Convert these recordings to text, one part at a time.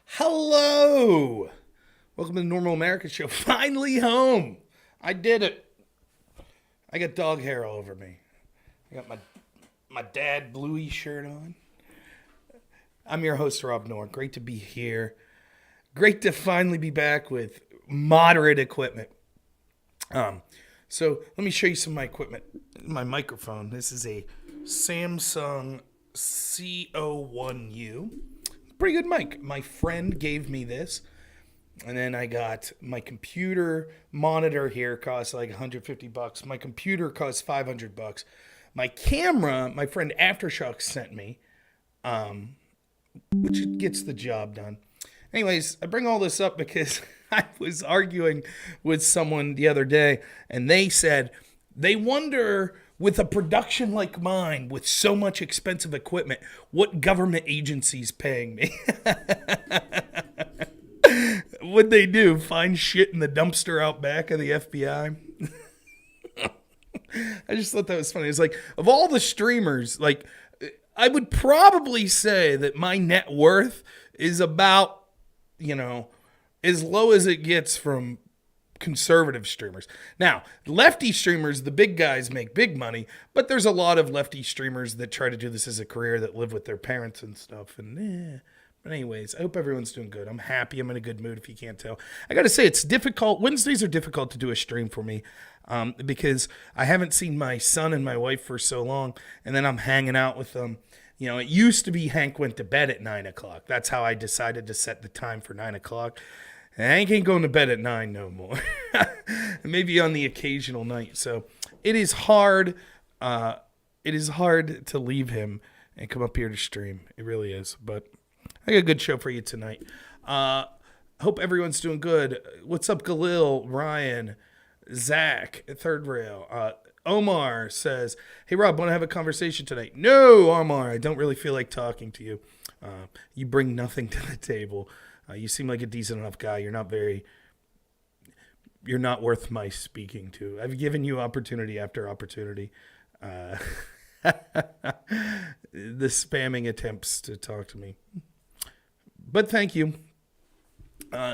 Hello! Welcome to the Normal American Show. Finally home! I did it. I got dog hair all over me. I got my dad bluey shirt on. I'm your host, Robnoerr. Great to be here. Great to finally be back with moderate equipment. So let me show you some of my equipment. My microphone. This is a Samsung CO1U. Pretty good mic. My friend gave me this. And then I got my computer monitor here, costs like $150. My computer costs $500. My camera, my friend Aftershock sent me, which gets the job done. Anyways, I bring all this up because I was arguing with someone the other day, and they said they wonder, with a production like mine, with so much expensive equipment, what government agency's paying me. What'd they do? Find shit in the dumpster out back of the FBI? I just thought that was funny. It's like, of all the streamers, like, I would probably say that my net worth is about, as low as it gets from conservative streamers. Now, lefty streamers, the big guys, make big money, but there's a lot of lefty streamers that try to do this as a career, that live with their parents and stuff. And But anyways, I hope everyone's doing good. I'm happy. I'm in a good mood, if you can't tell. I got to say, it's difficult. Wednesdays are difficult to do a stream for me because I haven't seen my son and my wife for so long, and then I'm hanging out with them. It used to be Hank went to bed at 9 o'clock. That's how I decided to set the time for 9 o'clock. And Hank ain't going to bed at 9 no more. Maybe on the occasional night. So it is hard. It is hard to leave him and come up here to stream. It really is. But I got a good show for you tonight. Hope everyone's doing good. What's up, Galil, Ryan, Zach, Third Rail? Omar says, hey, Rob, want to have a conversation tonight? No, Omar, I don't really feel like talking to you. You bring nothing to the table. You seem like a decent enough guy. You're not worth my speaking to. I've given you opportunity after opportunity. The spamming attempts to talk to me. But thank you.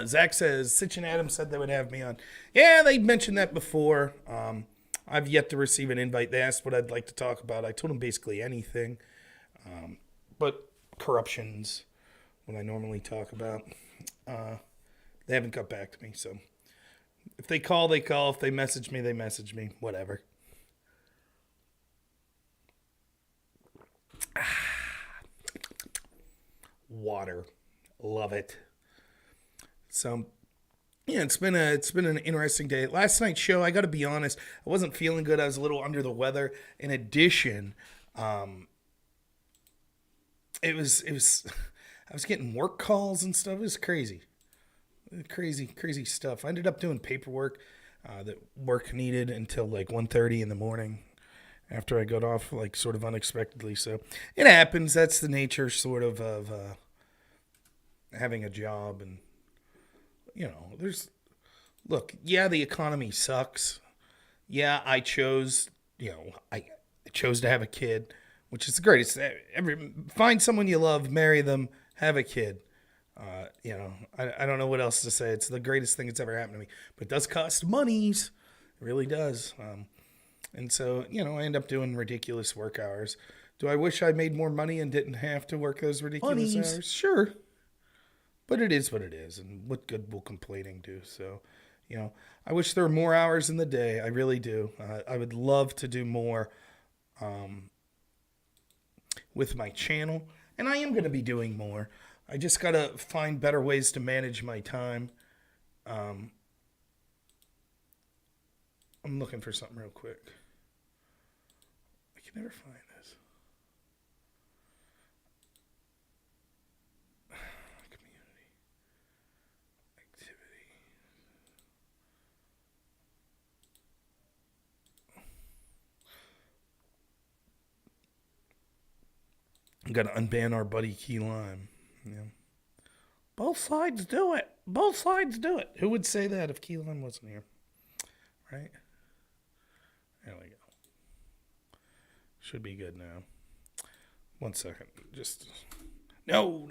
Zach says, Sitch and Adam said they would have me on. Yeah, they mentioned that before. I've yet to receive an invite. They asked what I'd like to talk about. I told them basically anything. But corruption's what I normally talk about. They haven't got back to me. So if they call, they call. If they message me, they message me. Whatever. Water. Love it. So, yeah, it's been an interesting day. Last night's show, I got to be honest, I wasn't feeling good. I was a little under the weather. In addition, it was I was getting work calls and stuff. It was crazy. Crazy stuff. I ended up doing paperwork that work needed until like 1:30 in the morning after I got off, like, sort of unexpectedly. So it happens. That's the nature sort of having a job. And the economy sucks. Yeah, I chose to have a kid, which is the greatest. Find someone you love, marry them, have a kid. I don't know what else to say. It's the greatest thing that's ever happened to me. But it does cost monies. It really does. And so, I end up doing ridiculous work hours. Do I wish I made more money and didn't have to work those ridiculous hours? Sure. But it is what it is. And what good will complaining do? So, I wish there were more hours in the day. I really do. I would love to do more with my channel. And I am going to be doing more. I just got to find better ways to manage my time. I'm looking for something real quick. I can never find this. Community. Activity. I'm going to unban our buddy Key Lime. Yeah. Both sides do it. Both sides do it. Who would say that if Key Lime wasn't here? Right? There we go. Should be good now. 1 second. Just. No. I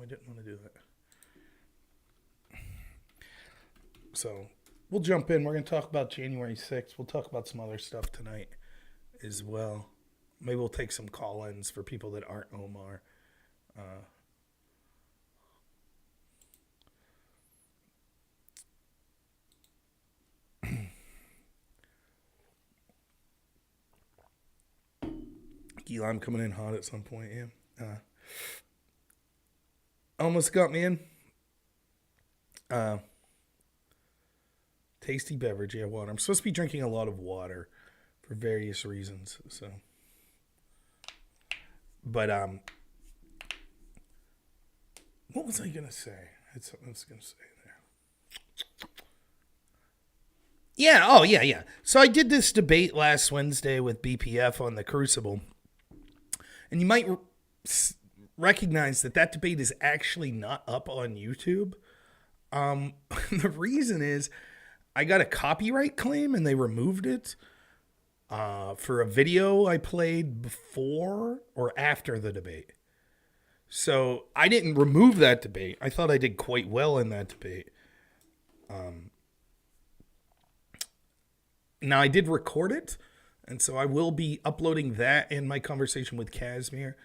didn't want to do that. So we'll jump in. We're going to talk about January 6th. We'll talk about some other stuff tonight as well. Maybe we'll take some call-ins for people that aren't Omar. I'm coming in hot at some point, yeah. Almost got me in. Tasty beverage, yeah, water. I'm supposed to be drinking a lot of water for various reasons, so. But, what was I going to say? I had something I was going to say there. Yeah. So I did this debate last Wednesday with BPF on the Crucible. And you might recognize that debate is actually not up on YouTube. The reason is I got a copyright claim and they removed it for a video I played before or after the debate. So I didn't remove that debate. I thought I did quite well in that debate. Now I did record it. And so I will be uploading that and my conversation with Casimir.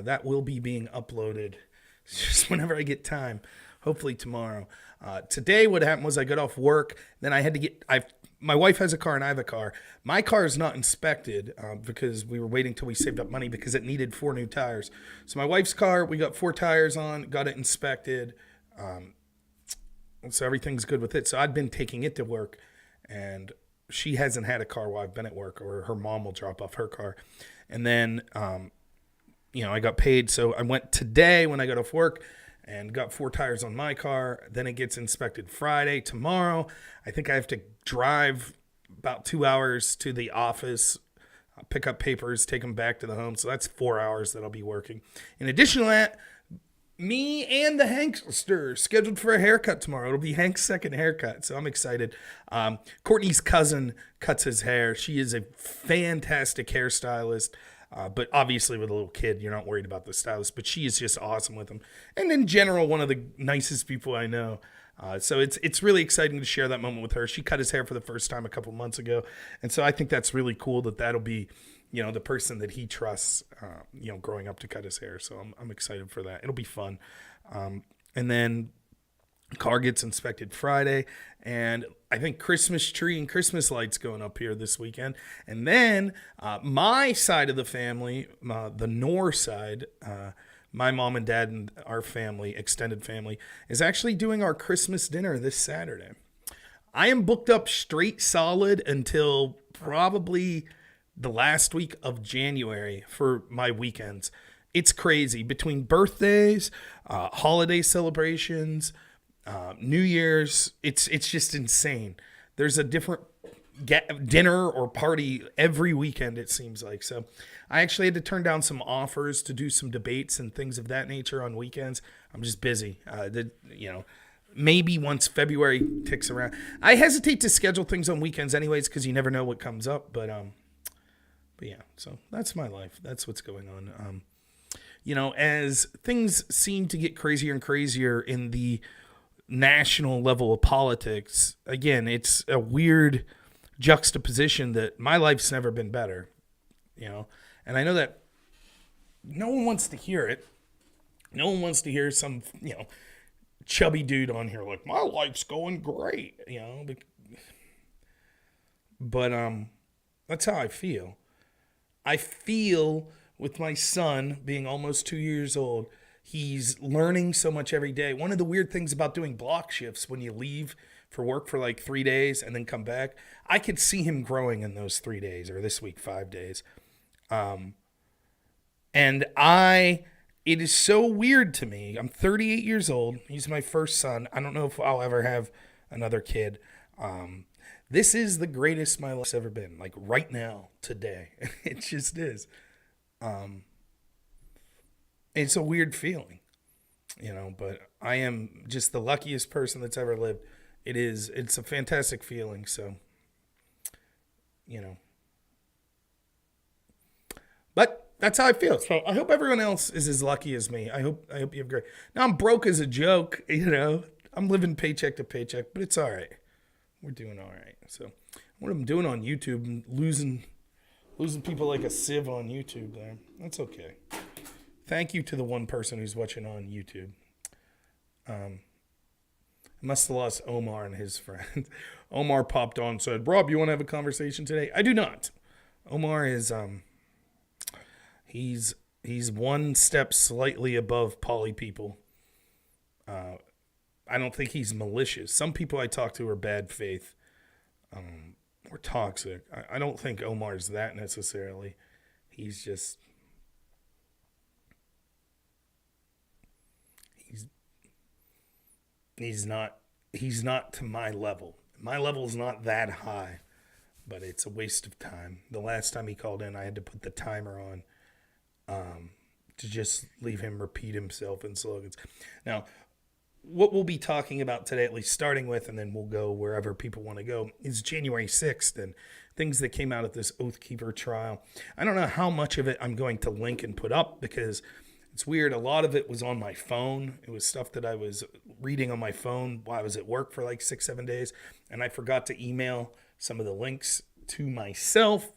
That will be being uploaded just whenever I get time, hopefully tomorrow. Today what happened was I got off work. Then I had to my wife has a car and I have a car. My car is not inspected because we were waiting till we saved up money because it needed 4 new tires. So my wife's car, we got 4 tires on, got it inspected. So everything's good with it. So I'd been taking it to work and she hasn't had a car while I've been at work, or her mom will drop off her car. And then, I got paid. So I went today when I got off work and got 4 tires on my car. Then it gets inspected Friday. Tomorrow, I think I have to drive about 2 hours to the office, pick up papers, take them back to the home. So that's 4 hours that I'll be working. In addition to that, me and the Hankster scheduled for a haircut tomorrow. It'll be Hank's second haircut, so I'm excited. Courtney's cousin cuts his hair. She is a fantastic hairstylist, but obviously with a little kid, you're not worried about the stylist, but she is just awesome with him. And in general, one of the nicest people I know. So it's really exciting to share that moment with her. She cut his hair for the first time a couple months ago, and so I think that's really cool that'll be the person that he trusts, growing up to cut his hair. So I'm excited for that. It'll be fun. And then car gets inspected Friday, and I think Christmas tree and Christmas lights going up here this weekend. And then my side of the family, the Norr side, my mom and dad and our family, extended family, is actually doing our Christmas dinner this Saturday. I am booked up straight solid until probably the last week of January for my weekends. It's crazy. Between birthdays, holiday celebrations, New Year's, it's just insane. There's a different dinner or party every weekend, it seems like. So I actually had to turn down some offers to do some debates and things of that nature on weekends. I'm just busy. Maybe once February ticks around. I hesitate to schedule things on weekends anyways because you never know what comes up, but yeah, so that's my life. That's what's going on. As things seem to get crazier and crazier in the national level of politics, again, it's a weird juxtaposition that my life's never been better, and I know that no one wants to hear it. No one wants to hear some, chubby dude on here like, my life's going great, but that's how I feel. I feel with my son being almost 2 years old, he's learning so much every day. One of the weird things about doing block shifts when you leave for work for like 3 days and then come back, I could see him growing in those 3 days, or this week, 5 days. It is so weird to me. I'm 38 years old. He's my first son. I don't know if I'll ever have another kid. This is the greatest my life's ever been. Like right now, today. It just is. It's a weird feeling, but I am just the luckiest person that's ever lived. It's a fantastic feeling. So, but that's how I feel. So I hope everyone else is as lucky as me. I hope you have great. Now I'm broke as a joke, I'm living paycheck to paycheck, but it's all right. We're doing all right. So what I'm doing on YouTube, I'm losing people like a sieve on YouTube there. That's okay. Thank you to the one person who's watching on YouTube. I must have lost Omar and his friend. Omar popped on and said, Rob, you want to have a conversation today? I do not. Omar is, he's one step slightly above poly people. I don't think he's malicious. Some people I talk to are bad faith. Or toxic. I don't think Omar's that necessarily. He's just... He's not to my level. My level's not that high, but it's a waste of time. The last time he called in, I had to put the timer on to just leave him repeat himself in slogans. Now, what we'll be talking about today, at least starting with, and then we'll go wherever people want to go, is January 6th and things that came out at this Oath Keeper trial. I don't know how much of it I'm going to link and put up because it's weird. A lot of it was on my phone. It was stuff that I was reading on my phone while I was at work for like 6-7 days. And I forgot to email some of the links to myself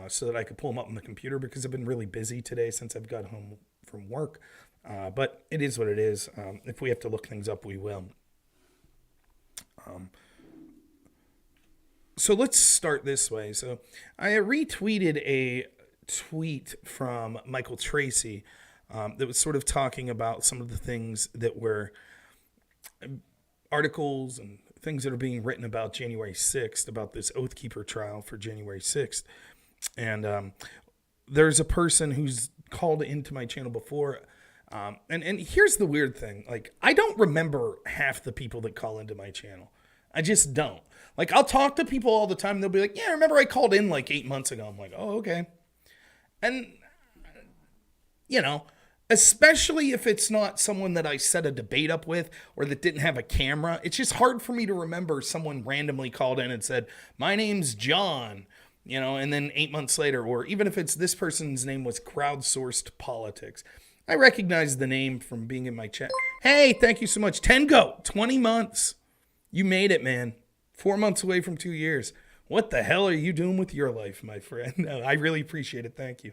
so that I could pull them up on the computer because I've been really busy today since I've got home from work. But it is what it is. If we have to look things up, we will. So let's start this way. So I retweeted a tweet from Michael Tracy that was sort of talking about some of the things that were articles and things that are being written about January 6th, about this Oath Keeper trial for January 6th. And there's a person who's called into my channel before. And here's the weird thing. Like, I don't remember half the people that call into my channel. I just don't. Like, I'll talk to people all the time. And they'll be like, yeah, I remember I called in like 8 months ago. I'm like, oh, okay. And, you know, especially if it's not someone that I set a debate up with or that didn't have a camera, it's just hard for me to remember someone randomly called in and said, my name's John, you know, and then 8 months later, or even if it's this person's name was crowdsourced politics. I recognize the name from being in my chat. Hey, thank you so much. 20 months. You made it, man. 4 months away from 2 years. What the hell are you doing with your life, my friend? No, I really appreciate it. Thank you.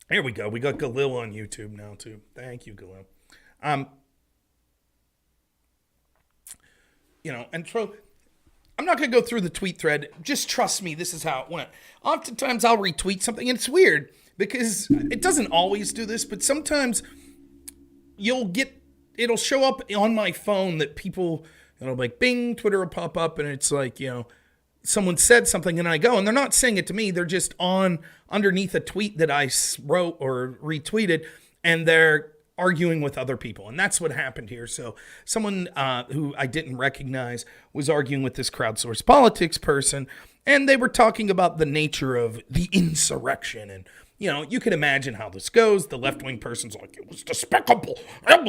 Here we go. We got Galil on YouTube now, too. Thank you, Galil. You know, and so I'm not going to go through the tweet thread. Just trust me. This is how it went. Oftentimes I'll retweet something, and it's weird because it doesn't always do this, but sometimes it'll show up on my phone that people, you know, like bing, Twitter will pop up, and it's like, you know, someone said something and I go, and they're not saying it to me. They're just underneath a tweet that I wrote or retweeted, and they're arguing with other people. And that's what happened here. So someone who I didn't recognize was arguing with this crowdsourced politics person, and they were talking about the nature of the insurrection. And, you know, you can imagine how this goes. The left-wing person's like, it was despicable. It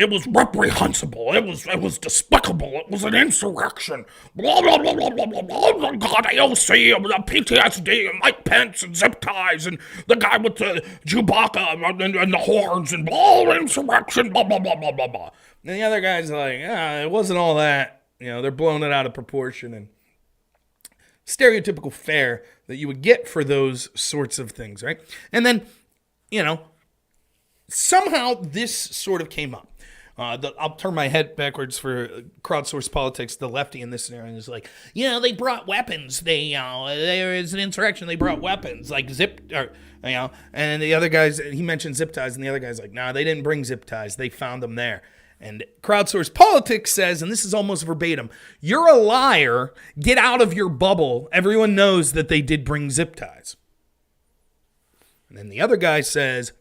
was reprehensible. It was despicable. It was an insurrection. Blah, blah, blah, blah, blah, blah, blah. Oh, God, AOC, PTSD, and Mike Pence, and zip ties, and the guy with the Chewbacca and the horns, and blah, insurrection, blah, blah, blah, blah, blah, blah. And the other guy's like, it wasn't all that. You know, they're blowing it out of proportion, and stereotypical fare that you would get for those sorts of things, right? And then, you know, somehow this sort of came up. I'll turn my head backwards for crowdsourced politics. The lefty in this scenario is like, they brought weapons. There is an insurrection. They brought weapons, like and the other guys, he mentioned zip ties, and the other guy's like, nah, they didn't bring zip ties. They found them there. And crowdsourced politics says, and this is almost verbatim, you're a liar. Get out of your bubble. Everyone knows that they did bring zip ties. And then the other guy says,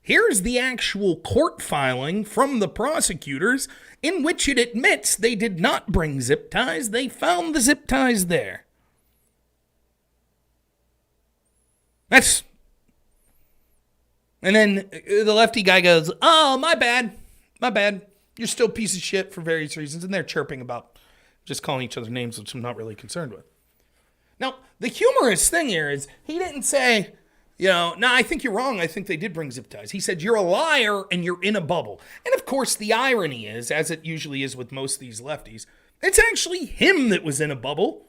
here's the actual court filing from the prosecutors in which it admits they did not bring zip ties. They found the zip ties there. And then the lefty guy goes, oh, my bad. You're still a piece of shit for various reasons. And they're chirping about just calling each other names, which I'm not really concerned with. Now, the humorous thing here is he didn't say, No, I think you're wrong. I think they did bring zip ties. He said, you're a liar and you're in a bubble. And of course, the irony is, as it usually is with most of these lefties, it's actually him that was in a bubble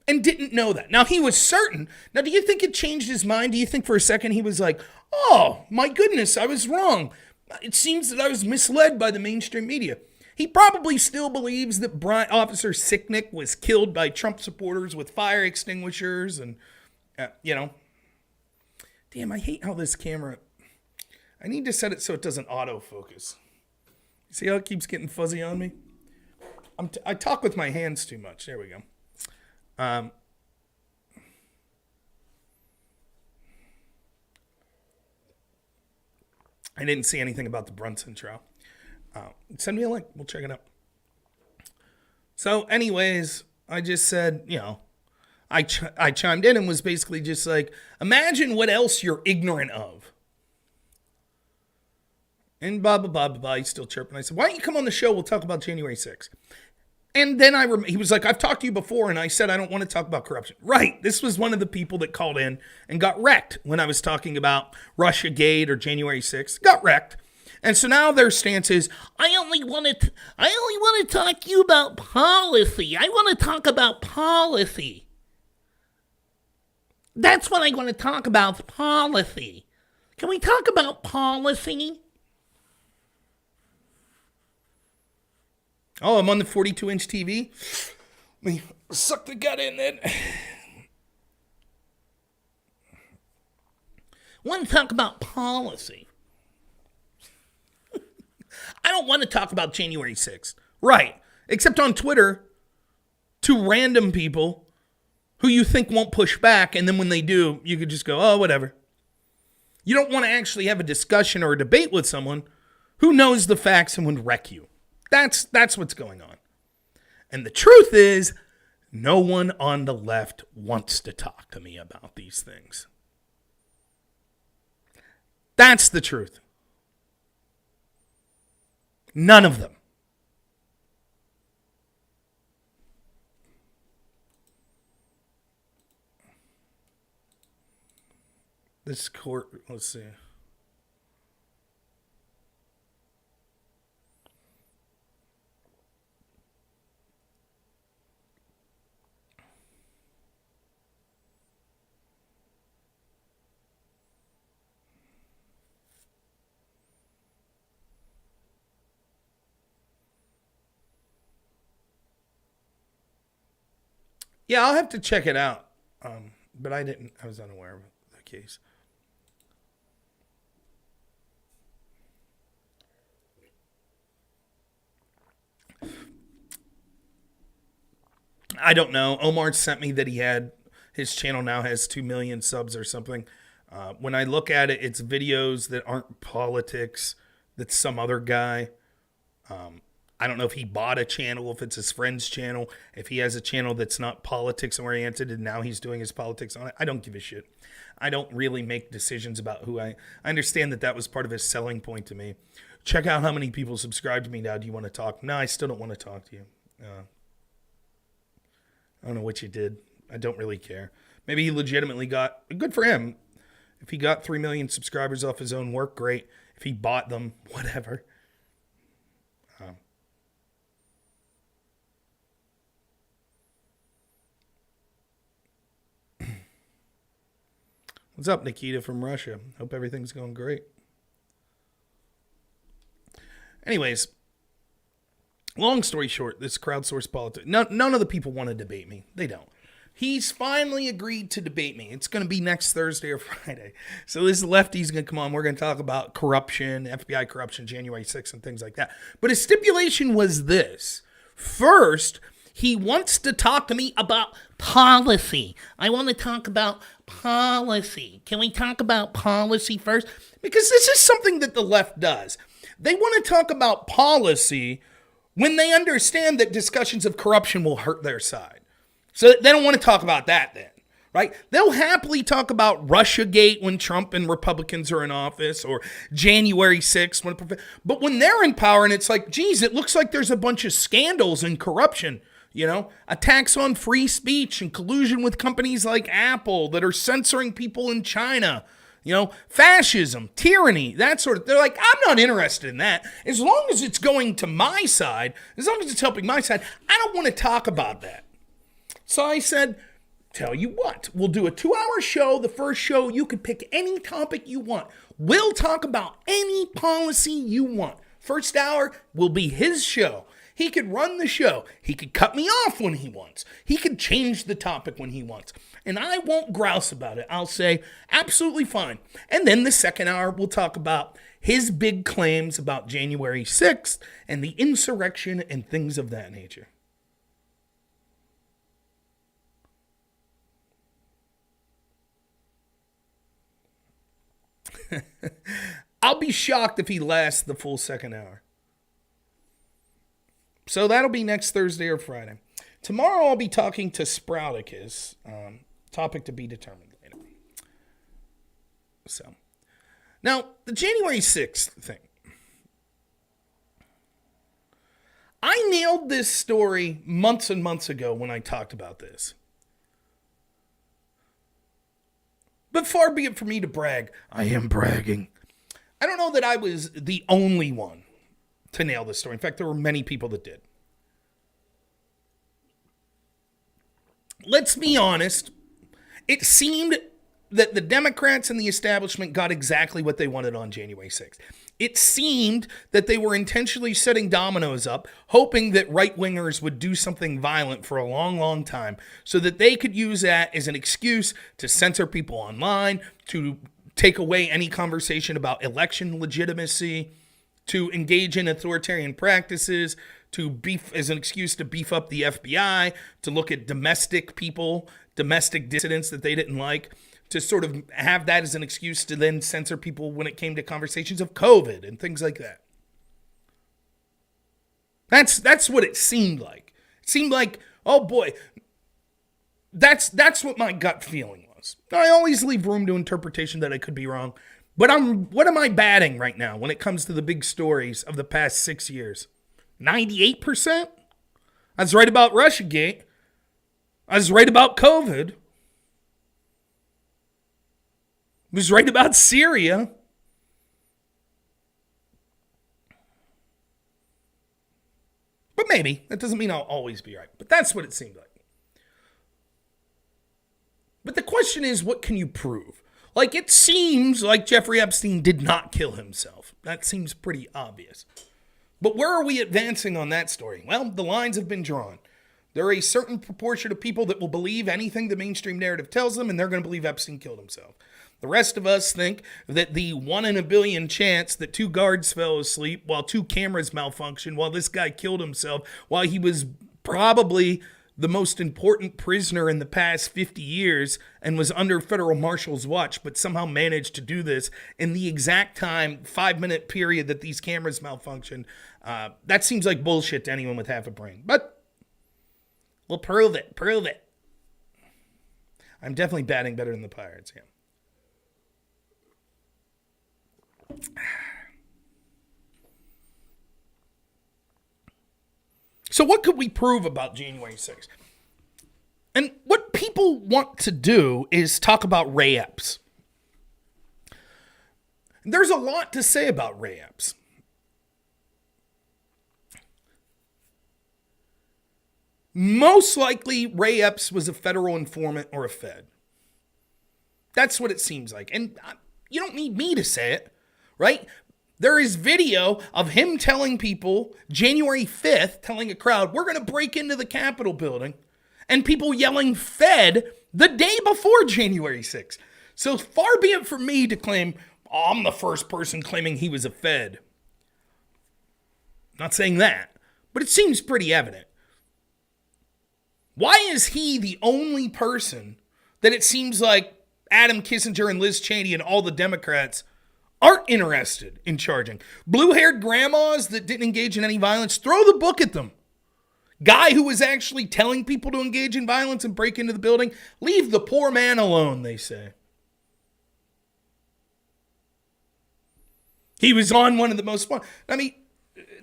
and didn't know that. Now, he was certain. Now, do you think it changed his mind? Do you think for a second he was like, oh, my goodness, I was wrong. It seems that I was misled by the mainstream media. He probably still believes that Officer Sicknick was killed by Trump supporters with fire extinguishers and, Damn, I hate how this camera... I need to set it so it doesn't autofocus. See how it keeps getting fuzzy on me? I talk with my hands too much. There we go. I didn't see anything about the Brunson trial. Send me a link. We'll check it out. So anyways, I just said, I chimed in and was basically just like, imagine what else you're ignorant of. And blah, blah, blah, blah, blah. He's still chirping. I said, why don't you come on the show? We'll talk about January 6th. And then he was like, I've talked to you before. And I said, I don't want to talk about corruption. Right. This was one of the people that called in and got wrecked when I was talking about Russiagate or January 6th. Got wrecked. And so now their stance is, I only want to talk to you about policy. I want to talk about policy. That's what I want to talk about, policy. Can we talk about policy? Oh, I'm on the 42-inch TV? Let me suck the gut in then. Want to talk about policy. I don't want to talk about January 6th. Right. Except on Twitter, to random people who you think won't push back, and then when they do, you could just go, oh, whatever. You don't want to actually have a discussion or a debate with someone who knows the facts and would wreck you. That's what's going on. And the truth is, no one on the left wants to talk to me about these things. That's the truth. None of them. This court, let's see. Yeah, I'll have to check it out. But I was unaware of the case. I don't know. Omar sent me that his channel now has 2 million subs or something. When I look at it, it's videos that aren't politics. That's some other guy. I don't know if he bought a channel, if it's his friend's channel, if he has a channel that's not politics oriented and now he's doing his politics on it. I don't give a shit. I don't really make decisions about who I understand that was part of his selling point to me. Check out how many people subscribe to me now. Do you want to talk? No, I still don't want to talk to you. I don't know what you did. I don't really care. Maybe he legitimately got, good for him. If he got 3 million subscribers off his own work, great. If he bought them, whatever. What's up, Nikita from Russia? Hope everything's going great. Anyways, long story short, this crowdsourced politics. None of the people want to debate me. They don't. He's finally agreed to debate me. It's going to be next Thursday or Friday. So this lefty's going to come on. We're going to talk about corruption, FBI corruption, January 6th, and things like that. But his stipulation was this. First, he wants to talk to me about policy. I want to talk about policy. Can we talk about policy first? Because this is something that the left does. They want to talk about policy when they understand that discussions of corruption will hurt their side. So they don't want to talk about that then, right? They'll happily talk about Russiagate when Trump and Republicans are in office, or January 6th. But when they're in power and it's like, geez, it looks like there's a bunch of scandals and corruption. Attacks on free speech and collusion with companies like Apple that are censoring people in China. Fascism, tyranny, that sort of. They're like, I'm not interested in that. As long as it's going to my side, as long as it's helping my side, I don't want to talk about that. So I said, tell you what, we'll do a 2-hour show. The first show, you can pick any topic you want. We'll talk about any policy you want. First hour will be his show. He could run the show. He could cut me off when he wants. He could change the topic when he wants. And I won't grouse about it. I'll say, absolutely fine. And then the second hour, we'll talk about his big claims about January 6th and the insurrection and things of that nature. I'll be shocked if he lasts the full second hour. So that'll be next Thursday or Friday. Tomorrow I'll be talking to Sprouticus. Topic to be determined later. So, now, the January 6th thing. I nailed this story months and months ago when I talked about this. But far be it for me to brag. I am bragging. I don't know that I was the only one to nail this story. In fact, there were many people that did. Let's be honest. It seemed that the Democrats and the establishment got exactly what they wanted on January 6th. It seemed that they were intentionally setting dominoes up, hoping that right-wingers would do something violent for a long, long time so that they could use that as an excuse to censor people online, to take away any conversation about election legitimacy, to engage in authoritarian practices, to beef as an excuse to beef up the FBI, to look at domestic people, domestic dissidents that they didn't like, to sort of have that as an excuse to then censor people when it came to conversations of COVID and things like that. That's what it seemed like. It seemed like, oh boy, that's what my gut feeling was. I always leave room to interpretation that I could be wrong. But what am I batting right now when it comes to the big stories of the past 6 years? 98%? I was right about Russiagate. I was right about COVID. I was right about Syria. But maybe. That doesn't mean I'll always be right. But that's what it seemed like. But the question is, what can you prove? Like, it seems like Jeffrey Epstein did not kill himself. That seems pretty obvious. But where are we advancing on that story? Well, the lines have been drawn. There are a certain proportion of people that will believe anything the mainstream narrative tells them, and they're going to believe Epstein killed himself. The rest of us think that the 1 in a billion chance that 2 guards fell asleep while 2 cameras malfunctioned, while this guy killed himself, while he was probably the most important prisoner in the past 50 years and was under federal marshal's watch, but somehow managed to do this in the exact time, 5-minute period that these cameras malfunctioned. That seems like bullshit to anyone with half a brain. But we'll prove it. Prove it. I'm definitely batting better than the Pirates, yeah. So what could we prove about January 6th? And what people want to do is talk about Ray Epps. There's a lot to say about Ray Epps. Most likely, Ray Epps was a federal informant or a Fed. That's what it seems like. And you don't need me to say it, right? There is video of him telling people, January 5th, telling a crowd, we're going to break into the Capitol building, and people yelling Fed the day before January 6th. So far be it from me to claim, oh, I'm the first person claiming he was a Fed. Not saying that, but it seems pretty evident. Why is he the only person that it seems like Adam Kissinger and Liz Cheney and all the Democrats aren't interested in charging? Blue-haired grandmas that didn't engage in any violence, throw the book at them. Guy who was actually telling people to engage in violence and break into the building, leave the poor man alone, they say. He was on one of the most fun. I mean,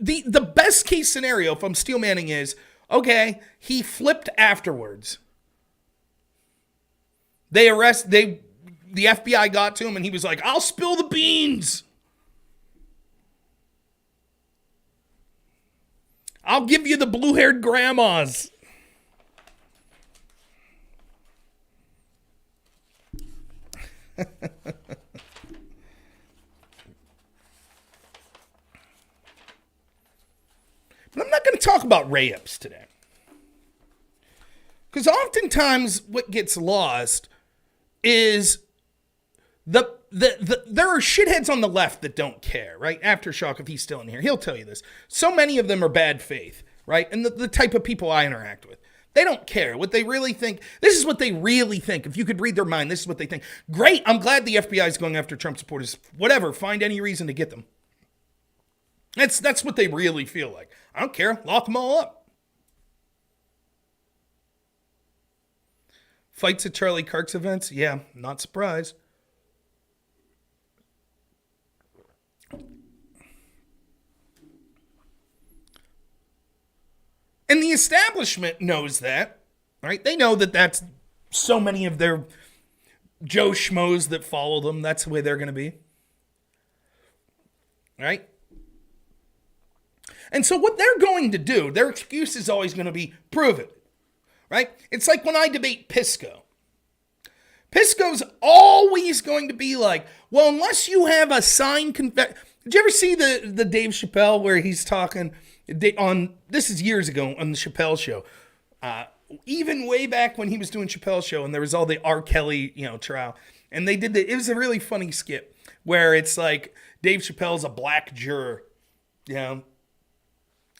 the best case scenario, if I'm Steel Manning, is, Okay, he flipped afterwards. The FBI got to him and he was like, I'll spill the beans. I'll give you the blue-haired grandmas. But I'm not going to talk about Ray Epps today. Because oftentimes what gets lost is there are shitheads on the left that don't care, right? Aftershock, if he's still in here, he'll tell you this. So many of them are bad faith, right? And the type of people I interact with. They don't care. What they really think, this is what they really think. If you could read their mind, this is what they think. Great, I'm glad the FBI is going after Trump supporters. Whatever, find any reason to get them. That's what they really feel like. I don't care, lock them all up. Fights at Charlie Kirk's events? Yeah, not surprised. And the establishment knows that, right? They know that that's so many of their Joe Schmoes that follow them. That's the way they're going to be. Right? And so what they're going to do, their excuse is always going to be, prove it. Right? It's like when I debate Pisco. Pisco's always going to be like, well, unless you have a signed confession. Did you ever see the Dave Chappelle where he's talking on, this is years ago on the Chappelle show, even way back when he was doing Chappelle show and there was all the R. Kelly, trial. And they did it was a really funny skit where it's like Dave Chappelle's a black juror, and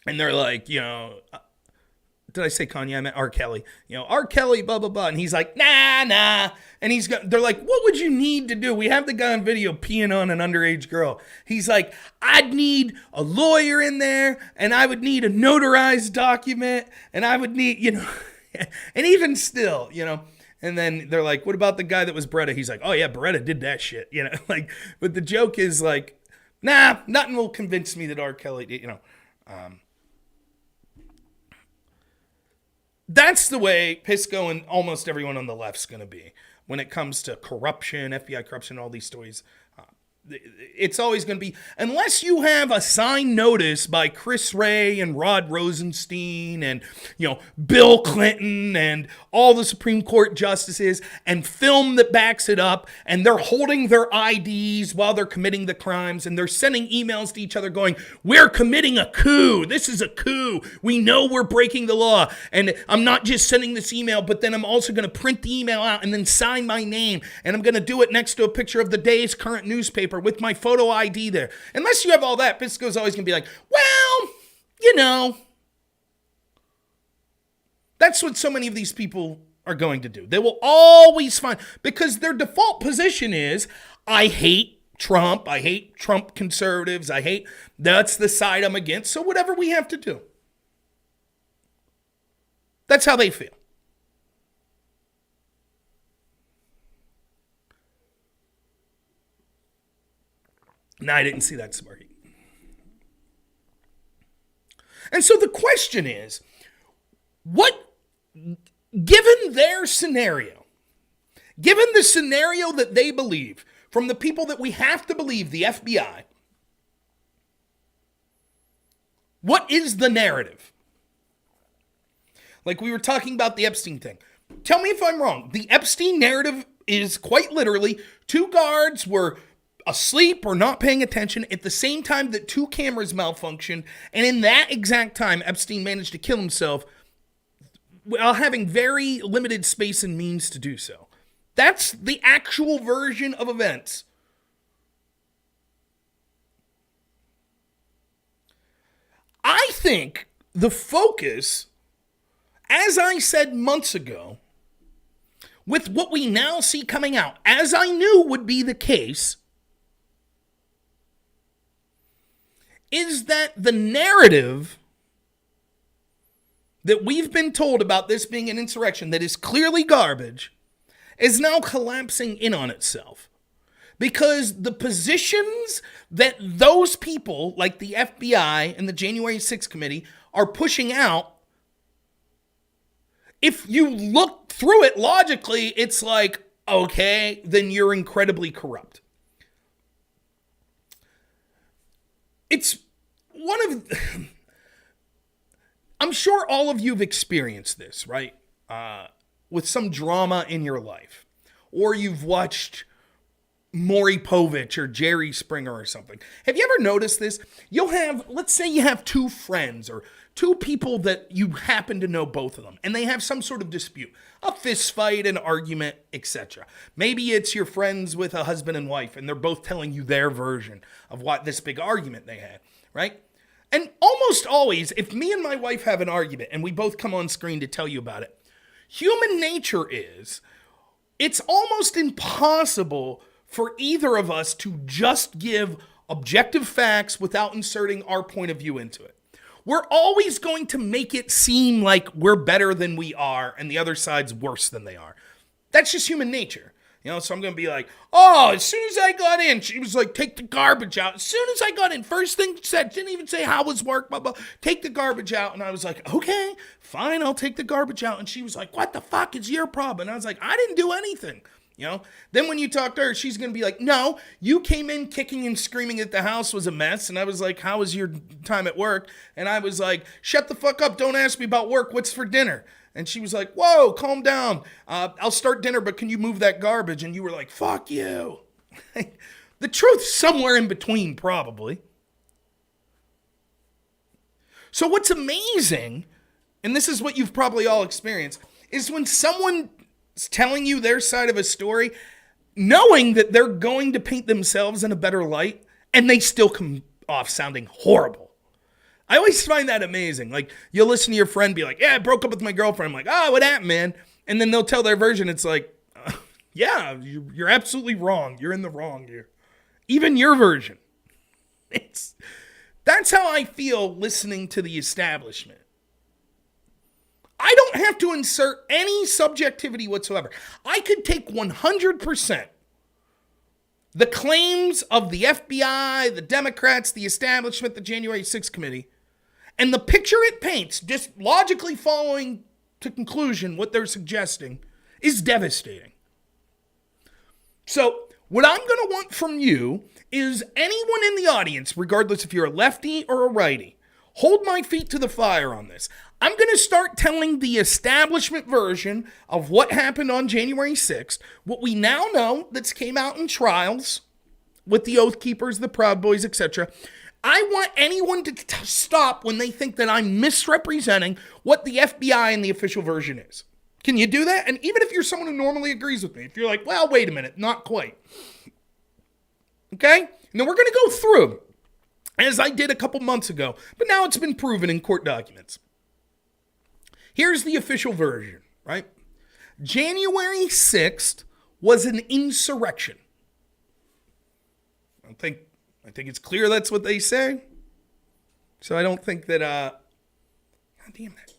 they're like, did I say Kanye? I meant R. Kelly. R. Kelly, blah, blah, blah. And he's like, nah. And they're like, what would you need to do? We have the guy on video peeing on an underage girl. He's like, I'd need a lawyer in there, and I would need a notarized document, and I would need, and even still, and then they're like, what about the guy that was Beretta? He's like, oh yeah, Beretta did that shit, but the joke is like, nah, nothing will convince me that R. Kelly, That's the way Pisco and almost everyone on the left's going to be when it comes to corruption, FBI corruption, all these stories. It's always going to be, unless you have a signed notice by Chris Wray and Rod Rosenstein and, Bill Clinton and all the Supreme Court justices and film that backs it up, and they're holding their IDs while they're committing the crimes, and they're sending emails to each other going, we're committing a coup. This is a coup. We know we're breaking the law. And I'm not just sending this email, but then I'm also going to print the email out and then sign my name. And I'm going to do it next to a picture of the day's current newspaper with my photo ID there. Unless you have all that, Pisco's always going to be like, well, that's what so many of these people are going to do. They will always find, because their default position is, I hate Trump. I hate Trump conservatives. That's the side I'm against. So whatever we have to do. That's how they feel. No, I didn't see that, Smarty. And so the question is, given their scenario, given the scenario that they believe, from the people that we have to believe, the FBI, what is the narrative? Like we were talking about the Epstein thing. Tell me if I'm wrong. The Epstein narrative is quite literally 2 guards were asleep or not paying attention at the same time that 2 cameras malfunctioned, and in that exact time, Epstein managed to kill himself while having very limited space and means to do so. That's the actual version of events. I think the focus, as I said months ago, with what we now see coming out, as I knew would be the case, is that the narrative that we've been told about this being an insurrection that is clearly garbage is now collapsing in on itself. Because the positions that those people, like the FBI and the January 6th committee, are pushing out if you look through it logically, it's like, okay, then you're incredibly corrupt. It's one of, I'm sure all of you have experienced this, right? With some drama in your life. Or you've watched Maury Povich or Jerry Springer or something. Have you ever noticed this? You'll have, let's say you have two friends or two people that you happen to know both of them, and they have some sort of dispute, a fist fight, an argument, etc. Maybe it's your friends with a husband and wife, and they're both telling you their version of what this big argument they had, right? And almost always, if me and my wife have an argument and we both come on screen to tell you about it, human nature is, it's almost impossible for either of us to just give objective facts without inserting our point of view into it. We're always going to make it seem like we're better than we are and the other side's worse than they are. That's just human nature. You know, so I'm going to be like, oh, as soon as I got in, she was like, take the garbage out. As soon as I got in, first thing she said, didn't even say how was work, blah, blah, take the garbage out. And I was like, okay, fine, I'll take the garbage out. And she was like, what the fuck is your problem? And I was like, I didn't do anything. You know, then when you talk to her, she's going to be like, no, you came in kicking and screaming that the house was a mess. And I was like, how was your time at work? And I was like, shut the fuck up. Don't ask me about work. What's for dinner? And she was like, whoa, calm down. I'll start dinner, but can you move that garbage? And you were like, fuck you. The truth's somewhere in between, probably. So what's amazing, and this is what you've probably all experienced, is when someone telling you their side of a story, knowing that they're going to paint themselves in a better light, and they still come off sounding horrible. I always find that amazing. Like, you'll listen to your friend be like, yeah, I broke up with my girlfriend. I'm like, oh, what happened, man? And then they'll tell their version. It's like, yeah, you're absolutely wrong. You're in the wrong here. Even your version. That's how I feel listening to the establishment. I don't have to insert any subjectivity whatsoever. I could take 100% the claims of the FBI, the Democrats, the establishment, the January 6th committee, and the picture it paints, just logically following to conclusion what they're suggesting, is devastating. So what I'm going to want from you is anyone in the audience, regardless if you're a lefty or a righty, hold my feet to the fire on this. I'm going to start telling the establishment version of what happened on January 6th, what we now know that's came out in trials with the Oath Keepers, the Proud Boys, etc. I want anyone to stop when they think that I'm misrepresenting what the FBI and the official version is. Can you do that? And even if you're someone who normally agrees with me, if you're like, well, wait a minute, not quite. Okay? And then we're going to go through, as I did a couple months ago, but now it's been proven in court documents. Here's the official version, right? January 6th was an insurrection. I think it's clear that's what they say. So I don't think that, God damn it.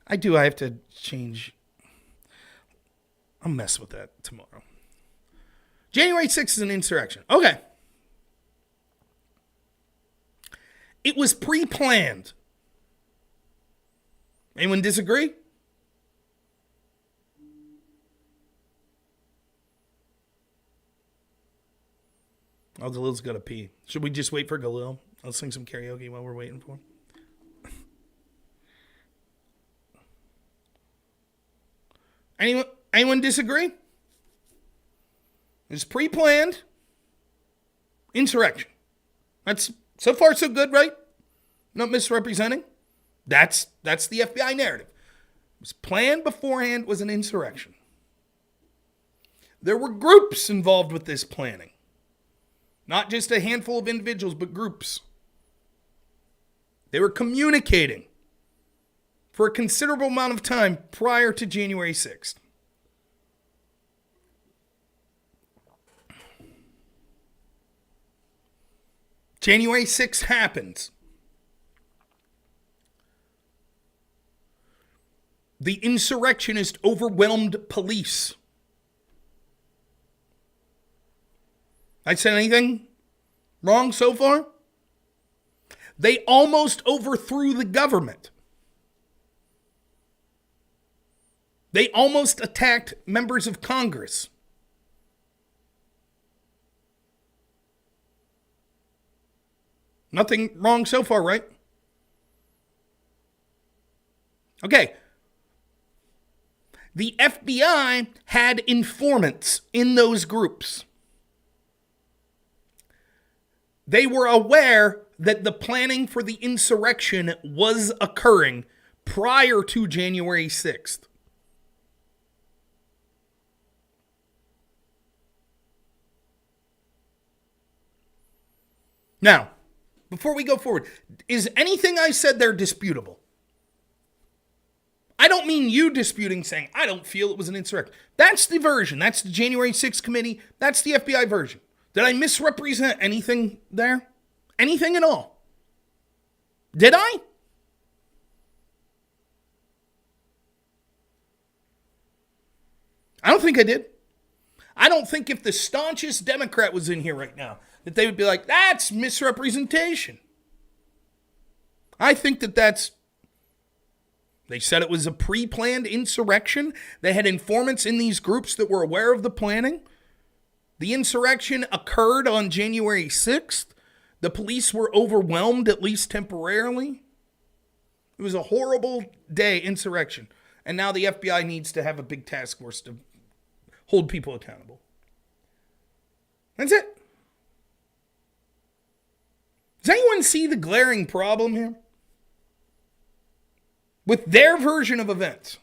I have to change. I'll mess with that tomorrow. January 6th is an insurrection. Okay. It was pre-planned. Anyone disagree? Oh, Galil's got to pee. Should we just wait for Galil? I'll sing some karaoke while we're waiting for him. Anyone disagree? It's pre-planned insurrection. That's so far so good, right? Not misrepresenting. That's the FBI narrative. It was planned beforehand, was an insurrection. There were groups involved with this planning. Not just a handful of individuals, but groups. They were communicating for a considerable amount of time prior to January 6th. January 6th happens. The insurrectionist overwhelmed police. I said anything wrong so far? They almost overthrew the government. They almost attacked members of Congress. Nothing wrong so far, right? Okay. The FBI had informants in those groups. They were aware that the planning for the insurrection was occurring prior to January 6th. Now, before we go forward, is anything I said there disputable? I don't mean you disputing, saying, I don't feel it was an insurrection. That's the version. That's the January 6th committee. That's the FBI version. Did I misrepresent anything there? Anything at all? Did I? I don't think I did. I don't think if the staunchest Democrat was in here right now, that they would be like, that's misrepresentation. I think that's... They said it was a pre-planned insurrection. They had informants in these groups that were aware of the planning. The insurrection occurred on January 6th. The police were overwhelmed, at least temporarily. It was a horrible day, insurrection. And now the FBI needs to have a big task force to hold people accountable. That's it. Does anyone see the glaring problem here? With their version of events.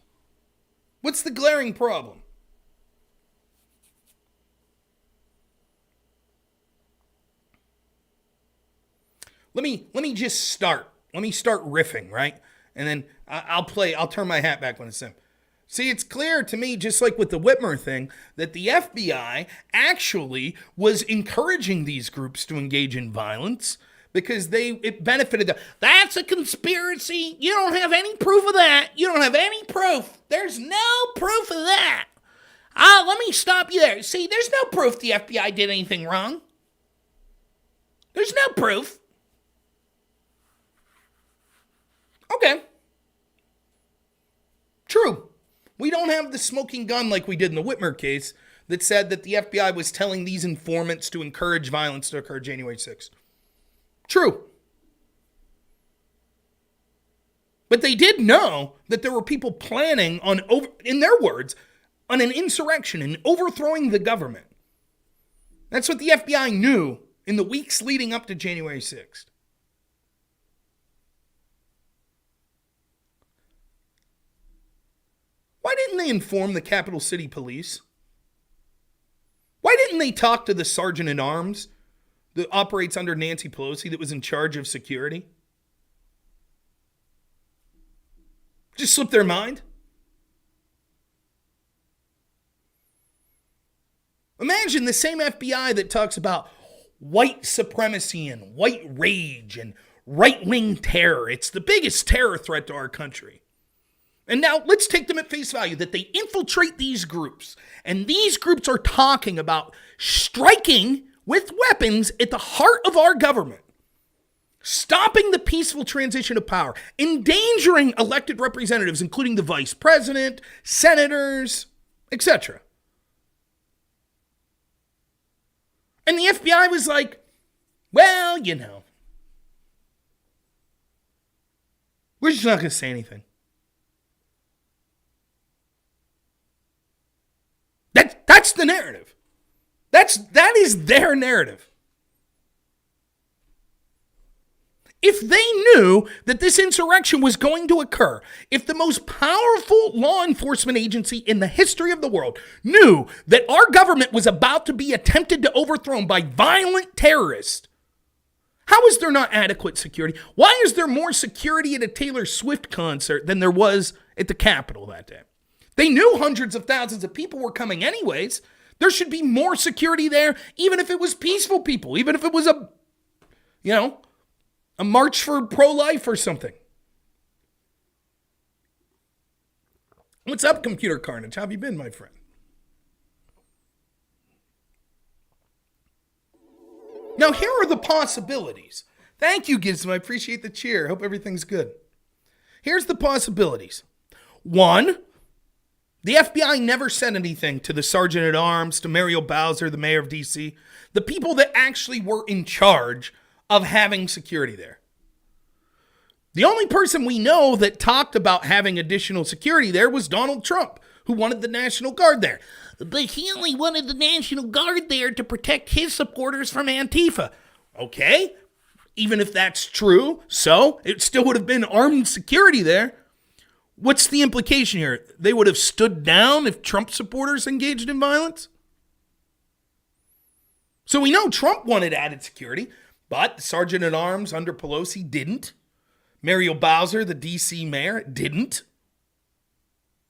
What's the glaring problem? Let me just start. Let me start riffing, right? And then I'll turn my hat back when it's done. See, it's clear to me, just like with the Whitmer thing, that the FBI actually was encouraging these groups to engage in violence because it benefited them. That's a conspiracy. You don't have any proof of that. You don't have any proof. There's no proof of that. Let me stop you there. See, there's no proof the FBI did anything wrong. There's no proof. Okay. True. We don't have the smoking gun like we did in the Whitmer case that said that the FBI was telling these informants to encourage violence to occur January 6th. True. But they did know that there were people planning on, in their words, on an insurrection and overthrowing the government. That's what the FBI knew in the weeks leading up to January 6th. Why didn't they inform the capital city police? Why didn't they talk to the sergeant at arms that operates under Nancy Pelosi that was in charge of security? Just slipped their mind? Imagine the same FBI that talks about white supremacy and white rage and right-wing terror. It's the biggest terror threat to our country. And now let's take them at face value that they infiltrate these groups. And these groups are talking about striking with weapons at the heart of our government, stopping the peaceful transition of power, endangering elected representatives, including the vice president, senators, etc. And the FBI was like, well, you know, we're just not going to say anything. That's the narrative. That is their narrative. If they knew that this insurrection was going to occur, if the most powerful law enforcement agency in the history of the world knew that our government was about to be attempted to overthrow by violent terrorists, how is there not adequate security? Why is there more security at a Taylor Swift concert than there was at the Capitol that day? They knew hundreds of thousands of people were coming anyways. There should be more security there, even if it was peaceful people, even if it was a march for pro-life or something. What's up, Computer Carnage? How have you been, my friend? Now, here are the possibilities. Thank you, Gizmo. I appreciate the cheer. Hope everything's good. Here's the possibilities. One, The FBI never said anything to the sergeant at arms, to Muriel Bowser, the mayor of DC, the people that actually were in charge of having security there. The only person we know that talked about having additional security there was Donald Trump, who wanted the National Guard there. But he only wanted the National Guard there to protect his supporters from Antifa. Okay, even if that's true, so it still would have been armed security there. What's the implication here? They would have stood down if Trump supporters engaged in violence? So we know Trump wanted added security, but the sergeant at arms under Pelosi didn't. Muriel Bowser, the DC mayor, didn't.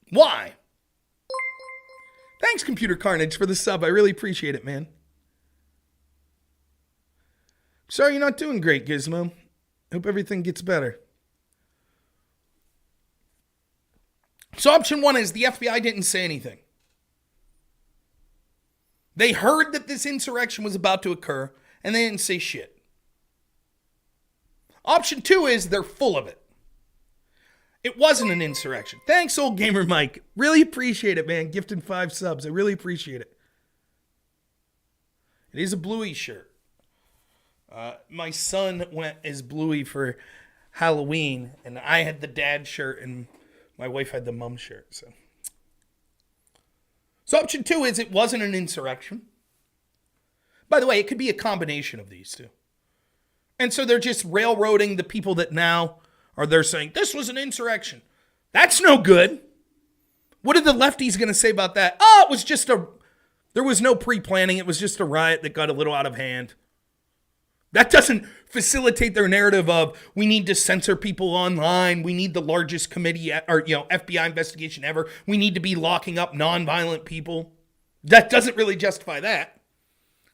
Why? Thanks, Computer Carnage, for the sub. I really appreciate it, man. Sorry you're not doing great, Gizmo. Hope everything gets better. So option one is the FBI didn't say anything. They heard that this insurrection was about to occur, and they didn't say shit. Option two is they're full of it. It wasn't an insurrection. Thanks, old gamer Mike. Really appreciate it, man. Gifting 5 subs. I really appreciate it. It is a Bluey shirt. My son went as Bluey for Halloween, and I had the dad shirt, and my wife had the mom shirt. So option two is it wasn't an insurrection. By the way, it could be a combination of these two. And so they're just railroading the people that now are there saying, this was an insurrection. That's no good. What are the lefties going to say about that? Oh, it was just there was no pre-planning. It was just a riot that got a little out of hand. That doesn't facilitate their narrative of we need to censor people online. We need the largest committee or FBI investigation ever. We need to be locking up nonviolent people. That doesn't really justify that.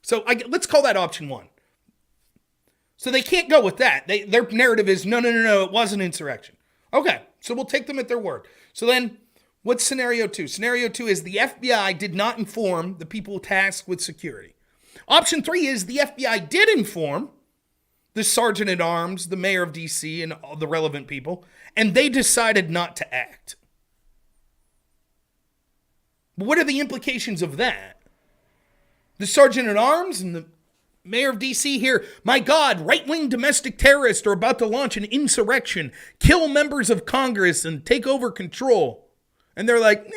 So let's call that option one. So they can't go with that. Their narrative is, no, it was an insurrection. Okay, so we'll take them at their word. So then, what's scenario two? Scenario two is the FBI did not inform the people tasked with security. Option three is the FBI did inform the sergeant at arms, the mayor of DC, and all the relevant people, and they decided not to act. But what are the implications of that? The sergeant at arms and the mayor of DC here, my God, right-wing domestic terrorists are about to launch an insurrection, kill members of Congress, and take over control. And they're like,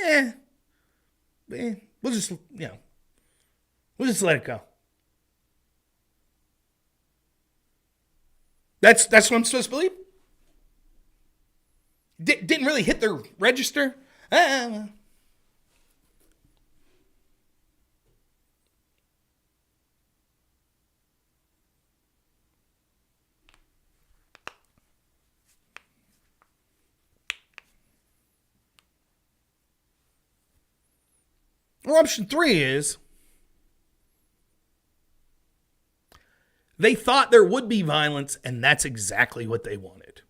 we'll just let it go. That's what I'm supposed to believe? Didn't really hit their register? Or option three is they thought there would be violence, and that's exactly what they wanted.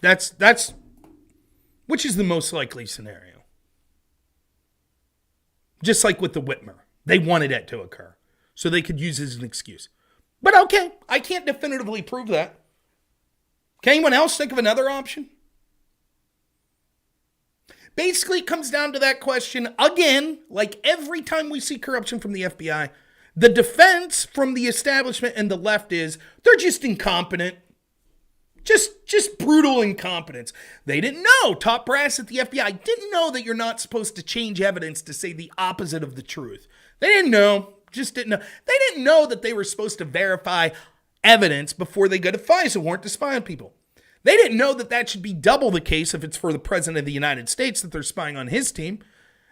That's which is the most likely scenario? Just like with the Whitmer. They wanted it to occur, so they could use it as an excuse. But okay, I can't definitively prove that. Can anyone else think of another option? Basically, it comes down to that question, again, like every time we see corruption from the FBI, the defense from the establishment and the left is, they're just incompetent. Just brutal incompetence. They didn't know. Top brass at the FBI didn't know that you're not supposed to change evidence to say the opposite of the truth. They didn't know. Just didn't know. They didn't know that they were supposed to verify evidence before they got a FISA warrant to spy on people. They didn't know that that should be double the case if it's for the president of the United States that they're spying on his team.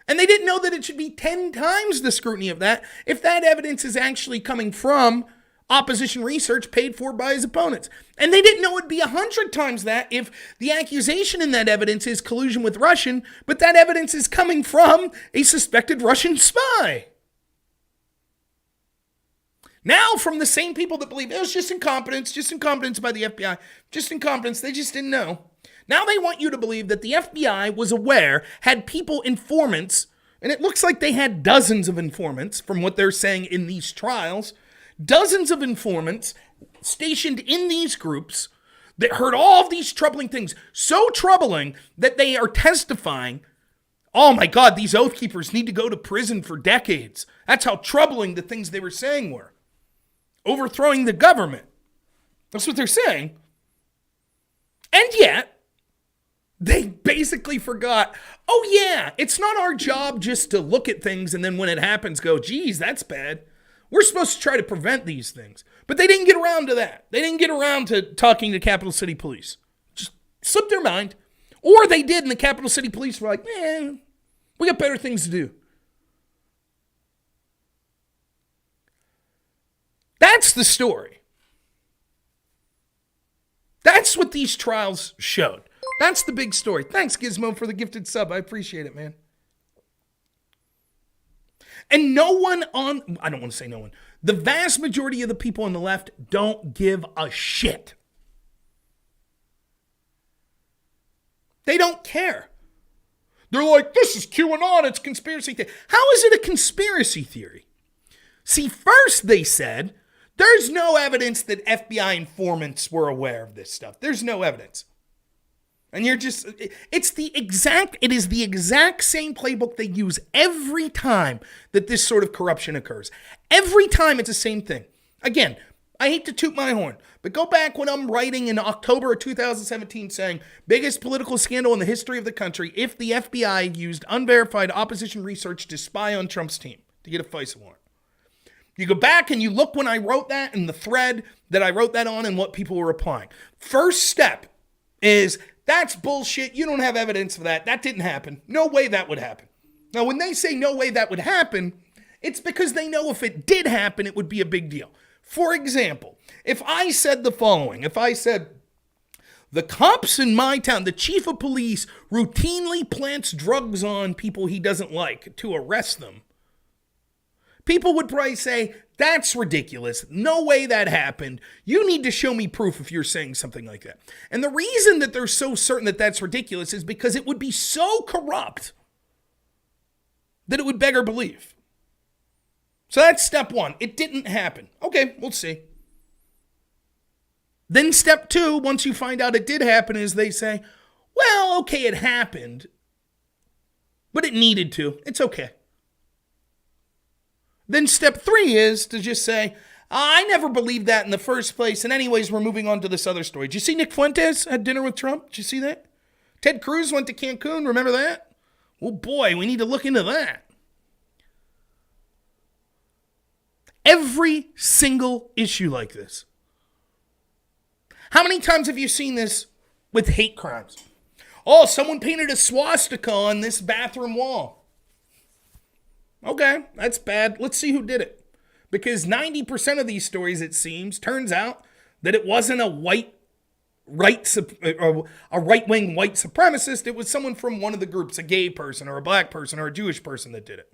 And they didn't know that it should be 10 times the scrutiny of that if that evidence is actually coming from opposition research paid for by his opponents. And they didn't know it'd be 100 times that if the accusation in that evidence is collusion with Russian, but that evidence is coming from a suspected Russian spy. Now, from the same people that believe it was just incompetence by the FBI, just incompetence, they just didn't know. Now they want you to believe that the FBI was aware, had people, informants, and it looks like they had dozens of informants from what they're saying in these trials, dozens of informants stationed in these groups that heard all of these troubling things, so troubling that they are testifying, oh my God, these Oath Keepers need to go to prison for decades. That's how troubling the things they were saying were. Overthrowing the government. That's what they're saying. And yet, they basically forgot, oh yeah, it's not our job just to look at things and then when it happens go, geez, that's bad. We're supposed to try to prevent these things. But they didn't get around to that. They didn't get around to talking to Capital City Police. Just slipped their mind. Or they did and the Capital City Police were like, we got better things to do. That's the story. That's what these trials showed. That's the big story. Thanks, Gizmo, for the gifted sub. I appreciate it, man. And no one I don't want to say no one. The vast majority of the people on the left don't give a shit. They don't care. They're like, this is QAnon, it's conspiracy theory. How is it a conspiracy theory? See, first they said, there's no evidence that FBI informants were aware of this stuff. There's no evidence. And you're just, it is the exact same playbook they use every time that this sort of corruption occurs. Every time it's the same thing. Again, I hate to toot my horn, but go back when I'm writing in October of 2017 saying, biggest political scandal in the history of the country if the FBI used unverified opposition research to spy on Trump's team to get a FISA warrant. You go back and you look when I wrote that and the thread that I wrote that on and what people were replying. First step is, that's bullshit. You don't have evidence for that. That didn't happen. No way that would happen. Now, when they say no way that would happen, it's because they know if it did happen, it would be a big deal. For example, if I said the following, if I said, the cops in my town, the chief of police routinely plants drugs on people he doesn't like to arrest them, people would probably say, that's ridiculous. No way that happened. You need to show me proof if you're saying something like that. And the reason that they're so certain that that's ridiculous is because it would be so corrupt that it would beggar belief. So that's step one. It didn't happen. Okay, we'll see. Then step two, once you find out it did happen, is they say, well, okay, it happened, but it needed to. It's okay. Then step three is to just say, I never believed that in the first place. And anyways, we're moving on to this other story. Did you see Nick Fuentes had dinner with Trump? Did you see that? Ted Cruz went to Cancun. Remember that? Oh boy, we need to look into that. Every single issue like this. How many times have you seen this with hate crimes? Oh, someone painted a swastika on this bathroom wall. Okay, that's bad. Let's see who did it. Because 90% of these stories, it seems, turns out that it wasn't a right-wing white supremacist. It was someone from one of the groups, a gay person or a black person or a Jewish person that did it.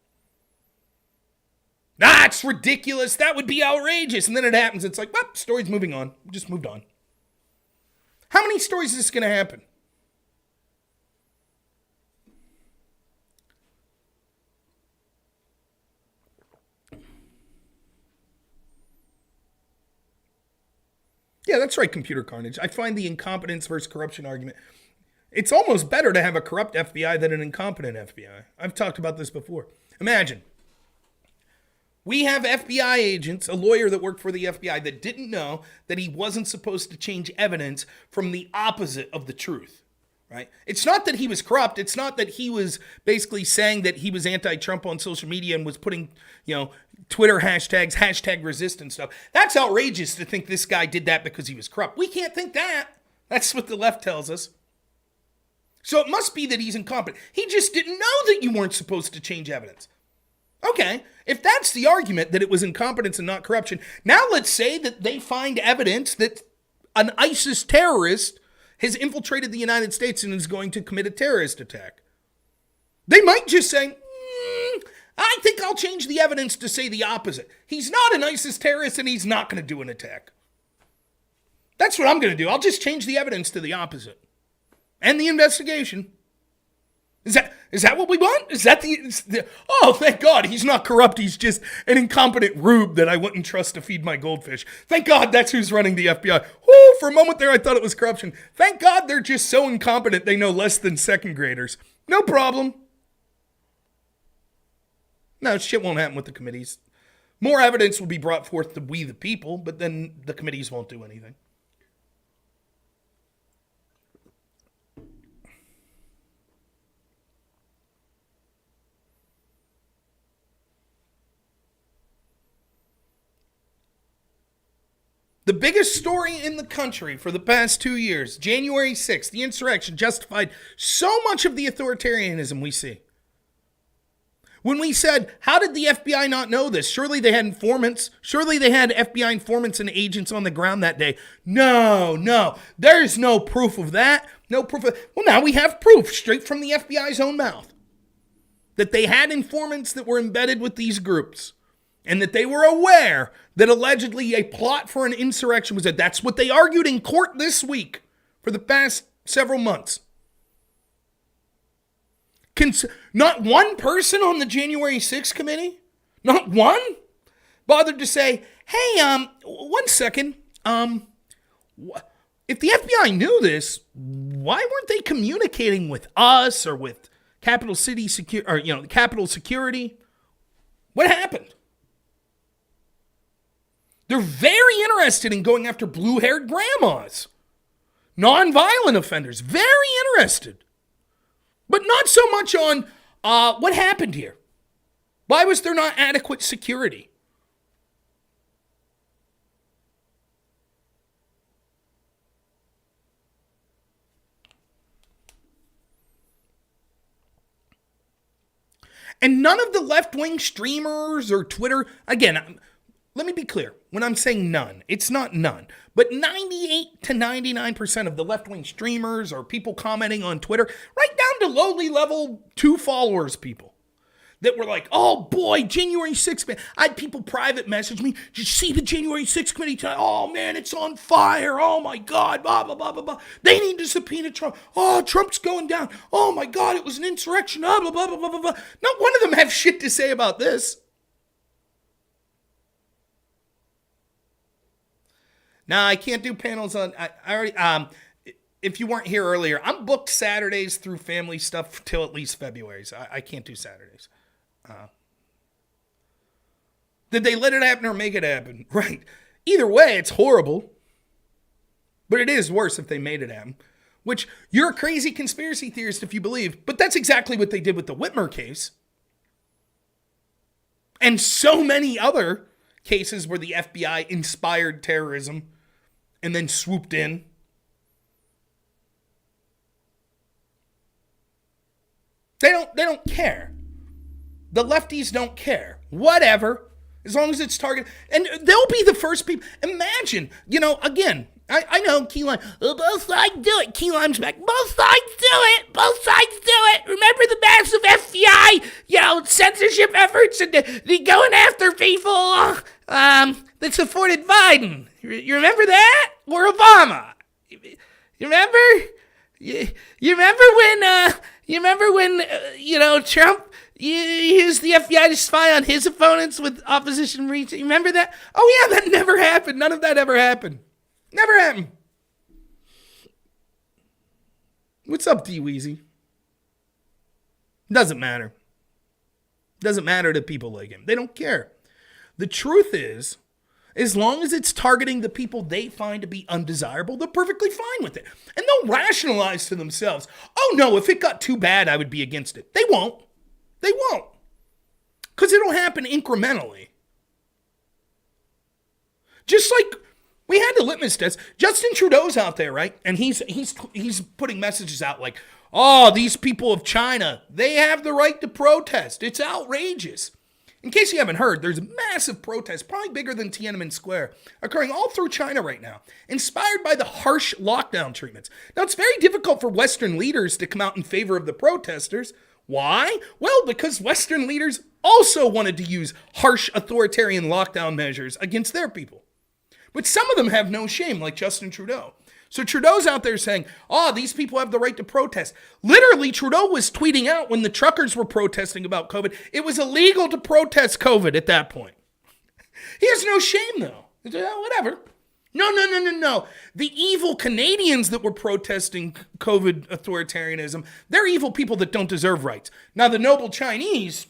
That's ridiculous. That would be outrageous. And then it happens. It's like, well, story's moving on. We just moved on. How many stories is this going to happen? Yeah, that's right, Computer Carnage. I find the incompetence versus corruption argument. It's almost better to have a corrupt FBI than an incompetent FBI. I've talked about this before. Imagine. We have FBI agents, a lawyer that worked for the FBI that didn't know that he wasn't supposed to change evidence from the opposite of the truth, right? It's not that he was corrupt. It's not that he was basically saying that he was anti-Trump on social media and was putting, Twitter hashtags, hashtag resistance stuff. That's outrageous to think this guy did that because he was corrupt. We can't think that. That's what the left tells us. So it must be that he's incompetent. He just didn't know that you weren't supposed to change evidence. Okay, if that's the argument that it was incompetence and not corruption, now let's say that they find evidence that an ISIS terrorist has infiltrated the United States and is going to commit a terrorist attack. They might just say, I think I'll change the evidence to say the opposite. He's not an ISIS terrorist and he's not going to do an attack. That's what I'm going to do. I'll just change the evidence to the opposite. and the investigation. Is that what we want? Is that oh, thank God he's not corrupt. He's just an incompetent rube that I wouldn't trust to feed my goldfish. Thank God that's who's running the FBI. Whoo, for a moment there I thought it was corruption. Thank God they're just so incompetent they know less than second graders. No problem. No, shit won't happen with the committees. More evidence will be brought forth to we the people, but then the committees won't do anything. The biggest story in the country for the past 2 years, January 6th, the insurrection justified so much of the authoritarianism we see. When we said, how did the FBI not know this? Surely they had informants. Surely they had FBI informants and agents on the ground that day. No, there's no proof of that. No proof of. Well, now we have proof straight from the FBI's own mouth that they had informants that were embedded with these groups and that they were aware that allegedly a plot for an insurrection was. That's what they argued in court this week for the past several months. Not one person on the January 6th committee, not one, bothered to say, hey, 1 second, if the FBI knew this, why weren't they communicating with us or with Capitol Security? What happened? They're very interested in going after blue-haired grandmas, non-violent offenders, very interested. But not so much on what happened here. Why was there not adequate security? And none of the left-wing streamers or Twitter, again, let me be clear. When I'm saying none, it's not none. But 98 to 99% of the left-wing streamers or people commenting on Twitter, right down to lowly level 2 followers people, that were like, oh boy, January 6th, man. I had people private message me, did you see the January 6th committee tonight? Oh man, it's on fire. Oh my God, blah, blah, blah, blah, blah. They need to subpoena Trump. Oh, Trump's going down. Oh my God, it was an insurrection. Blah, blah, blah, blah, blah, blah. Not one of them have shit to say about this. Now, I can't do panels on, I already, if you weren't here earlier, I'm booked Saturdays through family stuff till at least February. So I can't do Saturdays. Did they let it happen or make it happen? Right. Either way, it's horrible. But it is worse if they made it happen. Which, you're a crazy conspiracy theorist if you believe. But that's exactly what they did with the Whitmer case. And so many other cases where the FBI inspired terrorism and then swooped in. They don't care. The lefties don't care. Whatever. As long as it's targeted. And they'll be the first people. Imagine, again, I know Key Lime. Both sides do it. Key Lime's back. Both sides do it. Both sides do it. Remember the massive FBI, censorship efforts and the going after people that supported Biden. You remember that? Or Obama? You remember? You remember when Trump used the FBI to spy on his opponents with opposition reach? You remember that? Oh yeah, that never happened. None of that ever happened. Never happened. What's up, D-Weezy? Doesn't matter. Doesn't matter to people like him. They don't care. The truth is, as long as it's targeting the people they find to be undesirable, they're perfectly fine with it. And they'll rationalize to themselves, oh no, if it got too bad, I would be against it. They won't. They won't. Because it'll happen incrementally. Just like we had the litmus test. Justin Trudeau's out there, right? And he's putting messages out like, oh, these people of China, they have the right to protest. It's outrageous. In case you haven't heard, there's a massive protest, probably bigger than Tiananmen Square, occurring all through China right now, inspired by the harsh lockdown treatments. Now, it's very difficult for Western leaders to come out in favor of the protesters. Why? Well, because Western leaders also wanted to use harsh authoritarian lockdown measures against their people. But some of them have no shame, like Justin Trudeau. So Trudeau's out there saying, oh, these people have the right to protest. Literally, Trudeau was tweeting out when the truckers were protesting about COVID. It was illegal to protest COVID at that point. He has no shame, though. Whatever. No. The evil Canadians that were protesting COVID authoritarianism, they're evil people that don't deserve rights. Now, the noble Chinese...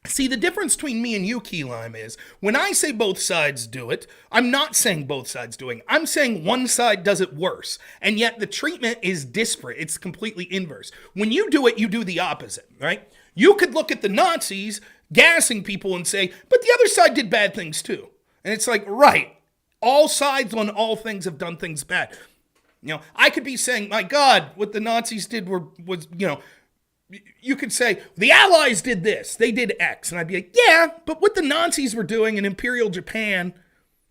See, the difference between me and you, Key Lime, is when I say both sides do it, I'm not saying both sides doing it. I'm saying one side does it worse. And yet the treatment is disparate. It's completely inverse. When you do it, you do the opposite, right? You could look at the Nazis gassing people and say, but the other side did bad things too. And it's like, right, all sides on all things have done things bad. You know, I could be saying, my God, what the Nazis did was, you know, you could say, the Allies did this, they did X. And I'd be like, yeah, but what the Nazis were doing in Imperial Japan,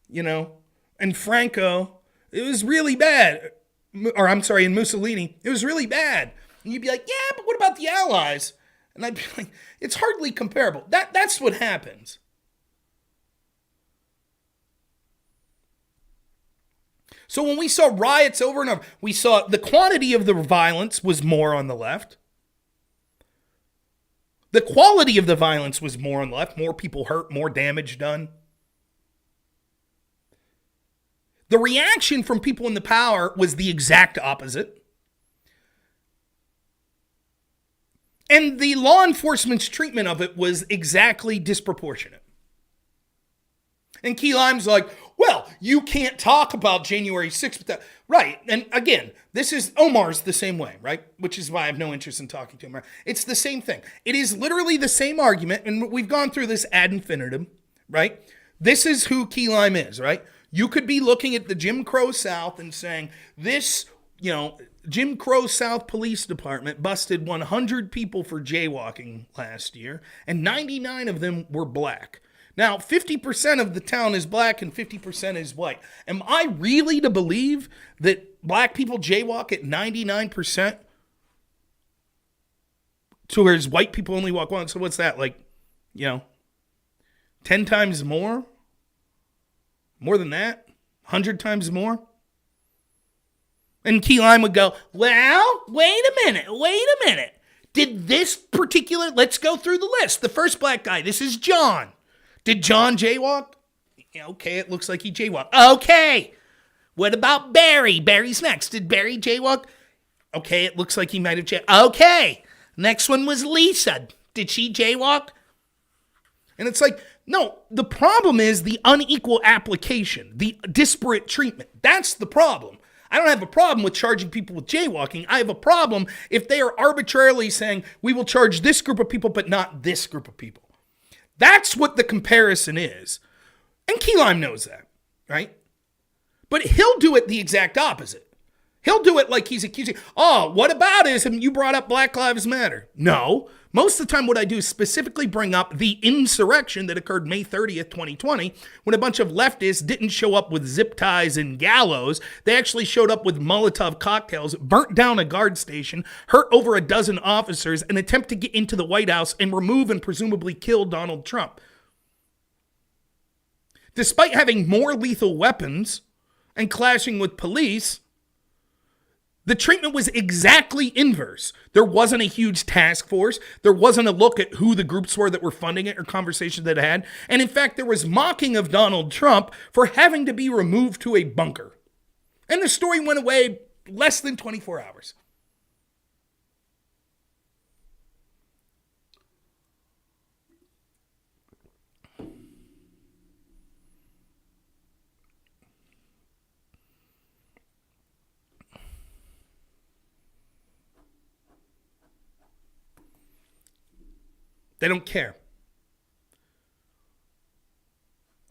you know, and Franco, it was really bad. Or I'm sorry, in Mussolini, it was really bad. And you'd be like, yeah, but what about the Allies? And I'd be like, it's hardly comparable. That's what happens. So when we saw riots over and over, we saw the quantity of the violence was more on the left. The quality of the violence was more on the left. More people hurt, more damage done. The reaction from people in the power was the exact opposite. And the law enforcement's treatment of it was exactly disproportionate. And Key Lime's like, well, you can't talk about January 6th. But right. And again, this is Omar's the same way, right? Which is why I have no interest in talking to him. It's the same thing. It is literally the same argument. And we've gone through this ad infinitum, right? This is who Key Lime is, right? You could be looking at the Jim Crow South and saying this, you know, Jim Crow South Police Department busted 100 people for jaywalking last year, and 99 of them were black. Now, 50% of the town is black and 50% is white. Am I really to believe that black people jaywalk at 99%? To whereas white people only walk once? So what's that, like, you know, 10 times more? More than that? 100 times more? And Key Lime would go, well, wait a minute. Did this particular, let's go through the list. The first black guy, this is John. Did John jaywalk? Okay, it looks like he jaywalked. Okay. What about Barry? Barry's next. Did Barry jaywalk? Okay, it looks like he might have jaywalked. Okay. Next one was Lisa. Did she jaywalk? And it's like, no, the problem is the unequal application, the disparate treatment. That's the problem. I don't have a problem with charging people with jaywalking. I have a problem if they are arbitrarily saying, we will charge this group of people, but not this group of people. That's what the comparison is. And Key Lime knows that, right? But he'll do it the exact opposite. He'll do it like he's accusing, oh, what about ism? You brought up Black Lives Matter. No. Most of the time what I do is specifically bring up the insurrection that occurred May 30th, 2020, when a bunch of leftists didn't show up with zip ties and gallows. They actually showed up with Molotov cocktails, burnt down a guard station, hurt over a dozen officers, and attempt to get into the White House and remove and presumably kill Donald Trump. Despite having more lethal weapons and clashing with police, the treatment was exactly inverse. There wasn't a huge task force. There wasn't a look at who the groups were that were funding it or conversations that it had. And in fact, there was mocking of Donald Trump for having to be removed to a bunker. And the story went away less than 24 hours. They don't care.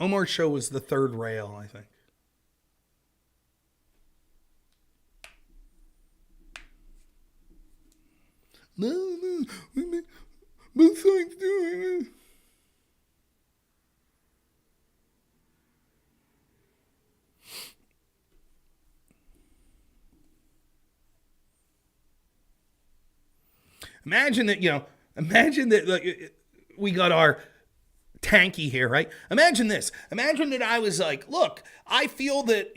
Omar's show was the third rail, I think. No, both sides doing it. Imagine that, like, we got our tanky here, right? Imagine this. Imagine that I was like, look, I feel that,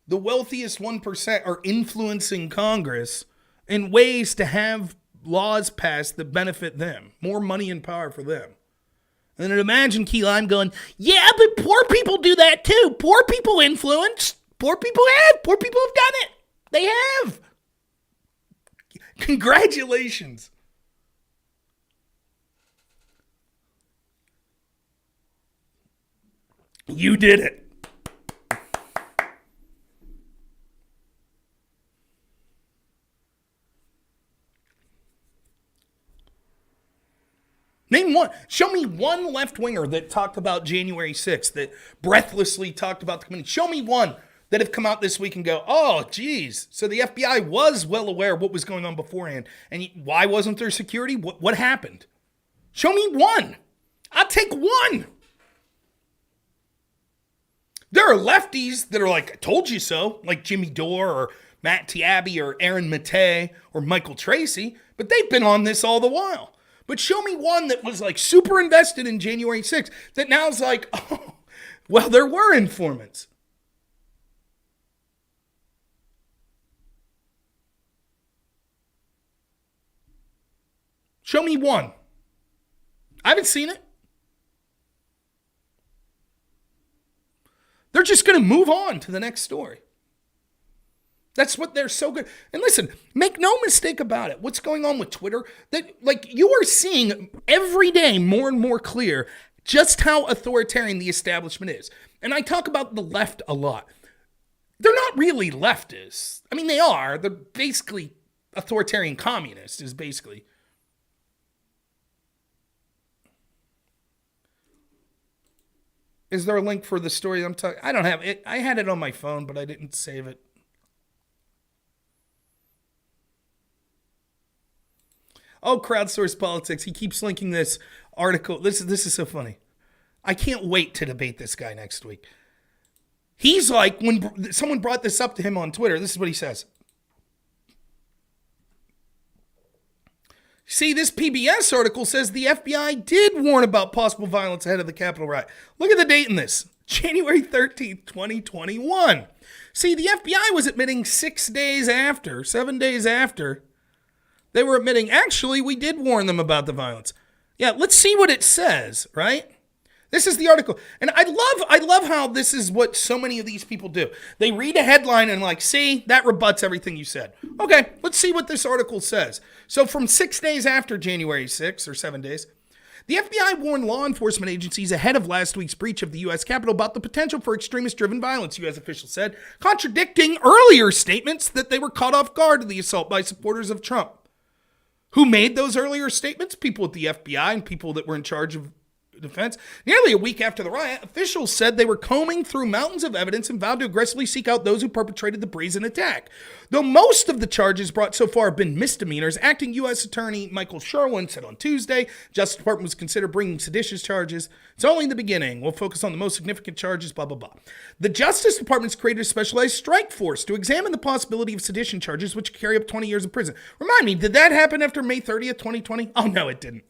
the wealthiest 1% are influencing Congress in ways to have laws passed that benefit them. More money and power for them. And then imagine Key Lime going, yeah, but poor people do that too. Poor people influence. Poor people have done it. They have. Congratulations. You did it. Name one. Show me one left-winger that talked about January 6th, that breathlessly talked about the committee. Show me one that have come out this week and go, oh, geez. So the FBI was well aware of what was going on beforehand. And why wasn't there security? What happened? Show me one. I'll take one. There are lefties that are like, I told you so, like Jimmy Dore or Matt Taibbi or Aaron Mattei or Michael Tracy, but they've been on this all the while. But show me one that was like super invested in January 6th that now is like, oh, well, there were informants. Show me one. I haven't seen it. They're just going to move on to the next story. That's what they're so good. And listen, make no mistake about it. What's going on with Twitter? That, like, you are seeing every day more and more clear just how authoritarian the establishment is. And I talk about the left a lot. They're not really leftists. I mean, they are. They're basically authoritarian communists, is basically. Is there a link for the story I'm talking? I don't have it. I had it on my phone, but I didn't save it. Oh, crowdsourced politics. He keeps linking this article. This is so funny. I can't wait to debate this guy next week. He's like, when someone brought this up to him on Twitter, this is what he says. See, this PBS article says the FBI did warn about possible violence ahead of the Capitol riot. Look at the date in this. January 13th, 2021. See, the FBI was admitting 7 days after, they were admitting, actually, we did warn them about the violence. Yeah, let's see what it says, right? This is the article. And I love how this is what so many of these people do. They read a headline and like, see, that rebuts everything you said. Okay, let's see what this article says. So from 6 days after January 6th, or 7 days, the FBI warned law enforcement agencies ahead of last week's breach of the U.S. Capitol about the potential for extremist-driven violence, U.S. officials said, contradicting earlier statements that they were caught off guard to the assault by supporters of Trump. Who made those earlier statements? People at the FBI and people that were in charge of defense. Nearly a week after the riot, officials said they were combing through mountains of evidence and vowed to aggressively seek out those who perpetrated the brazen attack. Though most of the charges brought so far have been misdemeanors, acting U.S. Attorney Michael Sherwin said on Tuesday, Justice Department was considered bringing seditious charges. It's only the beginning. We'll focus on the most significant charges, blah, blah, blah. The Justice Department's created a specialized strike force to examine the possibility of sedition charges, which carry up 20 years in prison. Remind me, did that happen after May 30th, 2020? Oh, no, it didn't.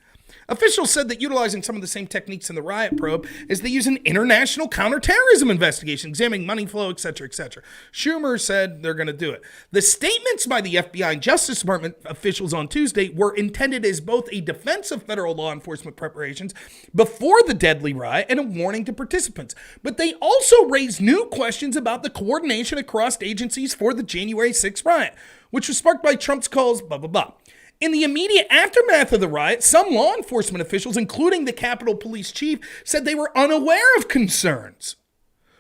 Officials said that utilizing some of the same techniques in the riot probe is they use an international counterterrorism investigation, examining money flow, etc., etc. Schumer said they're going to do it. The statements by the FBI and Justice Department officials on Tuesday were intended as both a defense of federal law enforcement preparations before the deadly riot and a warning to participants. But they also raised new questions about the coordination across agencies for the January 6th riot, which was sparked by Trump's calls, blah, blah, blah. In the immediate aftermath of the riot, some law enforcement officials, including the Capitol Police Chief, said they were unaware of concerns.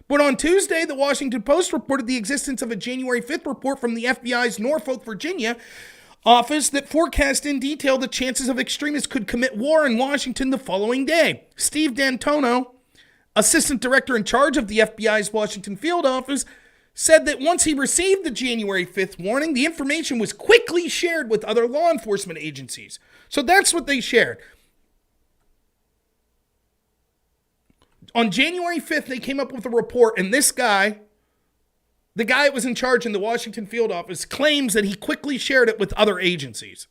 But on Tuesday, the Washington Post reported the existence of a January 5th report from the FBI's Norfolk, Virginia office that forecast in detail the chances of extremists could commit war in Washington the following day. Steve D'Antonio, assistant director in charge of the FBI's Washington field office, said that once he received the January 5th warning, the information was quickly shared with other law enforcement agencies. So that's what they shared. On January 5th, they came up with a report, and this guy, the guy that was in charge in the Washington field office, claims that he quickly shared it with other agencies.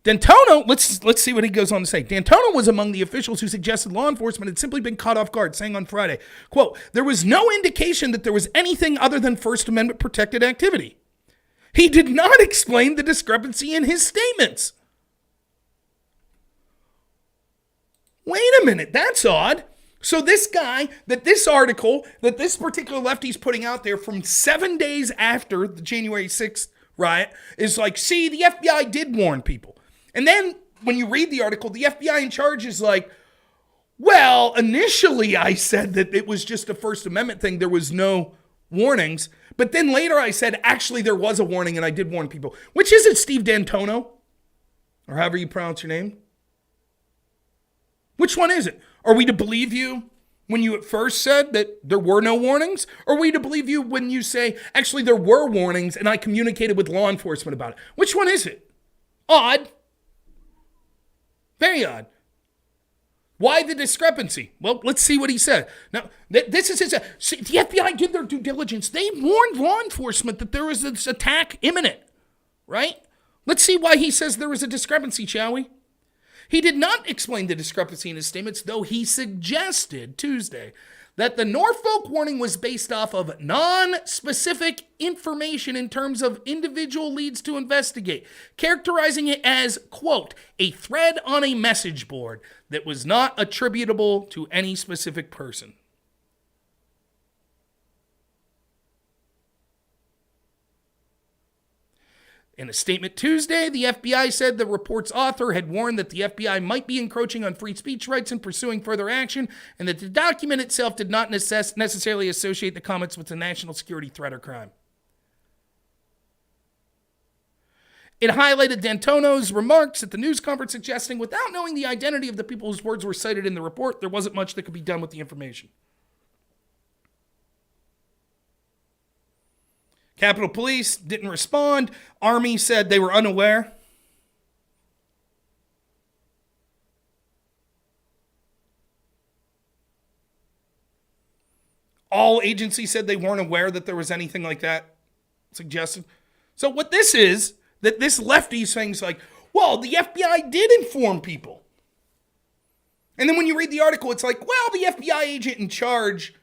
D'Antonio, let's see what he goes on to say. D'Antonio was among the officials who suggested law enforcement had simply been caught off guard, saying on Friday, quote, there was no indication that there was anything other than First Amendment protected activity. He did not explain the discrepancy in his statements. Wait a minute, that's odd. So this guy, this article, that this particular lefty's putting out there from 7 days after the January 6th riot is like, see, the FBI did warn people. And then when you read the article, the FBI in charge is like, well, initially I said that it was just a First Amendment thing. There was no warnings. But then later I said, actually, there was a warning and I did warn people. Which is it, Steve D'Antonio? Or however you pronounce your name? Which one is it? Are we to believe you when you at first said that there were no warnings? Or are we to believe you when you say, actually, there were warnings and I communicated with law enforcement about it? Which one is it? Odd. Very odd. Why the discrepancy? Well, let's see what he said. Now, this is his... See, the FBI did their due diligence. They warned law enforcement that there was this attack imminent, right? Let's see why he says there was a discrepancy, shall we? He did not explain the discrepancy in his statements, though he suggested Tuesday that the Norfolk warning was based off of non-specific information in terms of individual leads to investigate, characterizing it as, quote, a thread on a message board that was not attributable to any specific person. In a statement Tuesday, the FBI said the report's author had warned that the FBI might be encroaching on free speech rights and pursuing further action, and that the document itself did not necessarily associate the comments with a national security threat or crime. It highlighted D'Antonio's remarks at the news conference, suggesting without knowing the identity of the people whose words were cited in the report, there wasn't much that could be done with the information. Capitol Police didn't respond. Army said they were unaware. All agencies said they weren't aware that there was anything like that suggested. So what this is, that this lefty saying is like, well, the FBI did inform people. And then when you read the article, it's like, well, the FBI agent in charge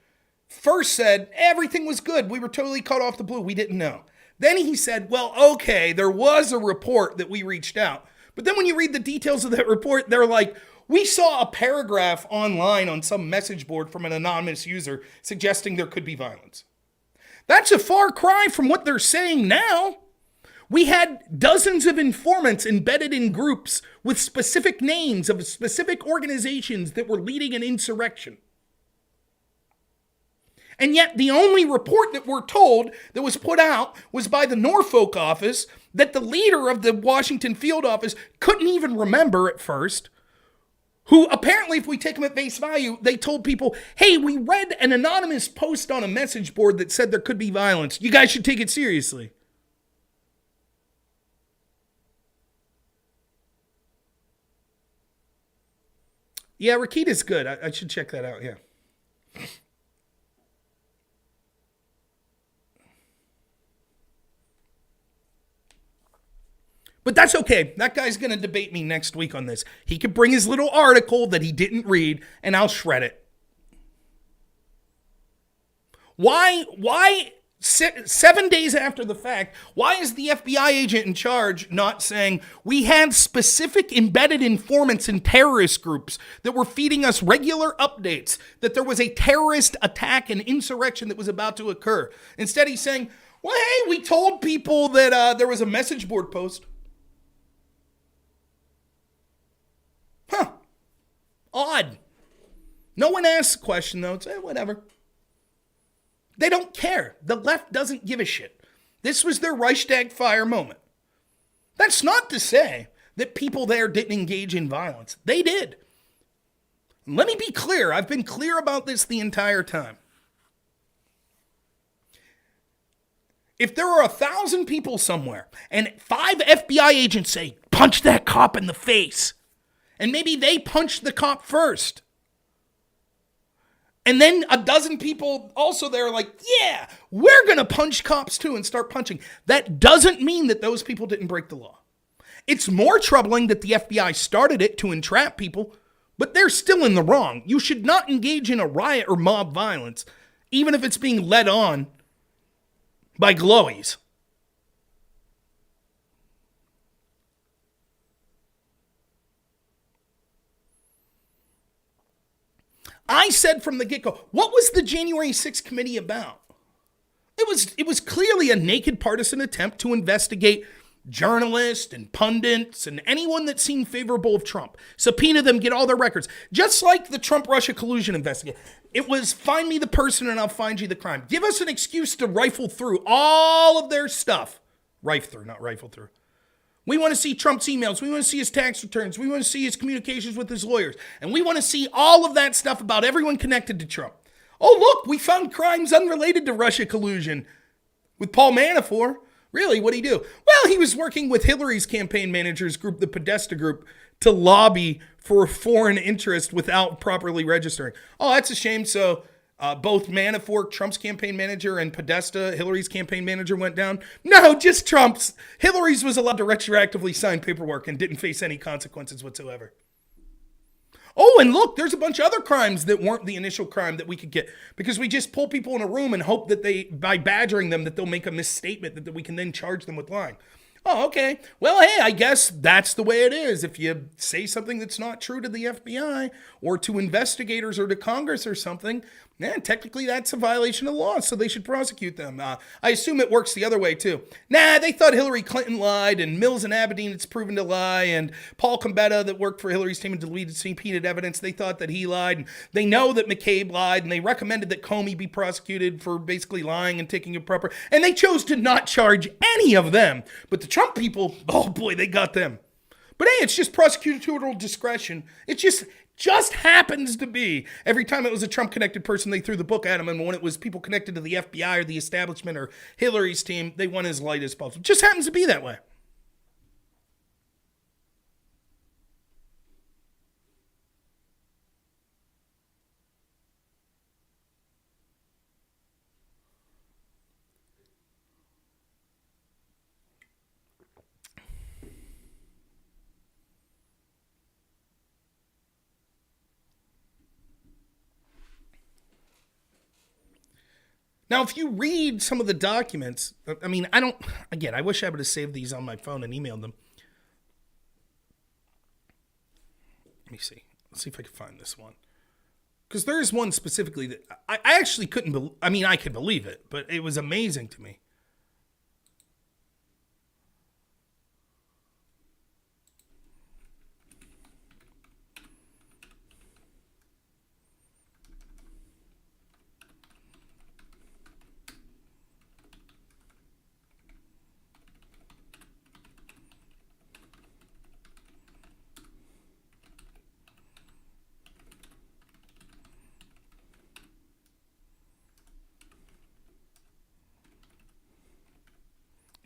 first said everything was good. We were totally cut off the blue. We didn't know. Then he said, well, okay, there was a report that we reached out. But then when you read the details of that report, they're like, we saw a paragraph online on some message board from an anonymous user suggesting there could be violence. That's a far cry from what they're saying now. We had dozens of informants embedded in groups with specific names of specific organizations that were leading an insurrection. And yet the only report that we're told that was put out was by the Norfolk office that the leader of the Washington field office couldn't even remember at first, who apparently, if we take them at face value, they told people, hey, we read an anonymous post on a message board that said there could be violence. You guys should take it seriously. Yeah, Rakita's good. I should check that out, yeah. But that's okay. That guy's going to debate me next week on this. He could bring his little article that he didn't read, and I'll shred it. Why 7 days after the fact, why is the FBI agent in charge not saying, we had specific embedded informants in terrorist groups that were feeding us regular updates, that there was a terrorist attack and insurrection that was about to occur? Instead, he's saying, well, hey, we told people that there was a message board post. Huh. Odd. No one asks the question, though. It's whatever. They don't care. The left doesn't give a shit. This was their Reichstag fire moment. That's not to say that people there didn't engage in violence. They did. Let me be clear. I've been clear about this the entire time. If there are 1,000 people somewhere and 5 FBI agents say, punch that cop in the face, and maybe they punch the cop first, and then a dozen people also there are like, yeah, we're going to punch cops too and start punching. That doesn't mean that those people didn't break the law. It's more troubling that the FBI started it to entrap people, but they're still in the wrong. You should not engage in a riot or mob violence, even if it's being led on by glowies. I said from the get-go, what was the January 6th committee about? It was clearly a naked partisan attempt to investigate journalists and pundits and anyone that seemed favorable of Trump. Subpoena them, get all their records. Just like the Trump-Russia collusion investigation. It was find me the person and I'll find you the crime. Give us an excuse to rifle through all of their stuff. Rife through, not rifle through. We want to see Trump's emails. We want to see his tax returns. We want to see his communications with his lawyers. And we want to see all of that stuff about everyone connected to Trump. Oh, look, we found crimes unrelated to Russia collusion with Paul Manafort. Really, what'd he do? Well, he was working with Hillary's campaign managers group, the Podesta group, to lobby for a foreign interest without properly registering. Oh, that's a shame. So both Manafort, Trump's campaign manager, and Podesta, Hillary's campaign manager, went down? No, just Trump's. Hillary's was allowed to retroactively sign paperwork and didn't face any consequences whatsoever. Oh, and look, there's a bunch of other crimes that weren't the initial crime that we could get because we just pull people in a room and hope that by badgering them, that they'll make a misstatement that we can then charge them with lying. Oh, okay. Well, hey, I guess that's the way it is. If you say something that's not true to the FBI or to investigators or to Congress or something, man, technically that's a violation of the law, so they should prosecute them. I assume it works the other way, too. Nah, they thought Hillary Clinton lied, and Mills and Abedin, it's proven to lie, and Paul Combetta, that worked for Hillary's team and deleted subpoenaed evidence, they thought that he lied, and they know that McCabe lied, and they recommended that Comey be prosecuted for basically lying and taking improper, and they chose to not charge any of them. But the Trump people, oh boy, they got them. But hey, it's just prosecutorial discretion. It just happens to be every time it was a Trump-connected person, they threw the book at him, and when it was people connected to the FBI or the establishment or Hillary's team, they went as light as possible. It just happens to be that way. Now, if you read some of the documents, I mean, I wish I would have saved these on my phone and emailed them. Let me see. Let's see if I can find this one. Because there is one specifically that I actually couldn't I could believe it, but it was amazing to me.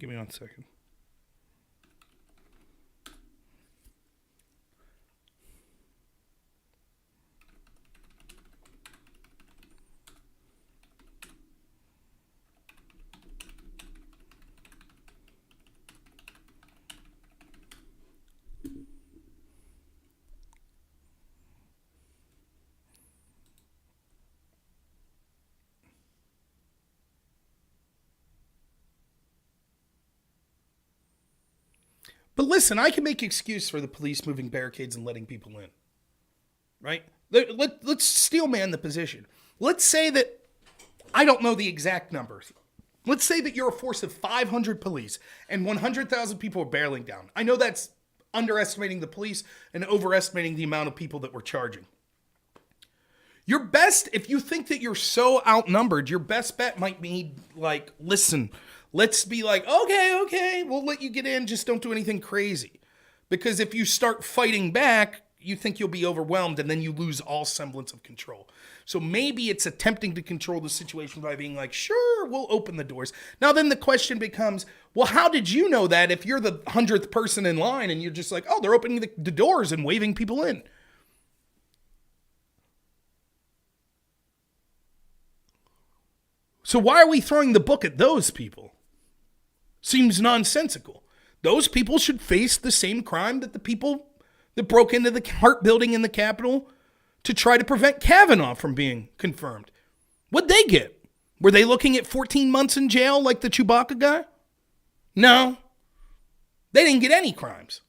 Give me 1 second. But listen, I can make excuse for the police moving barricades and letting people in, right? Let's steel man the position. Let's say that, I don't know the exact numbers. Let's say that you're a force of 500 police and 100,000 people are barreling down. I know that's underestimating the police and overestimating the amount of people that we're charging. Your best, if you think that you're so outnumbered, your best bet might be like, listen, let's be like, okay, we'll let you get in, just don't do anything crazy. Because if you start fighting back, you think you'll be overwhelmed and then you lose all semblance of control. So maybe it's attempting to control the situation by being like, sure, we'll open the doors. Now then the question becomes, well, how did you know that if you're the 100th person in line and you're just like, oh, they're opening the doors and waving people in? So why are we throwing the book at those people? Seems nonsensical. Those people should face the same crime that the people that broke into the Hart building in the Capitol to try to prevent Kavanaugh from being confirmed. What'd they get? Were they looking at 14 months in jail like the Chewbacca guy? No. They didn't get any crimes.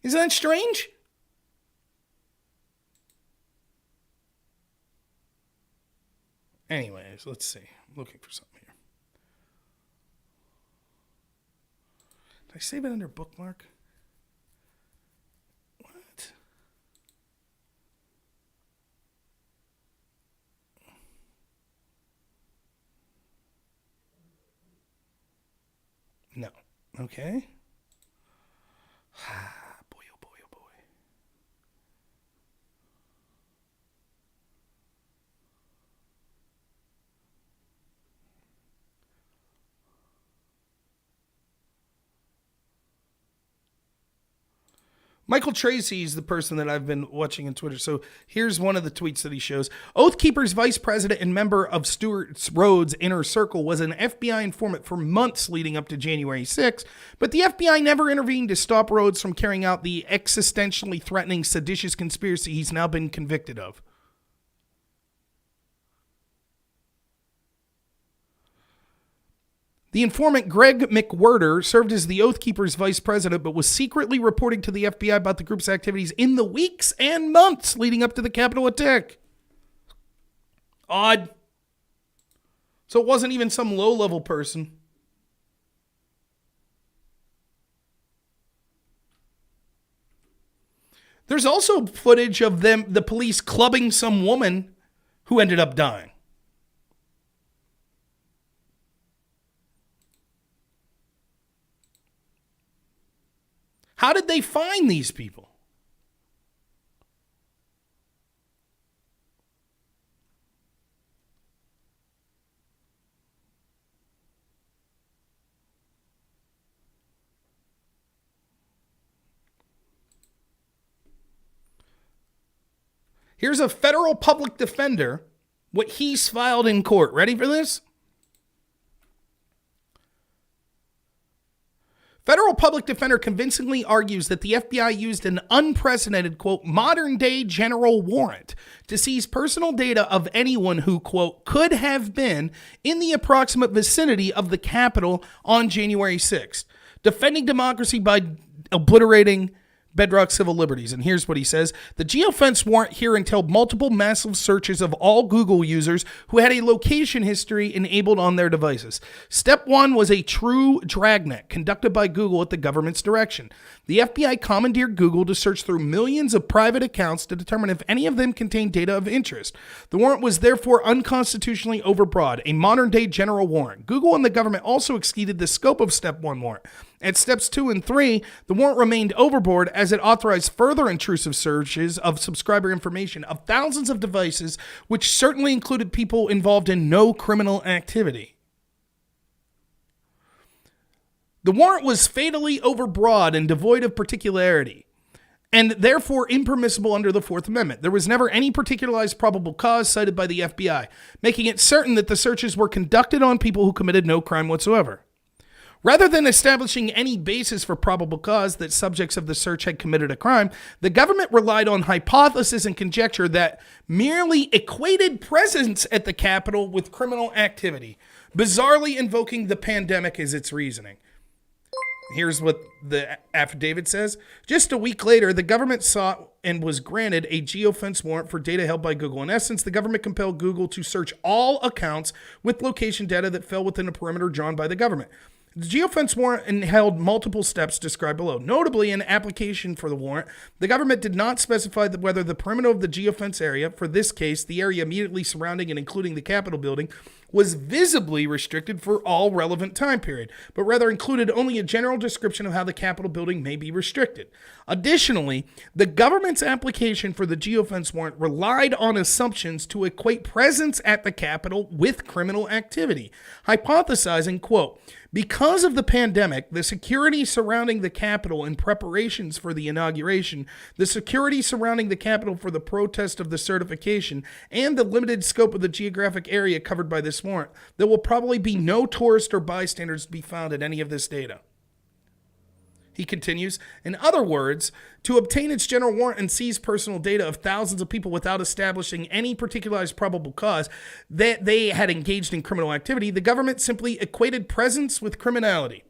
Isn't that strange? Anyways, let's see. I'm looking for something here. Did I save it under bookmark? What? No. Okay. Boy, oh boy, oh boy. Michael Tracy is the person that I've been watching on Twitter. So here's one of the tweets that he shows. Oath Keeper's vice president and member of Stewart Rhodes' inner circle was an FBI informant for months leading up to January 6th, but the FBI never intervened to stop Rhodes from carrying out the existentially threatening seditious conspiracy he's now been convicted of. The informant Greg McWhirter served as the Oath Keeper's vice president, but was secretly reporting to the FBI about the group's activities in the weeks and months leading up to the Capitol attack. Odd. So it wasn't even some low-level person. There's also footage of the police clubbing some woman who ended up dying. How did they find these people? Here's a federal public defender, what he's filed in court. Ready for this? Federal public defender convincingly argues that the FBI used an unprecedented, quote, modern-day general warrant to seize personal data of anyone who, quote, could have been in the approximate vicinity of the Capitol on January 6th, defending democracy by obliterating bedrock civil liberties. And here's what he says. The geofence warrant here entailed multiple massive searches of all Google users who had a location history enabled on their devices. Step one was a true dragnet conducted by Google at the government's direction. The FBI commandeered Google to search through millions of private accounts to determine if any of them contained data of interest. The warrant was therefore unconstitutionally overbroad, a modern-day general warrant. Google and the government also exceeded the scope of Step 1 warrant. At Steps 2 and 3, the warrant remained overboard as it authorized further intrusive searches of subscriber information of thousands of devices, which certainly included people involved in no criminal activity. The warrant was fatally overbroad and devoid of particularity, and therefore impermissible under the Fourth Amendment. There was never any particularized probable cause cited by the FBI, making it certain that the searches were conducted on people who committed no crime whatsoever. Rather than establishing any basis for probable cause that subjects of the search had committed a crime, the government relied on hypothesis and conjecture that merely equated presence at the Capitol with criminal activity, bizarrely invoking the pandemic as its reasoning. Here's what the affidavit says. Just a week later, the government sought and was granted a geofence warrant for data held by Google. In essence, the government compelled Google to search all accounts with location data that fell within a perimeter drawn by the government. The geofence warrant held multiple steps described below. Notably, in application for the warrant, the government did not specify whether the perimeter of the geofence area, for this case, the area immediately surrounding and including the Capitol building, was visibly restricted for all relevant time period, but rather included only a general description of how the Capitol building may be restricted. Additionally, the government's application for the geofence warrant relied on assumptions to equate presence at the Capitol with criminal activity, hypothesizing, quote, because of the pandemic, the security surrounding the Capitol in preparations for the inauguration, the security surrounding the Capitol for the protest of the certification, and the limited scope of the geographic area covered by this warrant, there will probably be no tourist or bystanders to be found in any of this data. He continues, in other words, to obtain its general warrant and seize personal data of thousands of people without establishing any particularized probable cause that they had engaged in criminal activity, the government simply equated presence with criminality.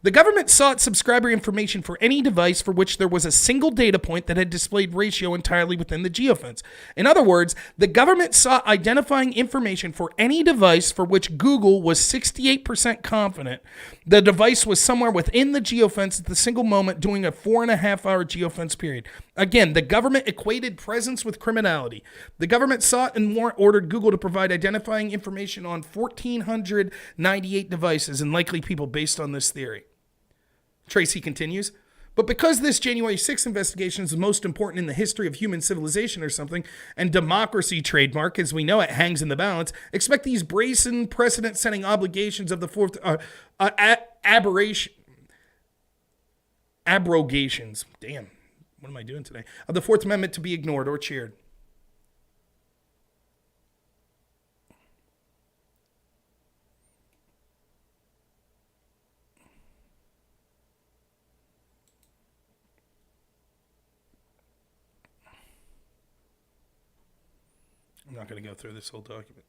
The government sought subscriber information for any device for which there was a single data point that had displayed ratio entirely within the geofence. In other words, the government sought identifying information for any device for which Google was 68% confident the device was somewhere within the geofence at the single moment during a 4.5-hour geofence period. Again, the government equated presence with criminality. The government sought and warrant ordered Google to provide identifying information on 1,498 devices and likely people based on this theory. Tracy continues, but because this January 6th investigation is the most important in the history of human civilization or something, and democracy trademark, as we know it, hangs in the balance, expect these brazen precedent-setting obligations of the fourth abrogations. Damn, what am I doing today? Of the Fourth Amendment to be ignored or cheered. I'm not going to go through this whole document.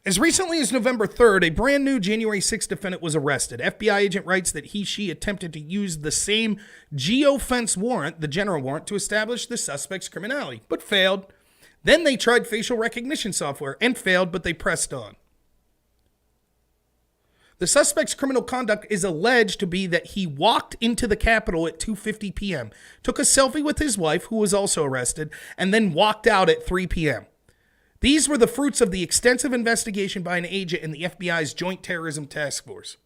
As recently as November 3rd, a brand new January 6th defendant was arrested. FBI agent writes that she attempted to use the same geofence warrant, the general warrant, to establish the suspect's criminality, but failed. Then they tried facial recognition software and failed, but they pressed on. The suspect's criminal conduct is alleged to be that he walked into the Capitol at 2:50 p.m., took a selfie with his wife, who was also arrested, and then walked out at 3 p.m. These were the fruits of the extensive investigation by an agent in the FBI's Joint Terrorism Task Force.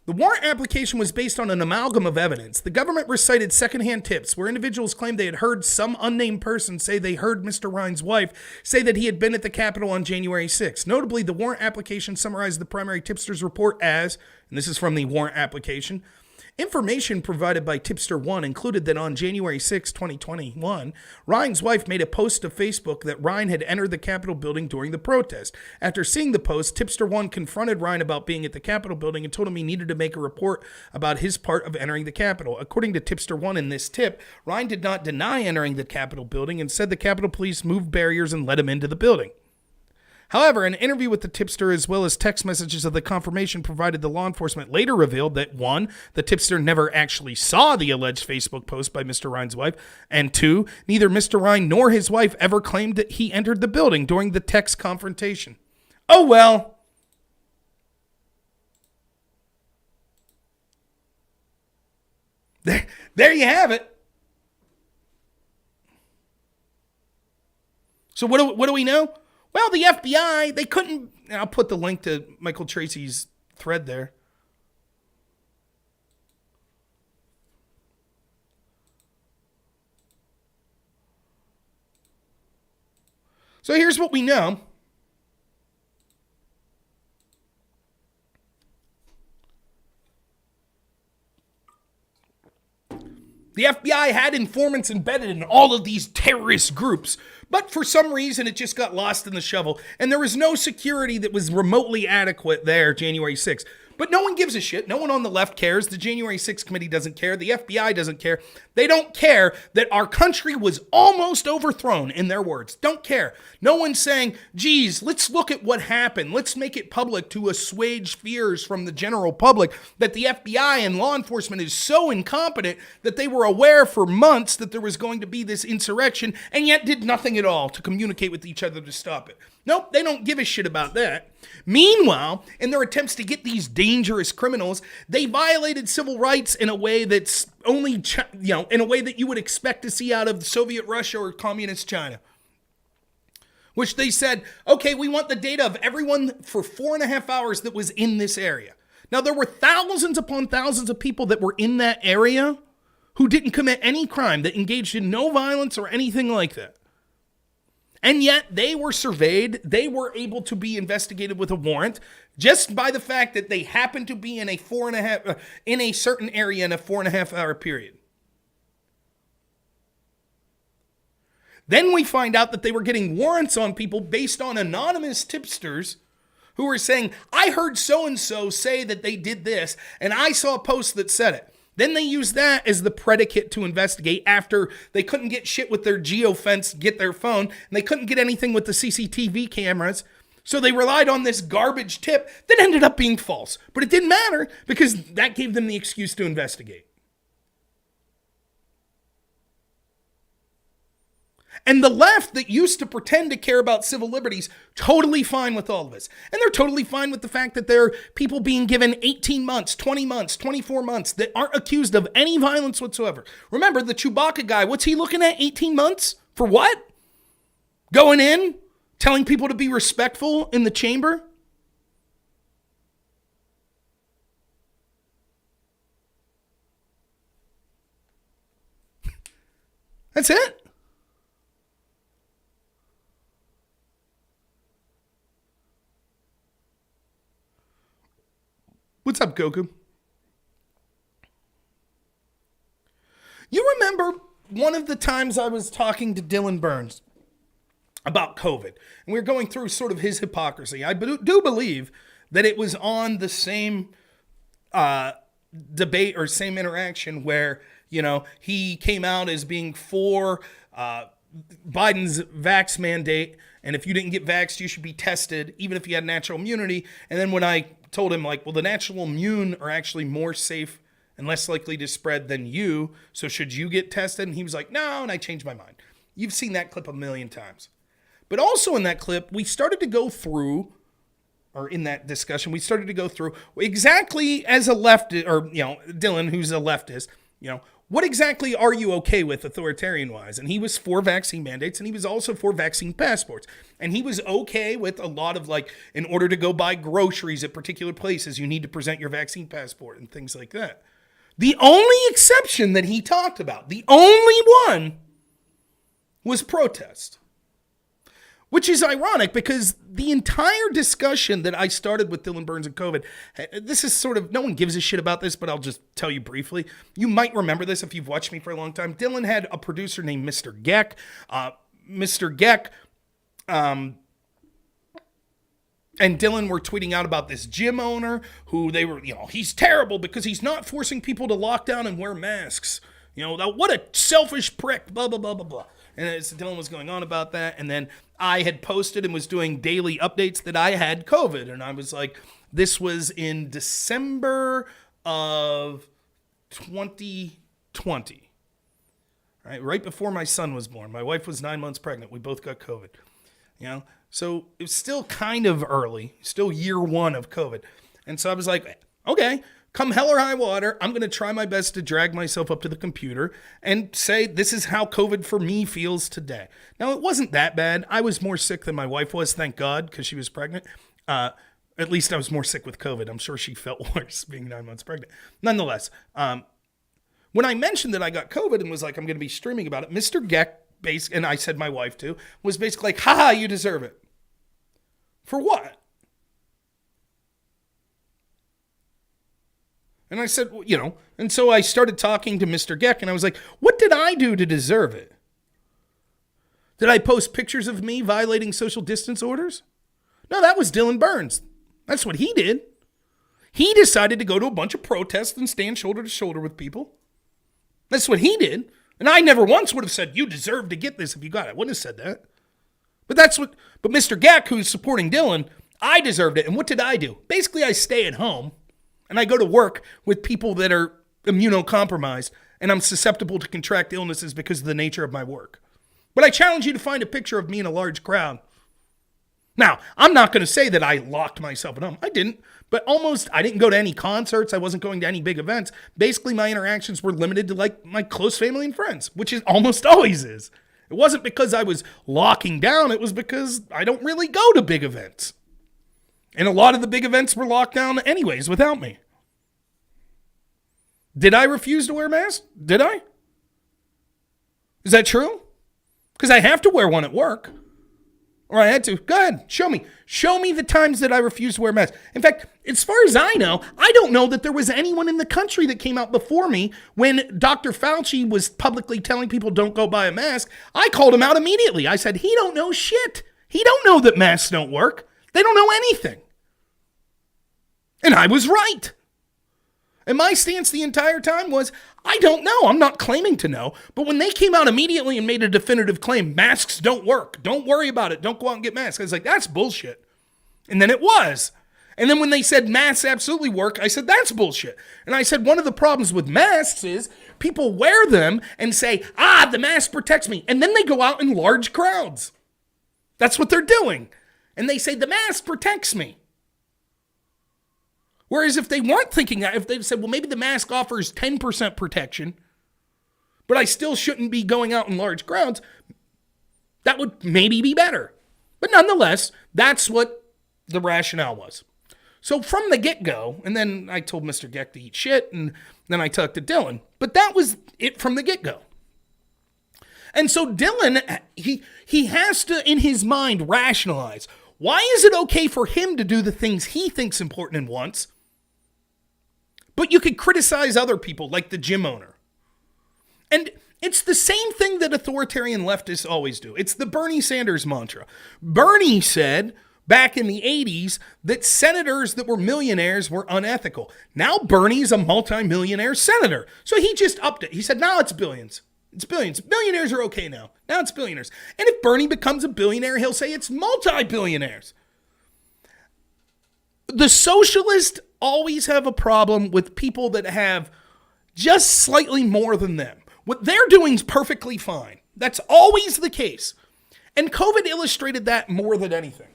The warrant application was based on an amalgam of evidence. The government recited secondhand tips where individuals claimed they had heard some unnamed person say they heard Mr. Ryan's wife say that he had been at the Capitol on January 6th. Notably, the warrant application summarized the primary tipster's report as, and this is from the warrant application, information provided by Tipster 1 included that on January 6, 2021, Ryan's wife made a post to Facebook that Ryan had entered the Capitol building during the protest. After seeing the post, Tipster 1 confronted Ryan about being at the Capitol building and told him he needed to make a report about his part of entering the Capitol. According to Tipster 1 in this tip, Ryan did not deny entering the Capitol building and said the Capitol Police moved barriers and let him into the building. However, an interview with the tipster as well as text messages of the confirmation provided to law enforcement later revealed that 1, the tipster never actually saw the alleged Facebook post by Mr. Ryan's wife, and 2, neither Mr. Ryan nor his wife ever claimed that he entered the building during the text confrontation. Oh well. There you have it. So what do we know? Well, the FBI, they couldn't, and I'll put the link to Michael Tracy's thread there. So here's what we know. The FBI had informants embedded in all of these terrorist groups, but for some reason it just got lost in the shovel, and there was no security that was remotely adequate there January 6th. But no one gives a shit. No one on the left cares. The January 6th committee doesn't care. The FBI doesn't care. They don't care that our country was almost overthrown, in their words. Don't care. No one's saying, geez, let's look at what happened. Let's make it public to assuage fears from the general public that the FBI and law enforcement is so incompetent that they were aware for months that there was going to be this insurrection and yet did nothing at all to communicate with each other to stop it. Nope, they don't give a shit about that. Meanwhile, in their attempts to get these dangerous criminals, they violated civil rights in a way that's only, in a way that you would expect to see out of Soviet Russia or communist China. Which they said, okay, we want the data of everyone for 4.5 hours that was in this area. Now, there were thousands upon thousands of people that were in that area who didn't commit any crime, that engaged in no violence or anything like that. And yet they were surveyed. They were able to be investigated with a warrant just by the fact that they happened to be in a in a certain area in a 4.5 hour period. Then we find out that they were getting warrants on people based on anonymous tipsters who were saying, I heard so-and-so say that they did this, and I saw a post that said it. Then they used that as the predicate to investigate after they couldn't get shit with their geofence, get their phone, and they couldn't get anything with the CCTV cameras. So they relied on this garbage tip that ended up being false. But it didn't matter because that gave them the excuse to investigate. And the left that used to pretend to care about civil liberties, totally fine with all of this. And they're totally fine with the fact that there are people being given 18 months, 20 months, 24 months that aren't accused of any violence whatsoever. Remember, the Chewbacca guy, what's he looking at? 18 months? For what? Going in, telling people to be respectful in the chamber? That's it. What's up, Goku? You remember one of the times I was talking to Dylan Burns about COVID, and we were going through sort of his hypocrisy. I do believe that it was on the same debate or same interaction where, you know, he came out as being for Biden's vax mandate, and if you didn't get vaxxed, you should be tested, even if you had natural immunity. And then when I told him, like, well, the natural immune are actually more safe and less likely to spread than you, so should you get tested? And he was like, no, and I changed my mind. You've seen that clip a million times. But also in that clip, we started to go through, or in that discussion, we started to go through exactly as a leftist, or, you know, Dylan, who's a leftist, you know, what exactly are you okay with authoritarian-wise? And he was for vaccine mandates, and he was also for vaccine passports. And he was okay with a lot of, like, in order to go buy groceries at particular places, you need to present your vaccine passport and things like that. The only exception that he talked about, the only one, was protest. Which is ironic because the entire discussion that I started with Dylan Burns and COVID, this is sort of, no one gives a shit about this, but I'll just tell you briefly. You might remember this if you've watched me for a long time. Dylan had a producer named Mr. Geck. Mr. Geck and Dylan were tweeting out about this gym owner who they were, you know, he's terrible because he's not forcing people to lock down and wear masks. You know, what a selfish prick, blah, blah, blah, blah, blah. And so Dylan was going on about that. And then I had posted and was doing daily updates that I had COVID. And I was like, this was in December of 2020. Right before my son was born. My wife was 9 months pregnant. We both got COVID. You know, so it was still kind of early, still year one of COVID. And so I was like, okay, come hell or high water, I'm going to try my best to drag myself up to the computer and say, this is how COVID for me feels today. Now, it wasn't that bad. I was more sick than my wife was, thank God, because she was pregnant. At least I was more sick with COVID. I'm sure she felt worse being 9 months pregnant. Nonetheless, when I mentioned that I got COVID and was like, I'm going to be streaming about it, Mr. Geck, and I said my wife too, was basically like, haha, you deserve it. For what? And I said, well, you know, and so I started talking to Mr. Geck, and I was like, what did I do to deserve it? Did I post pictures of me violating social distance orders? No, that was Dylan Burns. That's what he did. He decided to go to a bunch of protests and stand shoulder to shoulder with people. That's what he did. And I never once would have said, you deserve to get this if you got it. I wouldn't have said that. But Mr. Geck, who's supporting Dylan, I deserved it. And what did I do? Basically, I stay at home. And I go to work with people that are immunocompromised, and I'm susceptible to contract illnesses because of the nature of my work. But I challenge you to find a picture of me in a large crowd. Now, I'm not going to say that I locked myself at home. I didn't. But I didn't go to any concerts. I wasn't going to any big events. Basically, my interactions were limited to, like, my close family and friends, which is almost always is. It wasn't because I was locking down. It was because I don't really go to big events. And a lot of the big events were locked down anyways without me. Did I refuse to wear a mask? Did I? Is that true? Because I have to wear one at work. Or I had to. Go ahead, show me. Show me the times that I refused to wear a mask. In fact, as far as I know, I don't know that there was anyone in the country that came out before me when Dr. Fauci was publicly telling people don't go buy a mask. I called him out immediately. I said, he don't know shit. He don't know that masks don't work. They don't know anything. And I was right. And my stance the entire time was, I don't know. I'm not claiming to know. But when they came out immediately and made a definitive claim, masks don't work. Don't worry about it. Don't go out and get masks. I was like, that's bullshit. And then it was. And then when they said masks absolutely work, I said, that's bullshit. And I said, one of the problems with masks is people wear them and say, the mask protects me. And then they go out in large crowds. That's what they're doing. And they say, the mask protects me. Whereas if they weren't thinking that, if they said, well, maybe the mask offers 10% protection, but I still shouldn't be going out in large crowds, that would maybe be better. But nonetheless, that's what the rationale was. So from the get-go, and then I told Mr. Geck to eat shit, and then I talked to Dylan. But that was it from the get-go. And so Dylan, he has to, in his mind, rationalize, why is it okay for him to do the things he thinks important and wants, but you could criticize other people like the gym owner? And it's the same thing that authoritarian leftists always do. It's the Bernie Sanders mantra. Bernie said back in the 80s that senators that were millionaires were unethical. Now Bernie's a multimillionaire senator. So he just upped it. He said, now it's billions. It's billions. Billionaires are okay now. Now it's billionaires. And if Bernie becomes a billionaire, he'll say it's multi-billionaires. The socialists always have a problem with people that have just slightly more than them. What they're doing is perfectly fine. That's always the case. And COVID illustrated that more than anything.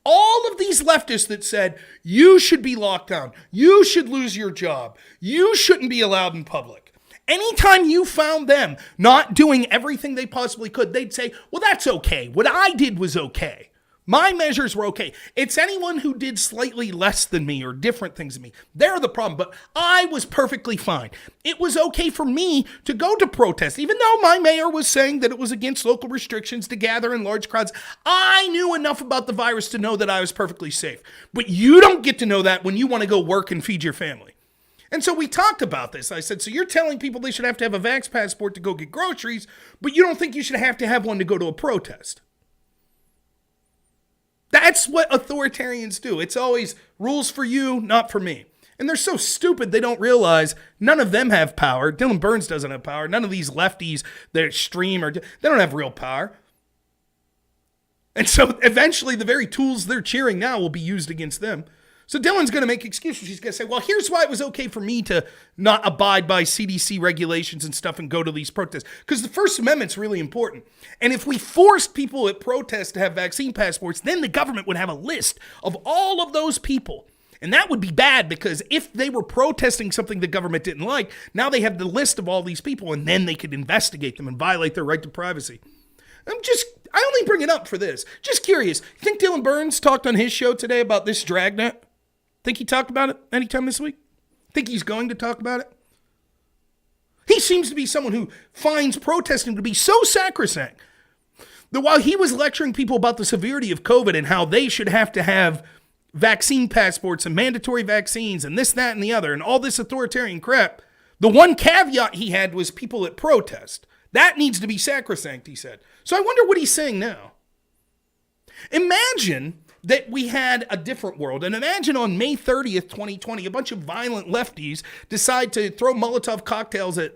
All of these leftists that said, you should be locked down, you should lose your job, you shouldn't be allowed in public. Anytime you found them not doing everything they possibly could, they'd say, well, that's okay. What I did was okay. My measures were okay. It's anyone who did slightly less than me or different things than me. They're the problem, but I was perfectly fine. It was okay for me to go to protest, even though my mayor was saying that it was against local restrictions to gather in large crowds. I knew enough about the virus to know that I was perfectly safe. But you don't get to know that when you want to go work and feed your family. And so we talked about this. I said, so you're telling people they should have to have a vax passport to go get groceries, but you don't think you should have to have one to go to a protest. That's what authoritarians do. It's always rules for you, not for me. And they're so stupid they don't realize none of them have power. Dylan Burns doesn't have power. None of these lefties that stream, they don't have real power. And so eventually the very tools they're cheering now will be used against them. So Dylan's going to make excuses. He's going to say, well, here's why it was okay for me to not abide by CDC regulations and stuff and go to these protests. Because the First Amendment's really important. And if we forced people at protests to have vaccine passports, then the government would have a list of all of those people. And that would be bad because if they were protesting something the government didn't like, now they have the list of all these people and then they could investigate them and violate their right to privacy. I only bring it up for this. Just curious. You think Dylan Burns talked on his show today about this dragnet? Think he talked about it anytime this week? Think he's going to talk about it? He seems to be someone who finds protesting to be so sacrosanct that while he was lecturing people about the severity of COVID and how they should have to have vaccine passports and mandatory vaccines and this, that, and the other and all this authoritarian crap, the one caveat he had was people at protest. That needs to be sacrosanct, he said. So I wonder what he's saying now. Imagine that we had a different world. And imagine on May 30th, 2020, a bunch of violent lefties decide to throw Molotov cocktails at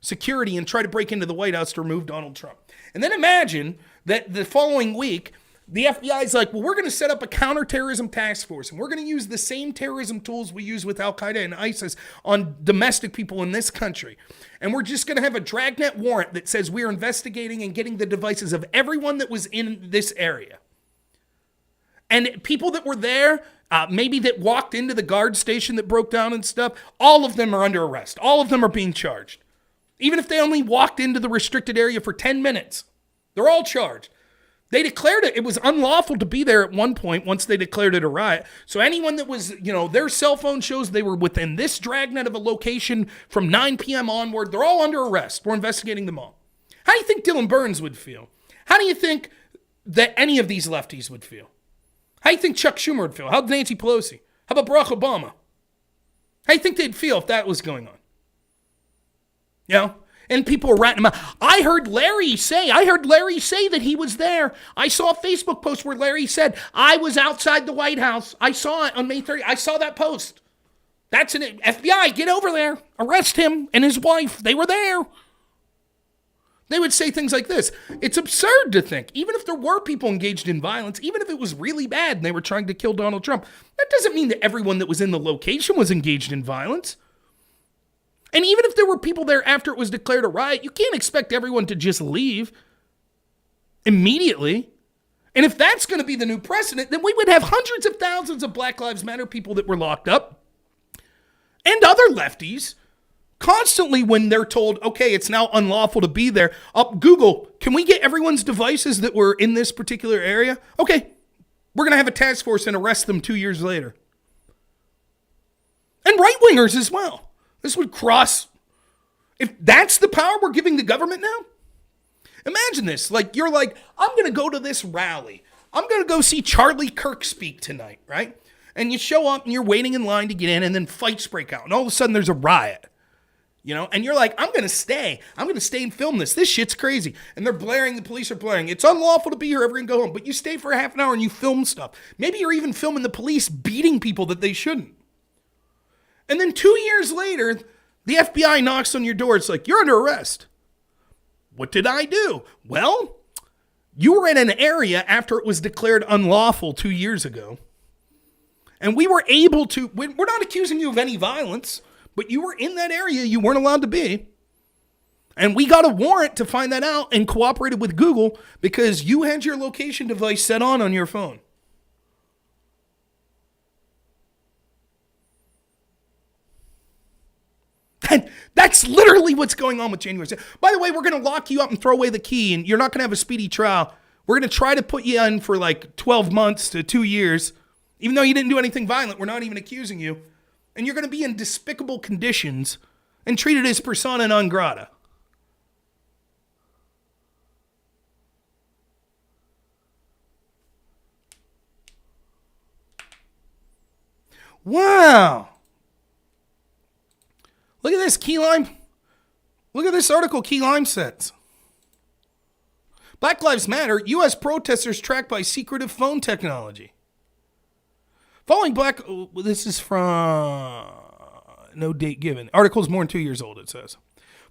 security and try to break into the White House to remove Donald Trump. And then imagine that the following week, the FBI is like, well, we're going to set up a counterterrorism task force, and we're going to use the same terrorism tools we use with Al-Qaeda and ISIS on domestic people in this country. And we're just going to have a dragnet warrant that says we're investigating and getting the devices of everyone that was in this area. And people that were there, maybe that walked into the guard station that broke down and stuff, all of them are under arrest. All of them are being charged. Even if they only walked into the restricted area for 10 minutes, they're all charged. They declared it was unlawful to be there at one point once they declared it a riot. So anyone that was, their cell phone shows they were within this dragnet of a location from 9 p.m. onward, they're all under arrest. We're investigating them all. How do you think Dylan Burns would feel? How do you think that any of these lefties would feel. How do you think Chuck Schumer would feel? How Nancy Pelosi? How about Barack Obama? How do you think they'd feel if that was going on? You know? And people were ratting him out. I heard Larry say that he was there. I saw a Facebook post where Larry said, I was outside the White House. I saw it on May 30th. I saw that post. That's an FBI. Get over there. Arrest him and his wife. They were there. They would say things like this. It's absurd to think, even if there were people engaged in violence, even if it was really bad and they were trying to kill Donald Trump, that doesn't mean that everyone that was in the location was engaged in violence. And even if there were people there after it was declared a riot, you can't expect everyone to just leave immediately. And if that's going to be the new precedent, then we would have hundreds of thousands of Black Lives Matter people that were locked up and other lefties constantly when they're told, okay, it's now unlawful to be there. Up Google, can we get everyone's devices that were in this particular area? Okay, we're going to have a task force and arrest them 2 years later. And right-wingers as well. This would cross, if that's the power we're giving the government now? Imagine this, like you're like, I'm going to go to this rally. I'm going to go see Charlie Kirk speak tonight, right? And you show up and you're waiting in line to get in and then fights break out. And all of a sudden there's a riot, you know? And you're like, I'm going to stay. I'm going to stay and film this. This shit's crazy. And they're blaring, the police are blaring. It's unlawful to be here, everyone go home. But you stay for a half an hour and you film stuff. Maybe you're even filming the police beating people that they shouldn't. And then 2 years later, the FBI knocks on your door. It's like, you're under arrest. What did I do? Well, you were in an area after it was declared unlawful 2 years ago. And we were able to, we're not accusing you of any violence, but you were in that area you weren't allowed to be. And we got a warrant to find that out and cooperated with Google because you had your location device set on your phone. And that's literally what's going on with January 6th. By the way, we're going to lock you up and throw away the key, and you're not going to have a speedy trial. We're going to try to put you in for like 12 months to 2 years. Even though you didn't do anything violent, we're not even accusing you. And you're going to be in despicable conditions and treated as persona non grata. Wow. Look at this, Key Lime. Look at this article Key Lime says. Black Lives Matter, U.S. protesters tracked by secretive phone technology. This is from, no date given. Article's more than 2 years old, it says.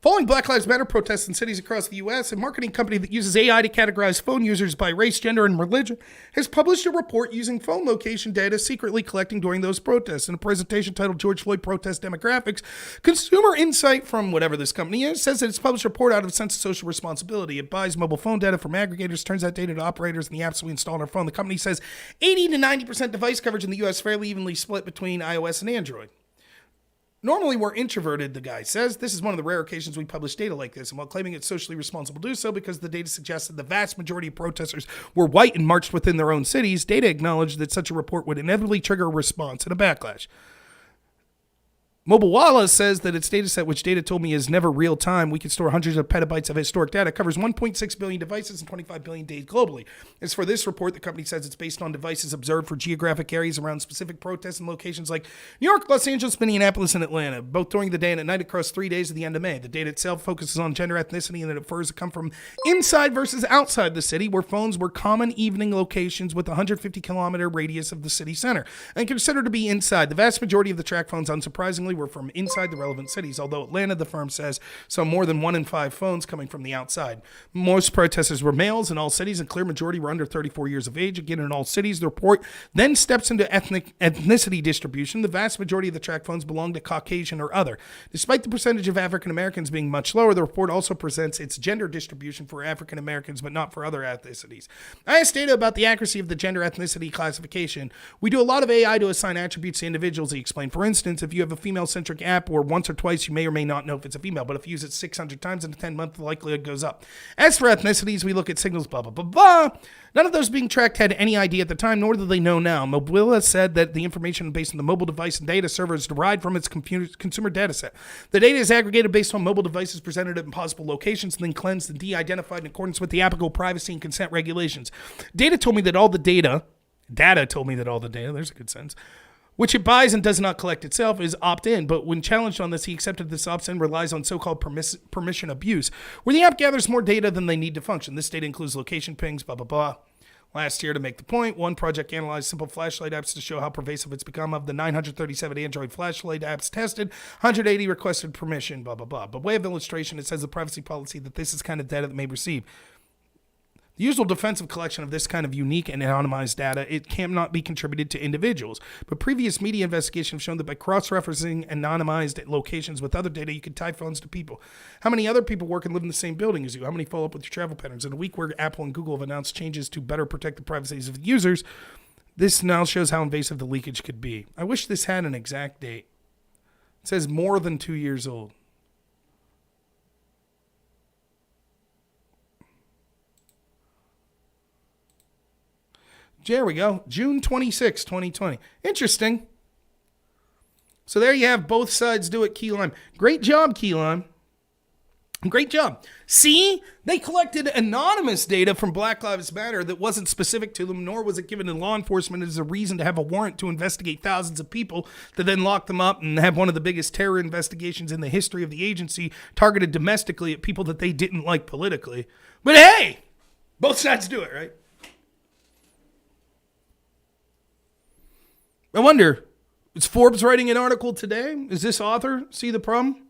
Following Black Lives Matter protests in cities across the U.S., a marketing company that uses AI to categorize phone users by race, gender, and religion has published a report using phone location data secretly collecting during those protests. In a presentation titled George Floyd Protest Demographics, Consumer Insight from whatever this company is says that it's published a report out of a sense of social responsibility. It buys mobile phone data from aggregators, turns that data to operators in the apps we install on our phone. The company says 80 to 90% device coverage in the U.S. fairly evenly split between iOS and Android. Normally, we're introverted, the guy says. This is one of the rare occasions we publish data like this, and while claiming it's socially responsible to do so because the data suggests that the vast majority of protesters were white and marched within their own cities, data acknowledged that such a report would inevitably trigger a response and a backlash. Mobile says that its data set, which data told me is never real time, we can store hundreds of petabytes of historic data, covers 1.6 billion devices and 25 billion days globally. As for this report, the company says it's based on devices observed for geographic areas around specific protests and locations like New York, Los Angeles, Minneapolis, and Atlanta, both during the day and at night across 3 days of the end of May. The data itself focuses on gender, ethnicity, and it infers to come from inside versus outside the city, where phones were common evening locations with a 150-kilometer radius of the city center, and considered to be inside. The vast majority of the track phones, unsurprisingly, were from inside the relevant cities, although Atlanta, the firm says, saw more than 1 in 5 phones coming from the outside. Most protesters were males in all cities, and a clear majority were under 34 years of age. Again, in all cities, the report then steps into ethnicity distribution. The vast majority of the track phones belong to Caucasian or other. Despite the percentage of African Americans being much lower, the report also presents its gender distribution for African Americans, but not for other ethnicities. I asked data about the accuracy of the gender ethnicity classification. We do a lot of AI to assign attributes to individuals, he explained. For instance, if you have a female female-centric app, or once or twice, you may or may not know if it's a female. But if you use it 600 times in a 10-month, the likelihood goes up. As for ethnicities, we look at signals, blah, blah, blah, blah. None of those being tracked had any idea at the time, nor do they know now. Mobila said that the information based on the mobile device and data server is derived from its consumer data set. The data is aggregated based on mobile devices presented at impossible locations and then cleansed and de-identified in accordance with the applicable privacy and consent regulations. Data told me that all the data, there's a good sentence, which it buys and does not collect itself, is opt-in. But when challenged on this, he accepted this opt-in relies on so-called permission abuse, where the app gathers more data than they need to function. This data includes location pings, blah, blah, blah. Last year, to make the point, one project analyzed simple flashlight apps to show how pervasive it's become. Of the 937 Android flashlight apps tested, 180 requested permission, blah, blah, blah. By way of illustration, it says the privacy policy that this is kind of data that may receive. The usual defensive collection of this kind of unique and anonymized data, it cannot be contributed to individuals. But previous media investigations have shown that by cross-referencing anonymized locations with other data, you can tie phones to people. How many other people work and live in the same building as you? How many follow up with your travel patterns? In a week where Apple and Google have announced changes to better protect the privacies of users, this now shows how invasive the leakage could be. I wish this had an exact date. It says more than 2 years old. There we go. June 26, 2020. Interesting. So there you have both sides do it, Key Lime. Great job, Key Lime. Great job. See? They collected anonymous data from Black Lives Matter that wasn't specific to them, nor was it given to law enforcement as a reason to have a warrant to investigate thousands of people to then lock them up and have one of the biggest terror investigations in the history of the agency targeted domestically at people that they didn't like politically. But hey, both sides do it, right? I wonder, is Forbes writing an article today? Is this author see the problem?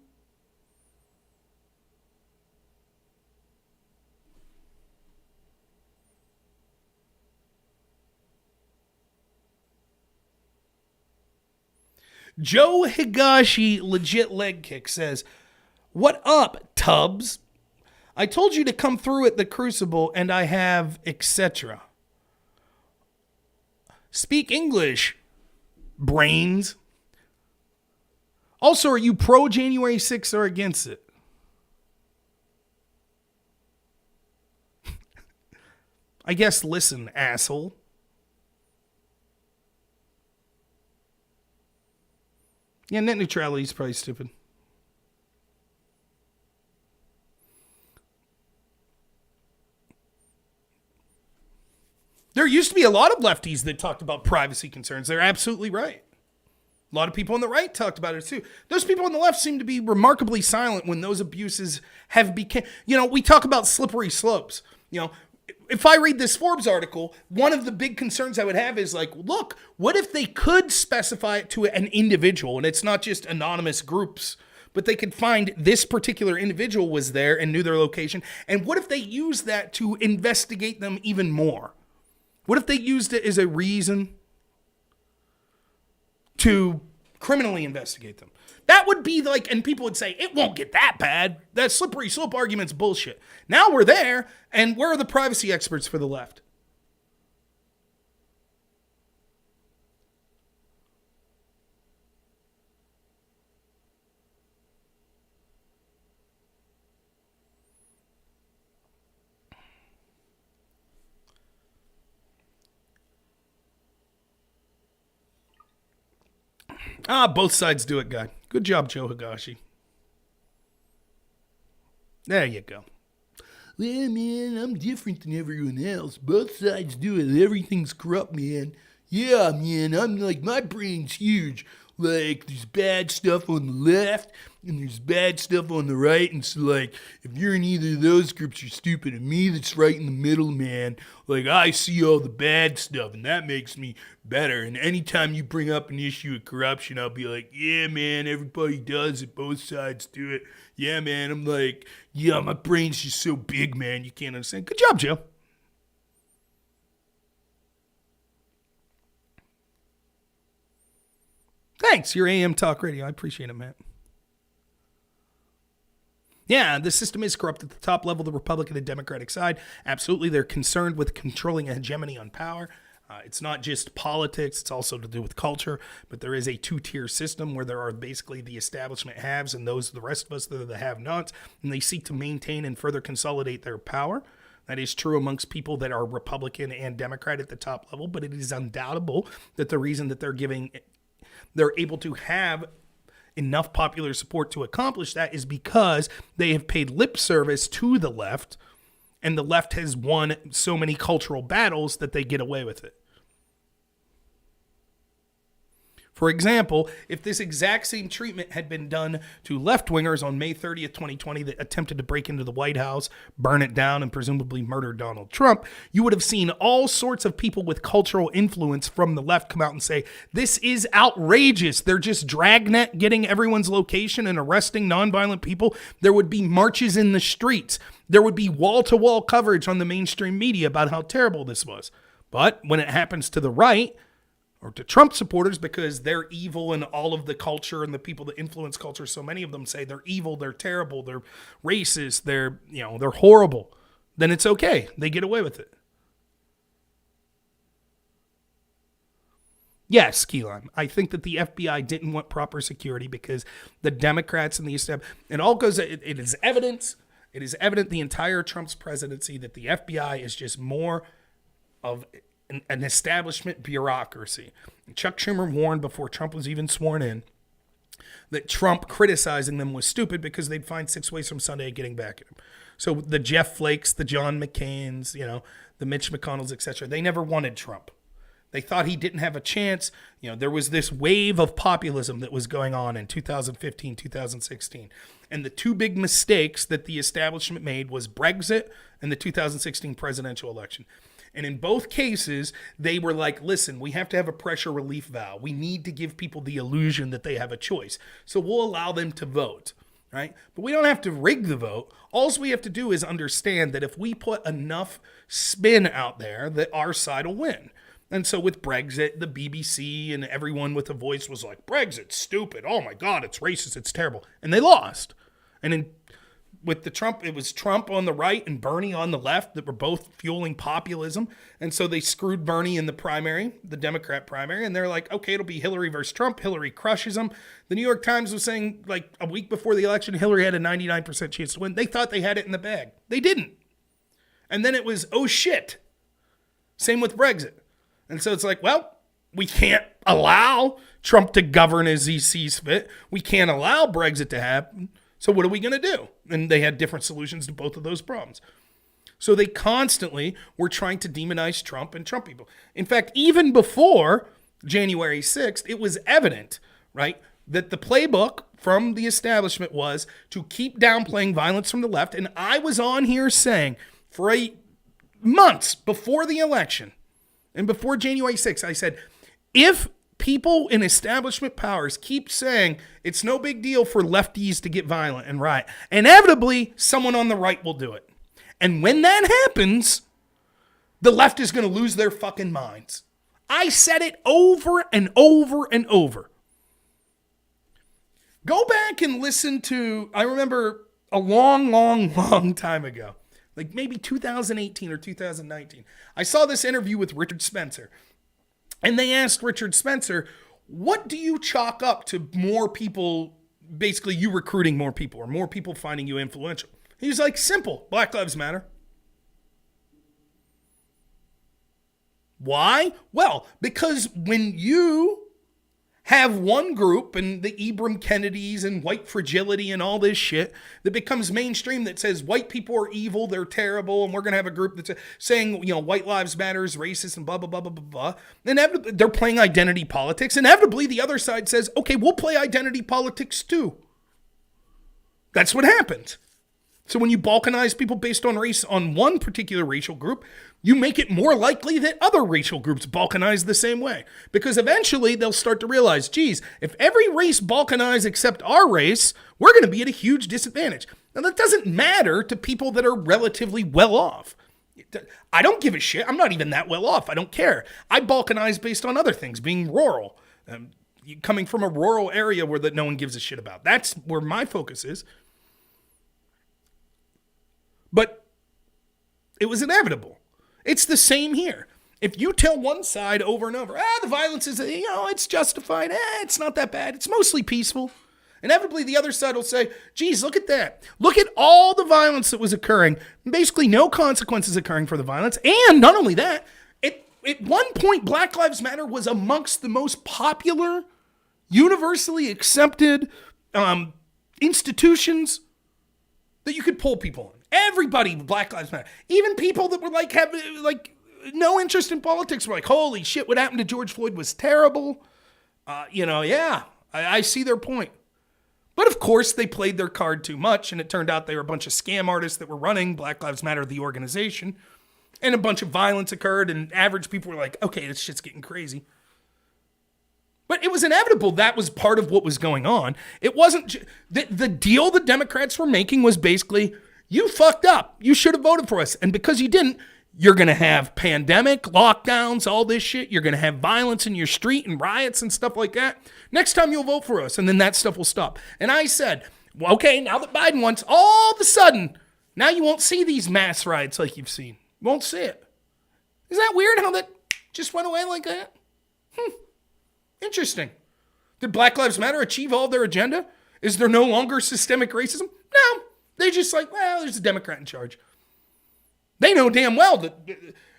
Joe Higashi legit leg kick says, "What up, Tubbs? I told you to come through at the Crucible and I have etc. Speak English, brains. Also, are you pro January 6th or against it?" I guess listen, asshole. Yeah, net neutrality is probably stupid. There used to be a lot of lefties that talked about privacy concerns. They're absolutely right. A lot of people on the right talked about it too. Those people on the left seem to be remarkably silent when those abuses have become, we talk about slippery slopes. If I read this Forbes article, one of the big concerns I would have is like, look, what if they could specify it to an individual and it's not just anonymous groups, but they could find this particular individual was there and knew their location. And what if they used that to investigate them even more? What if they used it as a reason to criminally investigate them? That would be like, and people would say, it won't get that bad. That slippery slope argument's bullshit. Now we're there, and where are the privacy experts for the left? Both sides do it, guy. Good job, Joe Higashi. There you go. Well, man, I'm different than everyone else. Both sides do it. Everything's corrupt, man. Yeah, man, I'm like, my brain's huge. Like, there's bad stuff on the left, and there's bad stuff on the right, and so, like, if you're in either of those groups, you're stupid, and me that's right in the middle, man, like, I see all the bad stuff, and that makes me better, and anytime you bring up an issue of corruption, I'll be like, yeah, man, everybody does it, both sides do it, yeah, man, I'm like, yeah, my brain's just so big, man, you can't understand. Good job, Joe. Thanks, your AM Talk Radio. I appreciate it, Matt. Yeah, the system is corrupt at the top level, the Republican and Democratic side. Absolutely, they're concerned with controlling a hegemony on power. It's not just politics, it's also to do with culture, but there is a two-tier system where there are basically the establishment haves and those, the rest of us, that are the have-nots, and they seek to maintain and further consolidate their power. That is true amongst people that are Republican and Democrat at the top level, but it is undoubtable that the reason that they're able to have enough popular support to accomplish that is because they have paid lip service to the left, and the left has won so many cultural battles that they get away with it. For example, if this exact same treatment had been done to left-wingers on May 30th, 2020 that attempted to break into the White House, burn it down, and presumably murder Donald Trump, you would have seen all sorts of people with cultural influence from the left come out and say, this is outrageous. They're just dragnet getting everyone's location and arresting nonviolent people. There would be marches in the streets. There would be wall-to-wall coverage on the mainstream media about how terrible this was. But when it happens to the right, or to Trump supporters, because they're evil and all of the culture and the people that influence culture, so many of them say they're evil, they're terrible, they're racist, they're horrible, then it's okay. They get away with it. Yes, Keelan, I think that the FBI didn't want proper security because the Democrats and the establishment, it is evident the entire Trump's presidency that the FBI is just more of an establishment bureaucracy. Chuck Schumer warned before Trump was even sworn in that Trump criticizing them was stupid because they'd find 6 ways from Sunday of getting back at him. So the Jeff Flakes, the John McCains, the Mitch McConnells, etc., they never wanted Trump. They thought he didn't have a chance. There was this wave of populism that was going on in 2015, 2016. And the two big mistakes that the establishment made was Brexit and the 2016 presidential election. And in both cases, they were like, listen, we have to have a pressure relief valve. We need to give people the illusion that they have a choice. So we'll allow them to vote, right? But we don't have to rig the vote. All we have to do is understand that if we put enough spin out there, that our side will win. And so with Brexit, the BBC and everyone with a voice was like, Brexit's stupid. Oh my God, it's racist. It's terrible. And they lost. And with the Trump, it was Trump on the right and Bernie on the left that were both fueling populism. And so they screwed Bernie in the primary, the Democrat primary. And they're like, okay, it'll be Hillary versus Trump. Hillary crushes him. The New York Times was saying like a week before the election, Hillary had a 99% chance to win. They thought they had it in the bag. They didn't. And then it was, oh shit. Same with Brexit. And so it's like, well, we can't allow Trump to govern as he sees fit. We can't allow Brexit to happen. So what are we going to do? And they had different solutions to both of those problems. So they constantly were trying to demonize Trump and Trump people. In fact, even before January 6th, it was evident, right, that the playbook from the establishment was to keep downplaying violence from the left. And I was on here saying for months before the election and before January 6th, I said, if people in establishment powers keep saying it's no big deal for lefties to get violent and riot, inevitably someone on the right will do it. And when that happens, the left is going to lose their fucking minds. I said it over and over and over. Go back and listen to, I remember a long time ago, like maybe 2018 or 2019, I saw this interview with Richard Spencer. And they asked Richard Spencer, what do you chalk up to more people, basically you recruiting more people or more people finding you influential? He was like, simple, Black Lives Matter. Why? Well, because when you have one group and the Ibram Kennedys and white fragility and all this shit that becomes mainstream that says white people are evil, they're terrible, and we're going to have a group that's saying, white lives matter is racist and blah, blah, blah, blah, blah, blah. Inevitably, they're playing identity politics. Inevitably, the other side says, okay, we'll play identity politics too. That's what happened. So when you balkanize people based on race on one particular racial group, you make it more likely that other racial groups balkanize the same way. Because eventually they'll start to realize, geez, if every race balkanizes except our race, we're going to be at a huge disadvantage. Now that doesn't matter to people that are relatively well off. I don't give a shit. I'm not even that well off. I don't care. I balkanize based on other things, being rural, coming from a rural area where that no one gives a shit about. That's where my focus is. But it was inevitable. It's the same here. If you tell one side over and over, the violence is, it's justified. It's not that bad. It's mostly peaceful. Inevitably, the other side will say, geez, look at that. Look at all the violence that was occurring. Basically, no consequences occurring for the violence. And not only that, at one point, Black Lives Matter was amongst the most popular, universally accepted institutions that you could pull people on. Everybody, Black Lives Matter. Even people that were have no interest in politics were like, holy shit, what happened to George Floyd was terrible. I see their point. But of course, they played their card too much, and it turned out they were a bunch of scam artists that were running Black Lives Matter, the organization, and a bunch of violence occurred, and average people were like, okay, this shit's getting crazy. But it was inevitable that was part of what was going on. It wasn't, the deal the Democrats were making was basically, you fucked up. You should have voted for us. And because you didn't, you're going to have pandemic, lockdowns, all this shit. You're going to have violence in your street and riots and stuff like that. Next time you'll vote for us, and then that stuff will stop. And I said, well, okay, now that Biden wants, all of a sudden, now you won't see these mass riots like you've seen. You won't see it. Is that weird how that just went away like that? Interesting. Did Black Lives Matter achieve all their agenda? Is there no longer systemic racism? No. They just there's a Democrat in charge. They know damn well that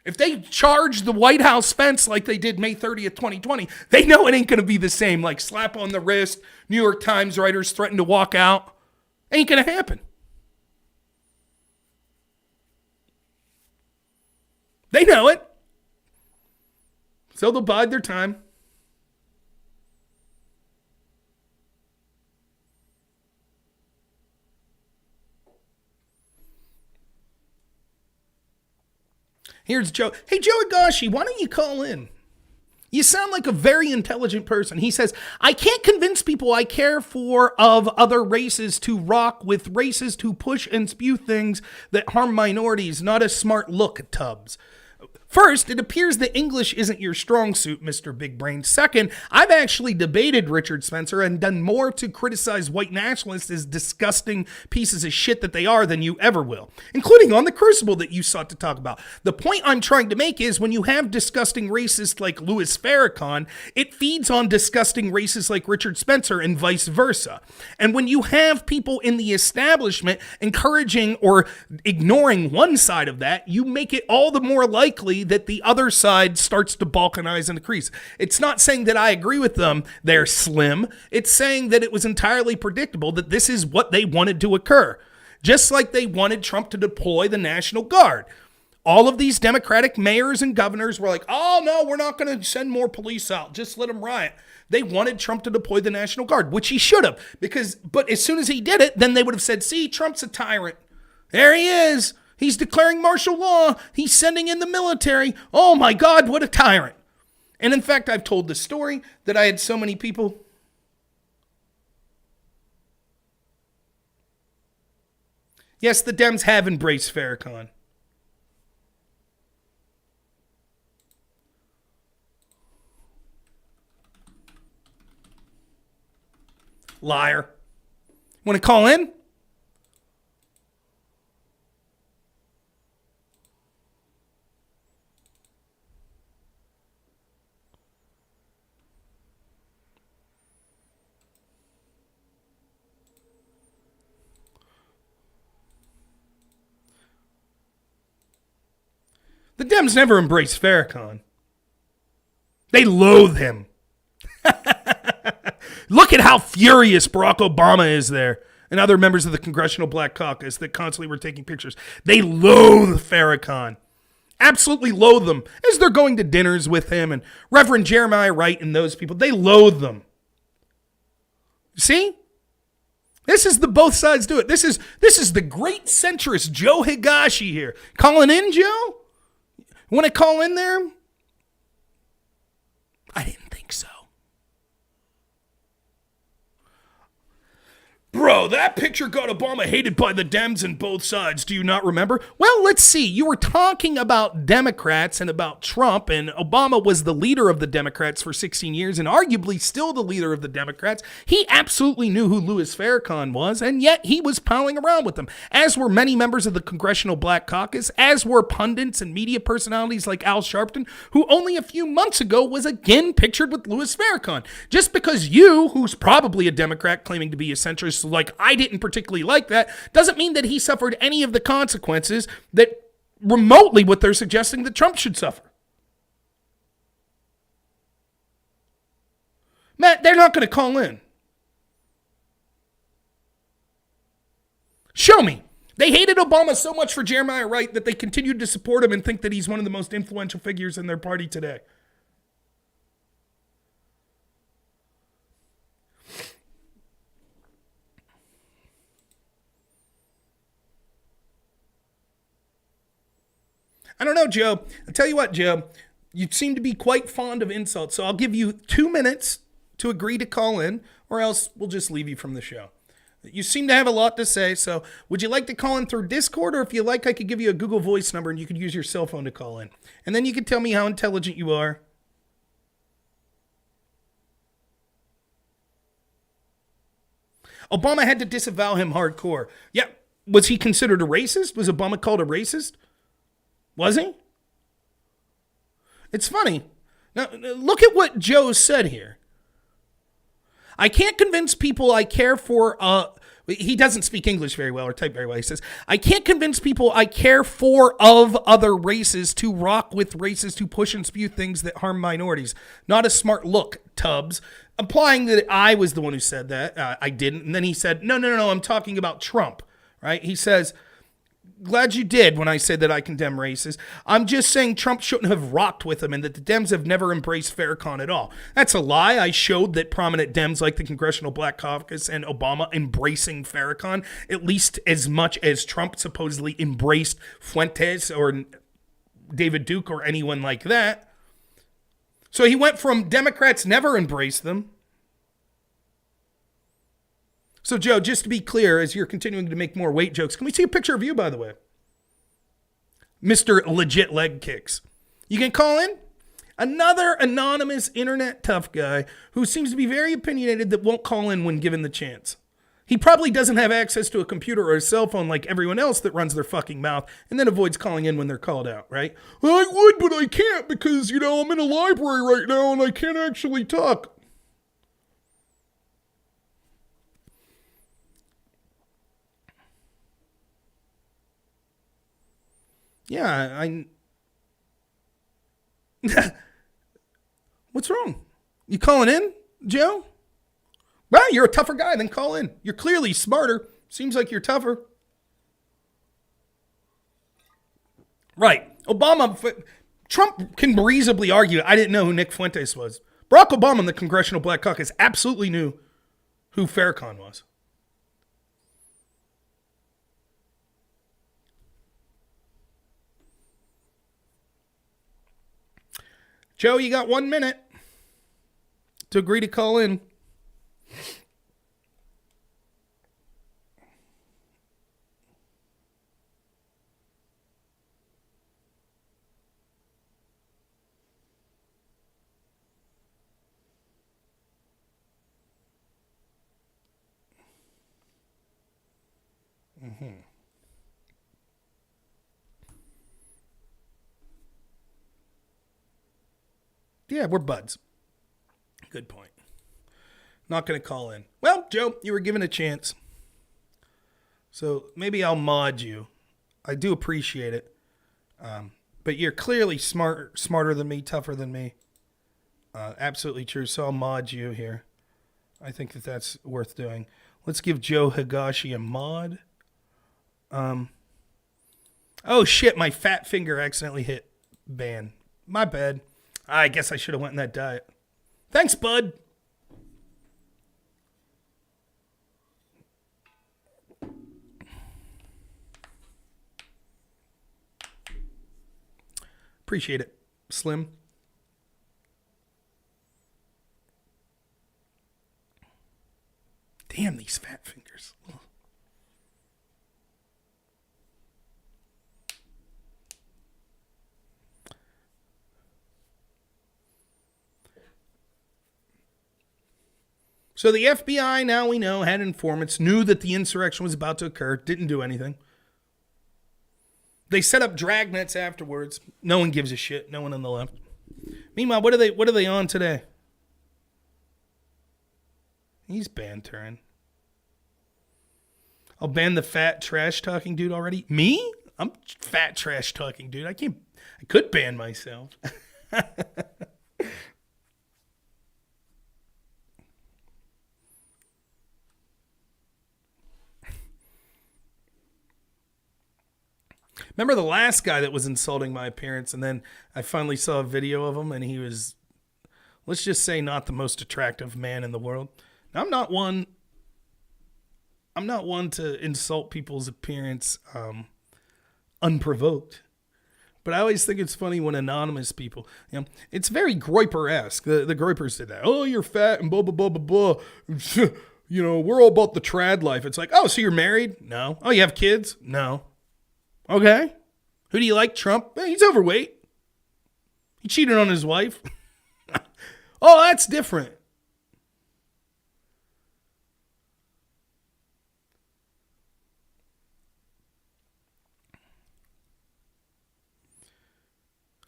if they charge the White House fence like they did May 30th, 2020, they know it ain't going to be the same. Like slap on the wrist, New York Times writers threaten to walk out. Ain't going to happen. They know it. So they'll bide their time. Here's Joe. Hey, Joe Higashi, why don't you call in? You sound like a very intelligent person. He says, I can't convince people I care for of other races to rock with races to push and spew things that harm minorities. Not a smart look, Tubbs. First, it appears that English isn't your strong suit, Mr. Big Brain. Second, I've actually debated Richard Spencer and done more to criticize white nationalists as disgusting pieces of shit that they are than you ever will, including on the Crucible that you sought to talk about. The point I'm trying to make is when you have disgusting racists like Louis Farrakhan, it feeds on disgusting racists like Richard Spencer and vice versa. And when you have people in the establishment encouraging or ignoring one side of that, you make it all the more likely that the other side starts to balkanize and decrease. It's not saying that I agree with them, they're slim. It's saying that it was entirely predictable that this is what they wanted to occur. Just like they wanted Trump to deploy the National Guard. All of these Democratic mayors and governors were like, oh no, we're not going to send more police out. Just let them riot. They wanted Trump to deploy the National Guard, which he should have. But as soon as he did it, then they would have said, see, Trump's a tyrant. There he is. He's declaring martial law. He's sending in the military. Oh my God, what a tyrant. And in fact, I've told the story that I had so many people. Yes, the Dems have embraced Farrakhan. Liar. Want to call in? The Dems never embraced Farrakhan. They loathe him. Look at how furious Barack Obama is there and other members of the Congressional Black Caucus that constantly were taking pictures. They loathe Farrakhan. Absolutely loathe them as they're going to dinners with him and Reverend Jeremiah Wright and those people. They loathe them. See? This is the both sides do it. This is the great centrist Joe Higashi here. Calling in, Joe? Want to call in there? I didn't think so. Bro, Oh, that picture got Obama hated by the Dems and both sides. Do you not remember? Well, let's see. You were talking about Democrats and about Trump, and Obama was the leader of the Democrats for 16 years and arguably still the leader of the Democrats. He absolutely knew who Louis Farrakhan was, and yet he was palling around with them, as were many members of the Congressional Black Caucus, as were pundits and media personalities like Al Sharpton, who only a few months ago was again pictured with Louis Farrakhan. Just because you, who's probably a Democrat claiming to be a centrist, like I didn't particularly like that, doesn't mean that he suffered any of the consequences that remotely what they're suggesting that Trump should suffer. Matt, they're not going to call in. Show me. They hated Obama so much for Jeremiah Wright that they continued to support him and think that he's one of the most influential figures in their party today. I don't know, Joe. I'll tell you what, Joe. You seem to be quite fond of insults, so I'll give you 2 minutes to agree to call in, or else we'll just leave you from the show. You seem to have a lot to say, so would you like to call in through Discord, or if you like, I could give you a Google Voice number and you could use your cell phone to call in. And then you could tell me how intelligent you are. Obama had to disavow him hardcore. Yeah, was he considered a racist? Was Obama called a racist? Was he? It's funny. Now, look at what Joe said here. I can't convince people I care for, he doesn't speak English very well or type very well. He says, I can't convince people I care for of other races to rock with races who push and spew things that harm minorities. Not a smart look, Tubbs. Implying that I was the one who said that. I didn't. And then he said, no, I'm talking about Trump, right? He says, glad you did when I said that I condemn races. I'm just saying Trump shouldn't have rocked with him and that the Dems have never embraced Farrakhan at all. That's a lie. I showed that prominent Dems like the Congressional Black Caucus and Obama embracing Farrakhan, at least as much as Trump supposedly embraced Fuentes or David Duke or anyone like that. So he went from Democrats never embraced them. So, Joe, just to be clear, as you're continuing to make more weight jokes, can we see a picture of you, by the way? Mr. Legit Leg Kicks. You can call in? Another anonymous internet tough guy who seems to be very opinionated that won't call in when given the chance. He probably doesn't have access to a computer or a cell phone like everyone else that runs their fucking mouth and then avoids calling in when they're called out, right? I would, but I can't because, I'm in a library right now and I can't actually talk. Yeah, What's wrong? You calling in, Joe? Well, you're a tougher guy, then call in. You're clearly smarter. Seems like you're tougher. Right. Trump can reasonably argue, I didn't know who Nick Fuentes was. Barack Obama and the Congressional Black Caucus absolutely knew who Farrakhan was. Joe, you got 1 minute to agree to call in. Mm-hmm. Yeah, we're buds. Good point. Not going to call in. Well, Joe, you were given a chance. So maybe I'll mod you. I do appreciate it. But you're clearly smarter than me, tougher than me. Absolutely true. So I'll mod you here. I think that that's worth doing. Let's give Joe Higashi a mod. Oh, shit. My fat finger accidentally hit ban. My bad. I guess I should have went in that diet. Thanks, bud. Appreciate it, Slim. Damn these fat fingers. So the FBI, now we know, had informants, knew that the insurrection was about to occur, didn't do anything. They set up dragnets afterwards. No one gives a shit. No one on the left. Meanwhile, what are they on today? He's bantering. I'll ban the fat trash talking dude already. Me? I'm fat trash talking dude. I could ban myself. Remember the last guy that was insulting my appearance, and then I finally saw a video of him, and he was, let's just say, not the most attractive man in the world. Now, I'm not one to insult people's appearance unprovoked. But I always think it's funny when anonymous people, it's very Groyper-esque. The Groypers did that. Oh, you're fat and blah, blah, blah, blah, blah. We're all about the trad life. It's like, oh, so you're married? No. Oh, you have kids? No. Okay. Who do you like? Trump? He's overweight. He cheated on his wife. Oh, that's different.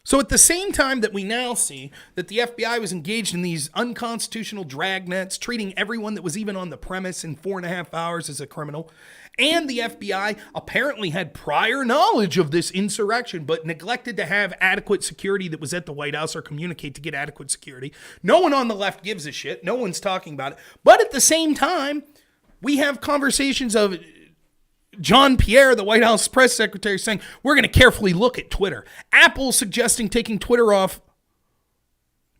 So at the same time that we now see that the FBI was engaged in these unconstitutional dragnets, treating everyone that was even on the premise in 4.5 hours as a criminal, and the FBI apparently had prior knowledge of this insurrection, but neglected to have adequate security that was at the White House or communicate to get adequate security. No one on the left gives a shit. No one's talking about it. But at the same time, we have conversations of John Pierre, the White House press secretary, saying, we're going to carefully look at Twitter. Apple suggesting taking Twitter off.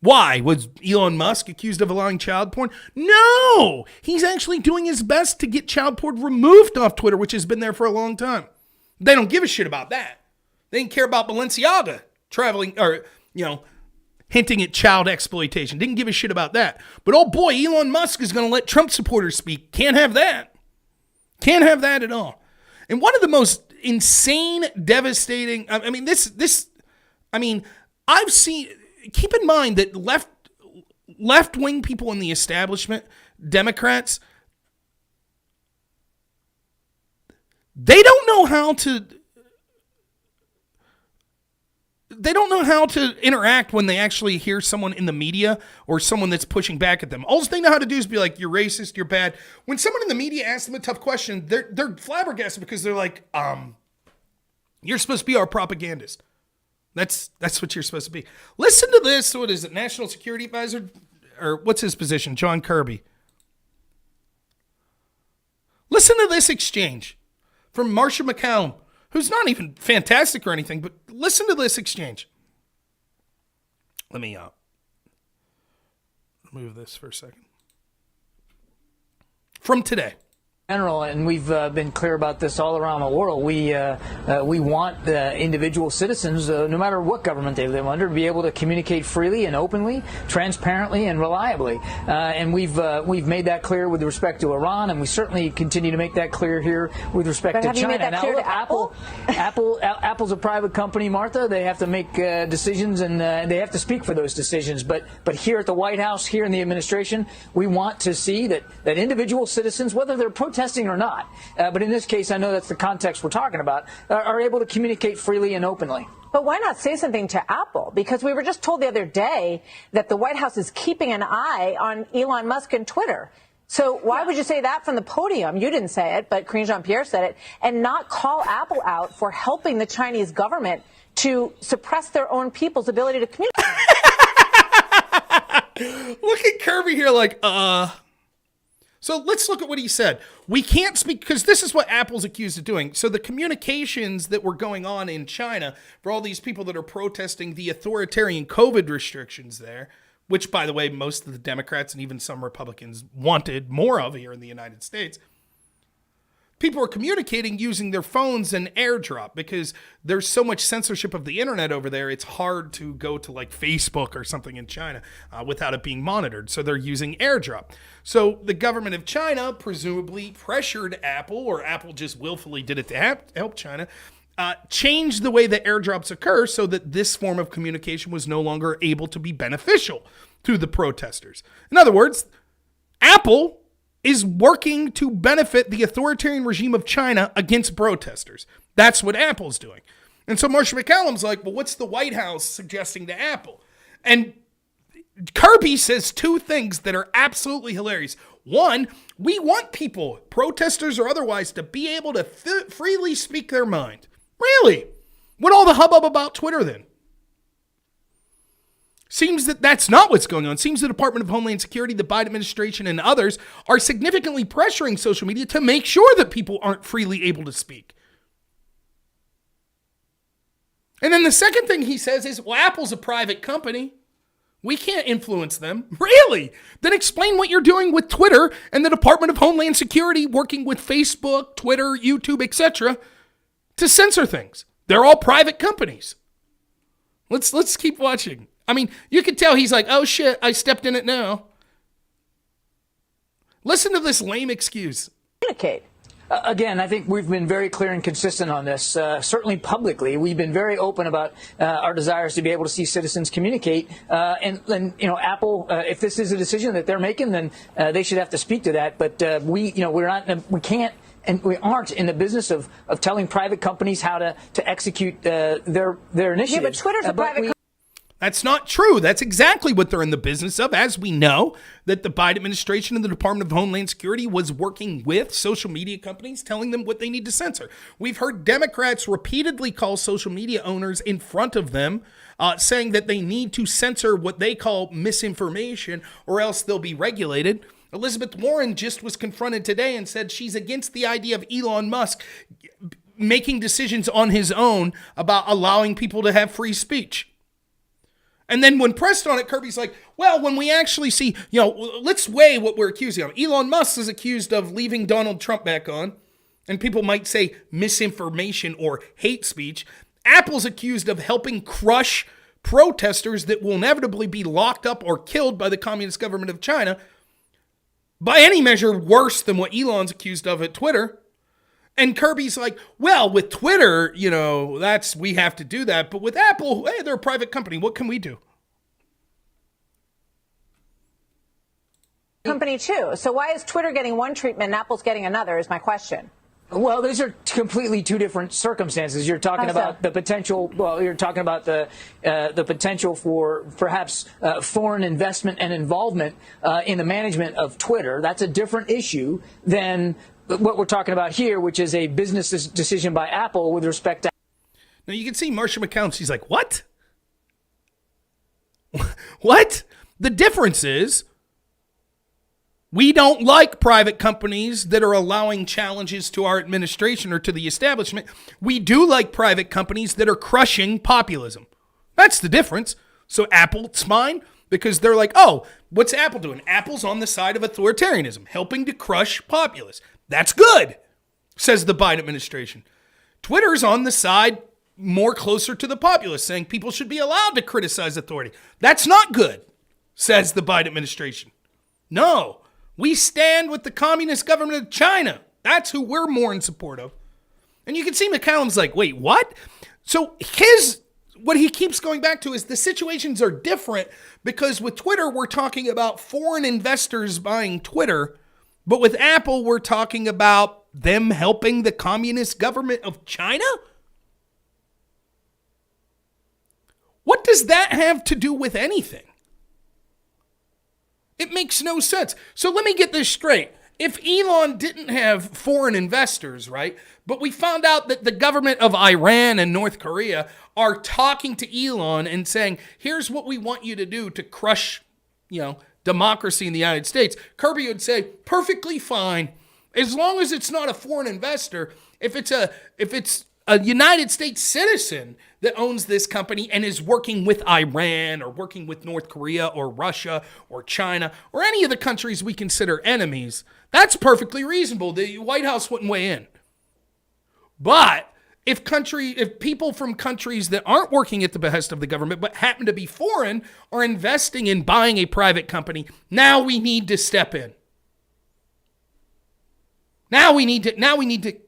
Why? Was Elon Musk accused of allowing child porn? No! He's actually doing his best to get child porn removed off Twitter, which has been there for a long time. They don't give a shit about that. They didn't care about Balenciaga traveling, or, hinting at child exploitation. Didn't give a shit about that. But oh boy, Elon Musk is going to let Trump supporters speak. Can't have that. Can't have that at all. And one of the most insane, devastating, I've seen, keep in mind that left-wing people in the establishment, Democrats, they don't know how to interact when they actually hear someone in the media or someone that's pushing back at them. All they know how to do is be like, you're racist, you're bad. When someone in the media asks them a tough question, they're flabbergasted because they're like, you're supposed to be our propagandist. That's what you're supposed to be. Listen to this. What is it? National Security Advisor? Or what's his position? John Kirby. Listen to this exchange from Marcia McCallum, who's not even fantastic or anything, but listen to this exchange. Let me move this for a second. From today. General, and we've been clear about this all around the world. We want individual citizens, no matter what government they live under, to be able to communicate freely and openly, transparently and reliably. And we've made that clear with respect to Iran, and we certainly continue to make that clear here with respect to China. You made that clear to Apple? Apple's a private company, Martha. They have to make decisions, and they have to speak for those decisions. But here at the White House, here in the administration, we want to see that individual citizens, whether they're protesting or not, but in this case, I know that's the context we're talking about, are able to communicate freely and openly. But why not say something to Apple? Because we were just told the other day that the White House is keeping an eye on Elon Musk and Twitter. So why would you say that from the podium? You didn't say it, but Karine Jean-Pierre said it, and not call Apple out for helping the Chinese government to suppress their own people's ability to communicate. Look at Kirby here like, So let's look at what he said. We can't speak, because this is what Apple's accused of doing. So the communications that were going on in China for all these people that are protesting the authoritarian COVID restrictions there, which, by the way, most of the Democrats and even some Republicans wanted more of here in the United States. People are communicating using their phones and AirDrop because there's so much censorship of the internet over there. It's hard to go to like Facebook or something in China without it being monitored. So they're using AirDrop. So the government of China presumably pressured Apple, or Apple just willfully did it to help China, change the way that airdrops occur so that this form of communication was no longer able to be beneficial to the protesters. In other words, Apple is working to benefit the authoritarian regime of China against protesters. That's what Apple's doing. And so Marshall McCallum's like, well, what's the White House suggesting to Apple? And Kirby says two things that are absolutely hilarious. One, we want people, protesters or otherwise, to be able to freely speak their mind. Really? What all the hubbub about Twitter then? Seems that that's not what's going on. Seems the Department of Homeland Security, the Biden administration, and others are significantly pressuring social media to make sure that people aren't freely able to speak. And then the second thing he says is, well, Apple's a private company. We can't influence them. Really? Then explain what you're doing with Twitter and the Department of Homeland Security working with Facebook, Twitter, YouTube, etc. to censor things. They're all private companies. Let's keep watching. I mean, you can tell he's like, oh shit, I stepped in it now. Listen to this lame excuse. Communicate. Again, I think we've been very clear and consistent on this. Certainly publicly, we've been very open about our desires to be able to see citizens communicate. And Apple, if this is a decision that they're making, then they should have to speak to that. But we can't, and we aren't in the business of telling private companies how to execute their initiatives. Yeah, but Twitter's a private company. That's not true. That's exactly what they're in the business of. As we know, that the Biden administration and the Department of Homeland Security was working with social media companies, telling them what they need to censor. We've heard Democrats repeatedly call social media owners in front of them, saying that they need to censor what they call misinformation or else they'll be regulated. Elizabeth Warren just was confronted today and said she's against the idea of Elon Musk making decisions on his own about allowing people to have free speech. And then when pressed on it, Kirby's like, well, when we actually see, let's weigh what we're accusing of. Elon Musk is accused of leaving Donald Trump back on, and people might say misinformation or hate speech. Apple's accused of helping crush protesters that will inevitably be locked up or killed by the communist government of China. By any measure, worse than what Elon's accused of at Twitter. And Kirby's like, well, with Twitter, we have to do that. But with Apple, hey, they're a private company. What can we do? Company too. So why is Twitter getting one treatment and Apple's getting another is my question. Well, these are completely two different circumstances. You're talking about the potential. Well, you're talking about the potential for perhaps foreign investment and involvement in the management of Twitter. That's a different issue than what we're talking about here, which is a business decision by Apple with respect to. Now you can see Marcia McCown. She's like, what? What? The difference is we don't like private companies that are allowing challenges to our administration or to the establishment. We do like private companies that are crushing populism. That's the difference. So Apple's fine because they're like, oh, what's Apple doing? Apple's on the side of authoritarianism, helping to crush populists. That's good, says the Biden administration. Twitter's on the side more closer to the populace, saying people should be allowed to criticize authority. That's not good, says the Biden administration. No, we stand with the communist government of China. That's who we're more in support of. And you can see McCallum's like, wait, what? So what he keeps going back to is the situations are different because with Twitter, we're talking about foreign investors buying Twitter. But with Apple, we're talking about them helping the communist government of China? What does that have to do with anything? It makes no sense. So let me get this straight. If Elon didn't have foreign investors, right, but we found out that the government of Iran and North Korea are talking to Elon and saying, here's what we want you to do to crush, democracy in the United States, Kirby would say, perfectly fine, as long as it's not a foreign investor. If it's a United States citizen that owns this company and is working with Iran or working with North Korea or Russia or China or any of the countries we consider enemies, that's perfectly reasonable. The White House wouldn't weigh in. But if people from countries that aren't working at the behest of the government but happen to be foreign are investing in buying a private company, now we need to step in. Now we need to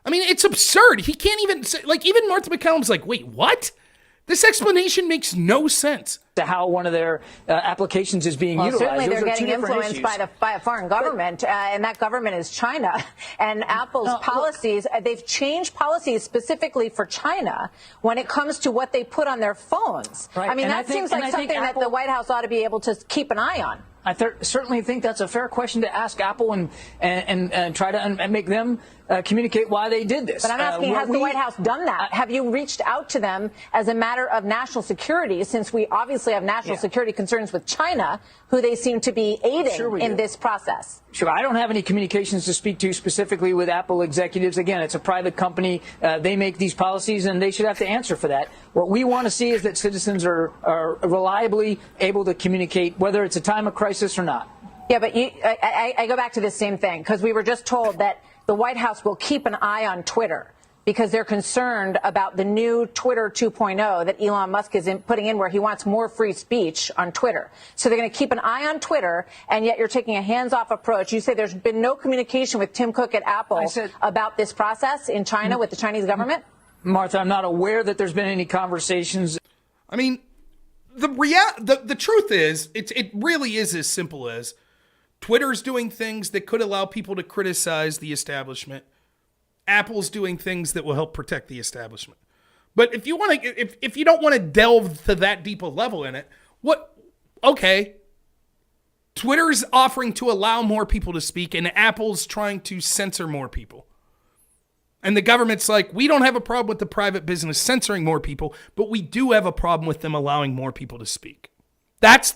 I mean, it's absurd. He can't even say, like, even Martha McCallum's like, wait, what? This explanation makes no sense. To how one of their applications is being utilized. Certainly they're getting influenced by a foreign government, and that government is China. And Apple's policies, they've changed policies specifically for China when it comes to what they put on their phones. Right. I mean, that seems like something that the White House ought to be able to keep an eye on. I certainly think that's a fair question to ask Apple and try to make them communicate why they did this. But I'm asking, has the White House done that? Have you reached out to them as a matter of national security, since we obviously have national security concerns with China, who they seem to be aiding in this process? Sure. I don't have any communications to speak to specifically with Apple executives. Again, it's a private company. They make these policies, and they should have to answer for that. What we want to see is that citizens are reliably able to communicate, whether it's a time of crisis or not. Yeah, but I go back to this same thing, because we were just told that the White House will keep an eye on Twitter because they're concerned about the new Twitter 2.0 that Elon Musk is putting in, where he wants more free speech on Twitter. So they're going to keep an eye on Twitter, and yet you're taking a hands-off approach. You say there's been no communication with Tim Cook at Apple about this process in China with the Chinese government? Martha, I'm not aware that there's been any conversations. I mean, the truth is, it really is as simple as Twitter's doing things that could allow people to criticize the establishment. Apple's doing things that will help protect the establishment. But if you want to, if you don't want to delve to that deep a level in it, okay. Twitter's offering to allow more people to speak, and Apple's trying to censor more people. And the government's like, we don't have a problem with the private business censoring more people, but we do have a problem with them allowing more people to speak. That's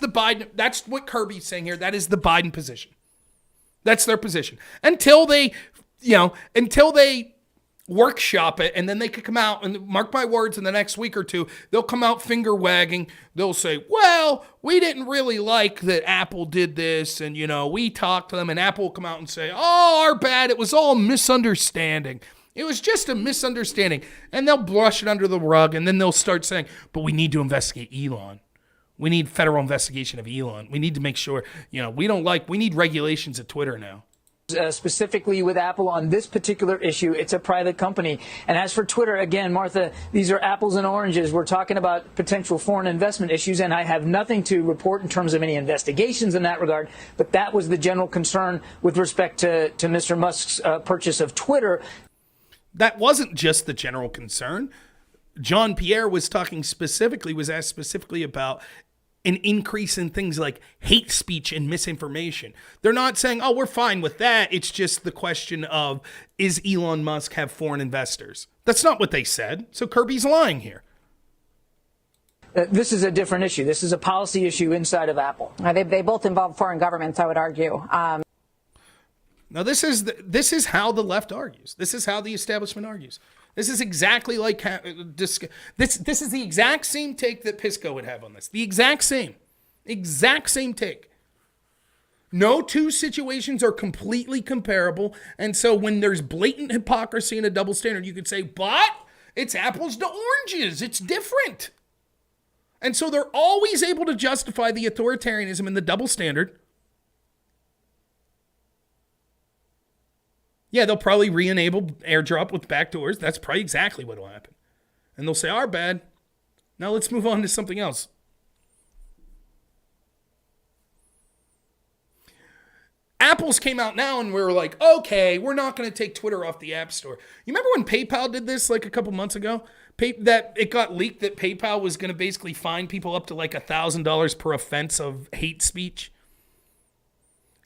what Kirby's saying here. That is the Biden position. That's their position. Until they workshop it, and then they could come out, and mark my words, in the next week or two, they'll come out finger wagging. They'll say, well, we didn't really like that Apple did this, and, we talked to them, and Apple will come out and say, oh, our bad, it was all misunderstanding. It was just a misunderstanding. And they'll brush it under the rug, and then they'll start saying, but we need to investigate Elon. We need federal investigation of Elon. We need to make sure, we need regulations at Twitter now. Specifically with Apple on this particular issue, it's a private company. And as for Twitter, again, Martha, these are apples and oranges. We're talking about potential foreign investment issues, and I have nothing to report in terms of any investigations in that regard. But that was the general concern with respect to Mr. Musk's purchase of Twitter. That wasn't just the general concern. John Pierre was asked specifically about an increase in things like hate speech and misinformation. They're not saying, oh, we're fine with that. It's just the question of, is Elon Musk have foreign investors? That's not what they said. So Kirby's lying here. This is a different issue. This is a policy issue inside of Apple. They both involve foreign governments, I would argue. Now, this is how the left argues. This is how the establishment argues. This is exactly like this is the exact same take that Pisco would have on this. The exact same take. No two situations are completely comparable, and so when there's blatant hypocrisy and a double standard, you could say, but it's apples to oranges. It's different. And so they're always able to justify the authoritarianism and the double standard. Yeah, they'll probably re-enable AirDrop with backdoors. That's probably exactly what will happen. And they'll say, our bad. Now let's move on to something else. Apple's came out now and we're like, okay, we're not going to take Twitter off the App Store. You remember when PayPal did this like a couple months ago? That it got leaked that PayPal was going to basically fine people up to like $1,000 per offense of hate speech.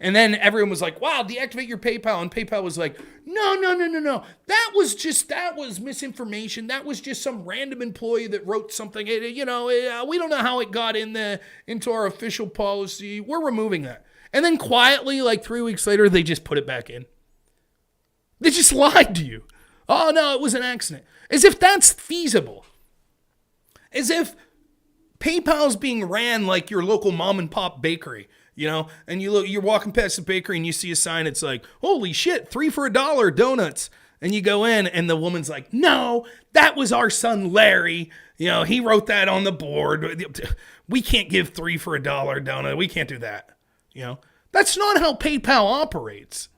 And then everyone was like, wow, deactivate your PayPal. And PayPal was like, no. That was misinformation. That was just some random employee that wrote something. We don't know how it got into our official policy. We're removing that. And then quietly, like 3 weeks later, they just put it back in. They just lied to you. Oh, no, it was an accident. As if that's feasible. As if PayPal's being ran like your local mom and pop bakery, and you're walking past the bakery and you see a sign. It's like, holy shit, 3 for $1 donuts. And you go in and the woman's like, no, that was our son, Larry. He wrote that on the board. We can't give 3 for $1 donut. We can't do that. That's not how PayPal operates.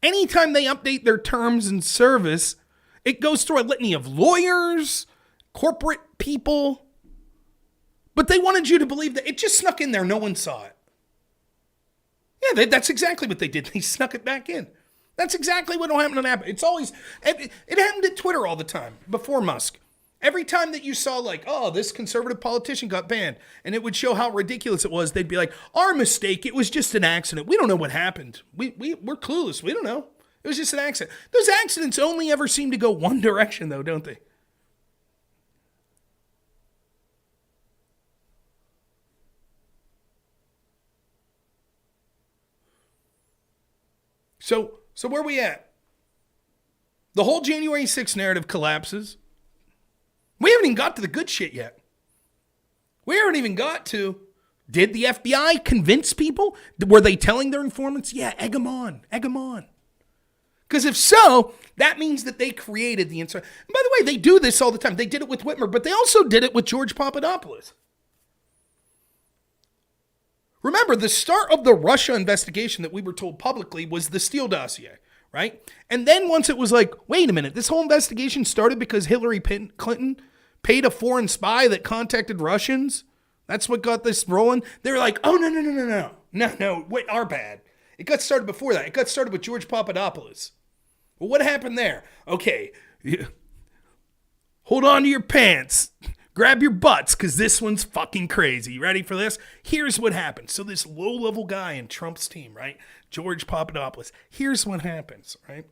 Anytime they update their terms and service, it goes through a litany of lawyers, corporate people. But they wanted you to believe that it just snuck in there. No one saw it. Yeah, that's exactly what they did. They snuck it back in. That's exactly what will happen on Apple. It happened at Twitter all the time before Musk. Every time that you saw like, oh, this conservative politician got banned, and it would show how ridiculous it was, they'd be like, our mistake, it was just an accident. We don't know what happened. We're clueless. We don't know. It was just an accident. Those accidents only ever seem to go one direction, though, don't they? So where are we at? The whole January 6th narrative collapses. We haven't even got to the good shit yet. We haven't even got to, did the FBI convince people? Were they telling their informants? Yeah, egg them on. Because if so, that means that they created the insurrection. And by the way, they do this all the time. They did it with Whitmer, but they also did it with George Papadopoulos. Remember, the start of the Russia investigation that we were told publicly was the Steele dossier, right? And then once it was like, wait a minute, this whole investigation started because Hillary Clinton paid a foreign spy that contacted Russians. That's what got this rolling. They were like, oh, no, wait, our bad. It got started before that. It got started with George Papadopoulos. Well, what happened there? Okay, hold on to your pants. Grab your butts, because this one's fucking crazy. You ready for this? Here's what happened. So this low-level guy in Trump's team, right? George Papadopoulos. Here's what happens, right?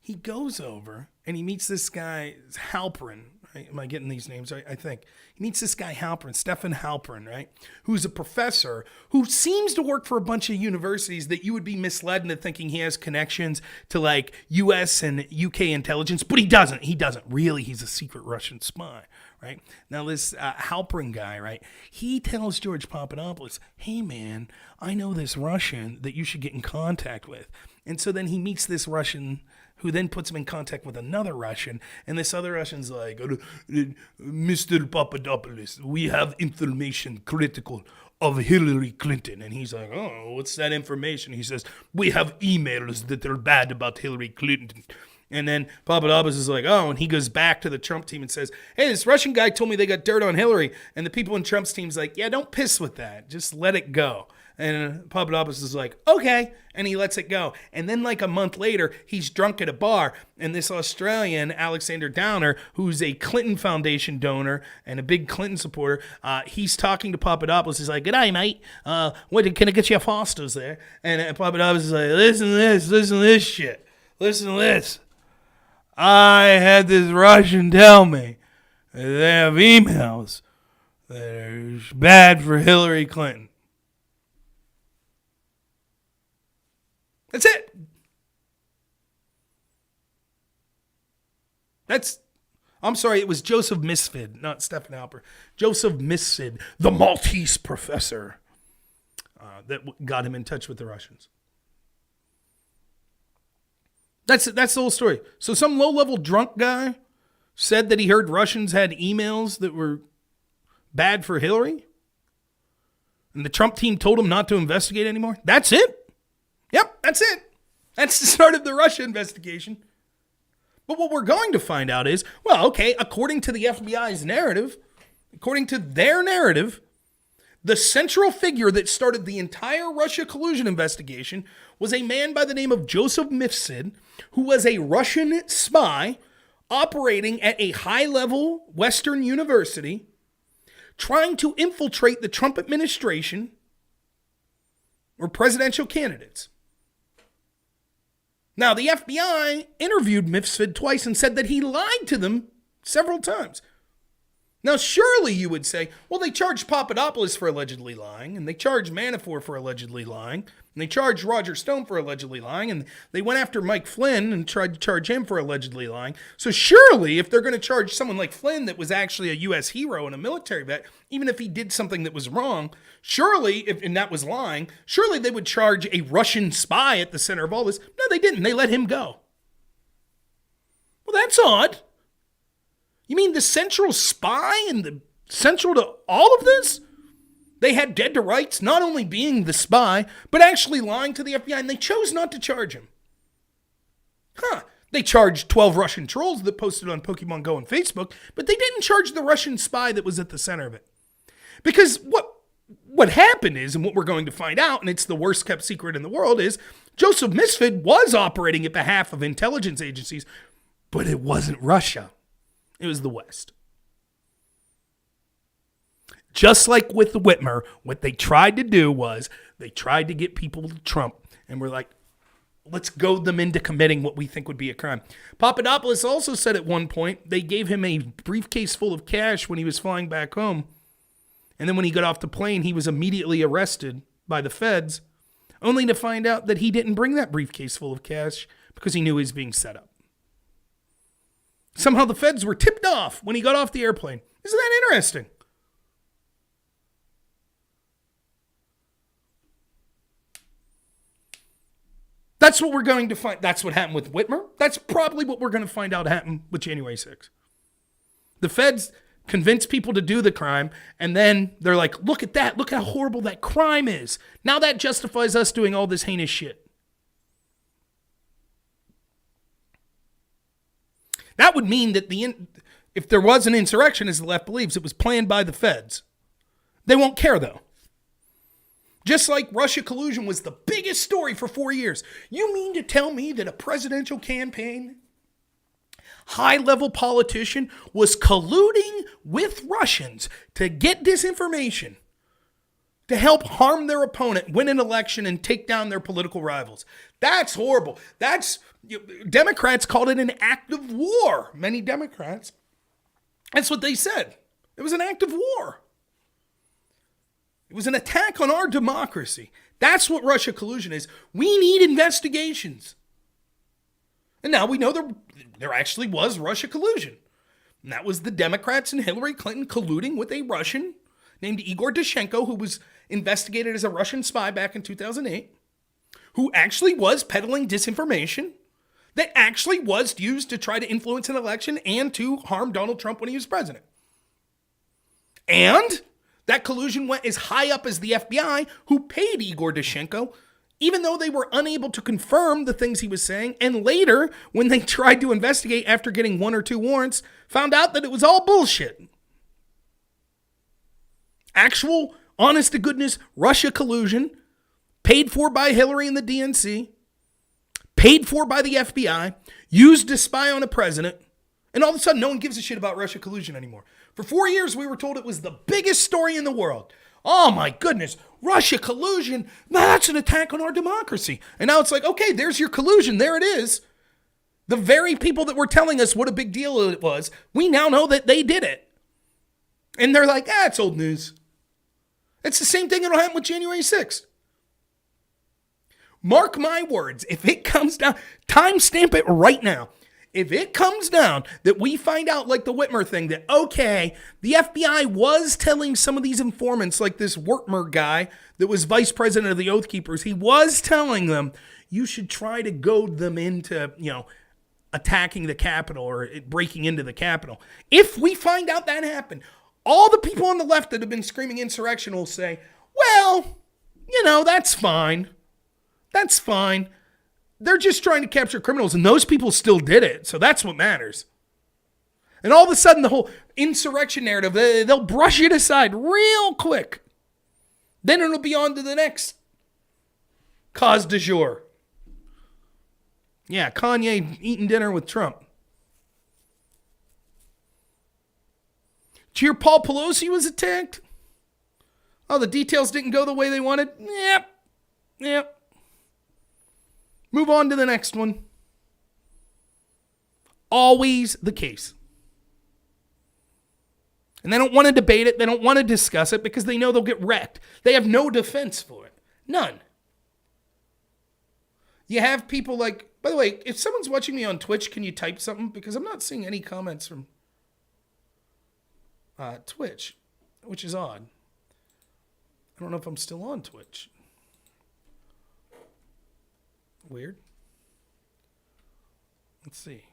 He goes over and he meets this guy, Halperin. Right? Am I getting these names right? I think. He meets this guy, Halperin, Stefan Halperin, right? Who's a professor who seems to work for a bunch of universities that you would be misled into thinking he has connections to like US and UK intelligence, but he doesn't. He doesn't. Really, he's a secret Russian spy, right? Now this Halperin guy, right? He tells George Papadopoulos, hey man, I know this Russian that you should get in contact with. And so then he meets this Russian who then puts him in contact with another Russian, and this other Russian's like, Mr. Papadopoulos, we have information critical of Hillary Clinton. And he's like, oh, what's that information? He says, we have emails that are bad about Hillary Clinton. And then Papadopoulos is like, oh, and he goes back to the Trump team and says, hey, this Russian guy told me they got dirt on Hillary. And the people in Trump's team's like, yeah, don't piss with that. Just let it go. And Papadopoulos is like, okay. And he lets it go. And then like a month later, he's drunk at a bar. And this Australian, Alexander Downer, who's a Clinton Foundation donor and a big Clinton supporter, he's talking to Papadopoulos. He's like, g'day, mate. Can I get you a Foster's there? And Papadopoulos is like, listen to this shit. Listen to this. I had this Russian tell me that they have emails that are bad for Hillary Clinton. That's it. I'm sorry, it was Joseph Mifsud, not Stefan Halper. Joseph Mifsud, the Maltese professor, that got him in touch with the Russians. That's the whole story. So some low-level drunk guy said that he heard Russians had emails that were bad for Hillary, and the Trump team told him not to investigate anymore. That's it. Yep, that's it. That's the start of the Russia investigation. But what we're going to find out is, well, okay, according to the FBI's narrative, according to their narrative, the central figure that started the entire Russia collusion investigation was a man by the name of Joseph Mifsud, who was a Russian spy operating at a high-level Western university, trying to infiltrate the Trump administration or presidential candidates. Now, the FBI interviewed Mifsud twice and said that he lied to them several times. Now, surely you would say, well, they charged Papadopoulos for allegedly lying, and they charged Manafort for allegedly lying, and they charged Roger Stone for allegedly lying, and they went after Mike Flynn and tried to charge him for allegedly lying. So surely, if they're going to charge someone like Flynn that was actually a U.S. hero and a military vet, even if he did something that was wrong, surely, and that was lying, surely they would charge a Russian spy at the center of all this. No, they didn't. They let him go. Well, that's odd. You mean the central spy and the central to all of this? They had dead to rights, not only being the spy, but actually lying to the FBI, and they chose not to charge him. They charged 12 Russian trolls that posted on Pokemon Go and Facebook, but they didn't charge the Russian spy that was at the center of it. Because what happened is, and what we're going to find out, and it's the worst kept secret in the world, is Joseph Mifsud was operating at behalf of intelligence agencies, but it wasn't Russia. It was the West. Just like with Whitmer, what they tried to do was they tried to get people to Trump, and we're like, let's goad them into committing what we think would be a crime. Papadopoulos also said at one point they gave him a briefcase full of cash when he was flying back home, and then when he got off the plane, he was immediately arrested by the feds, only to find out that he didn't bring that briefcase full of cash because he knew he was being set up. Somehow the feds were tipped off when he got off the airplane. Isn't that interesting? That's what we're going to find. That's what happened with Whitmer. That's probably what we're going to find out happened with January 6th. The feds convince people to do the crime, and then they're like, look at that. Look how horrible that crime is. Now that justifies us doing all this heinous shit. That would mean that if there was an insurrection, as the left believes, it was planned by the feds. They won't care, though. Just like Russia collusion was the biggest story for 4 years. You mean to tell me that a presidential campaign, high-level politician, was colluding with Russians to get disinformation, to help harm their opponent, win an election, and take down their political rivals? That's horrible. Democrats called it an act of war. Many Democrats. That's what they said. It was an act of war. It was an attack on our democracy. That's what Russia collusion is. We need investigations. And now we know there actually was Russia collusion. And that was the Democrats and Hillary Clinton colluding with a Russian named Igor Dushenko, who was investigated as a Russian spy back in 2008, who actually was peddling disinformation that actually was used to try to influence an election and to harm Donald Trump when he was president. And that collusion went as high up as the FBI, who paid Igor Dushenko, even though they were unable to confirm the things he was saying. And later, when they tried to investigate after getting 1 or 2 warrants, found out that it was all bullshit. Actual, honest to goodness, Russia collusion, paid for by Hillary and the DNC, paid for by the FBI, used to spy on a president, and all of a sudden no one gives a shit about Russia collusion anymore. For 4 years, we were told it was the biggest story in the world. Oh my goodness, Russia collusion, that's an attack on our democracy. And now it's like, okay, there's your collusion, there it is. The very people that were telling us what a big deal it was, we now know that they did it. And they're like, it's old news. It's the same thing that'll happen with January 6th. Mark my words, if it comes down, timestamp it right now. If it comes down that we find out, like the Whitmer thing, that, okay, the FBI was telling some of these informants, like this Whitmer guy that was vice president of the Oath Keepers, he was telling them, you should try to goad them into, attacking the Capitol or breaking into the Capitol. If we find out that happened, all the people on the left that have been screaming insurrection will say, well, that's fine. That's fine. They're just trying to capture criminals, and those people still did it, so that's what matters. And all of a sudden, the whole insurrection narrative, they'll brush it aside real quick. Then it'll be on to the next cause du jour. Yeah, Kanye eating dinner with Trump. Did you hear Paul Pelosi was attacked? Oh, the details didn't go the way they wanted? Yep. Yeah. Move on to the next one. Always the case. And they don't want to debate it. They don't want to discuss it because they know they'll get wrecked. They have no defense for it. None. You have people like, by the way, if someone's watching me on Twitch, can you type something? Because I'm not seeing any comments from Twitch, which is odd. I don't know if I'm still on Twitch. Weird. Let's see.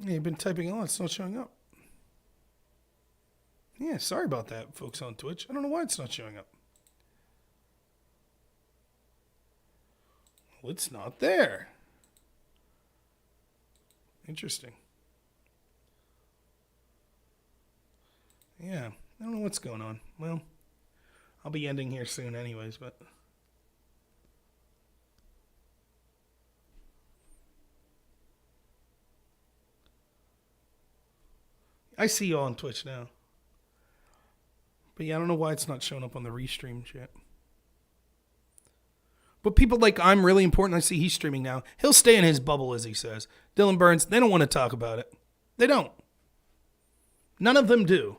Yeah, you've been typing on, it's not showing up. Yeah, sorry about that, folks on Twitch. I don't know why it's not showing up. Well, it's not there. Interesting. Yeah, I don't know what's going on. Well, I'll be ending here soon anyways, but... I see you on Twitch now. But yeah, I don't know why it's not showing up on the restreams yet. But people like I'm really important. I see he's streaming now. He'll stay in his bubble, as he says. Dylan Burns, they don't want to talk about it. They don't. None of them do.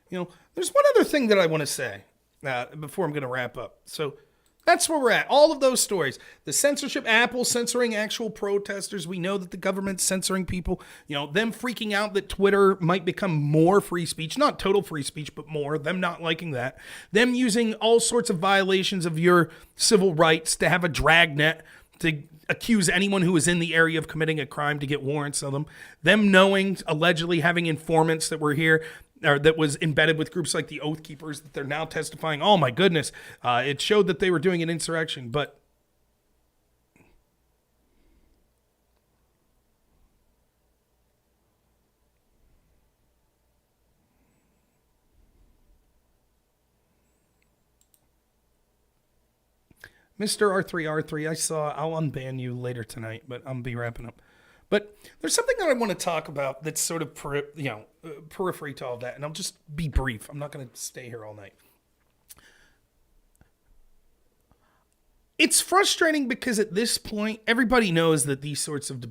You know, there's one other thing that I want to say before I'm going to wrap up. So that's where we're at. All of those stories. The censorship, Apple censoring actual protesters. We know that the government's censoring people. You know, them freaking out that Twitter might become more free speech. Not total free speech, but more. Them not liking that. Them using all sorts of violations of your civil rights to have a dragnet to accuse anyone who is in the area of committing a crime to get warrants of them. Them knowing, allegedly having informants that were here, or that was embedded with groups like the Oath Keepers, that they're now testifying, oh my goodness, it showed that they were doing an insurrection. But Mr. R3R3, I'll unban you later tonight, but I'll be wrapping up. But there's something that I want to talk about that's sort of periphery to all that, and I'll just be brief. I'm not going to stay here all night. It's frustrating because at this point, everybody knows that these sorts of...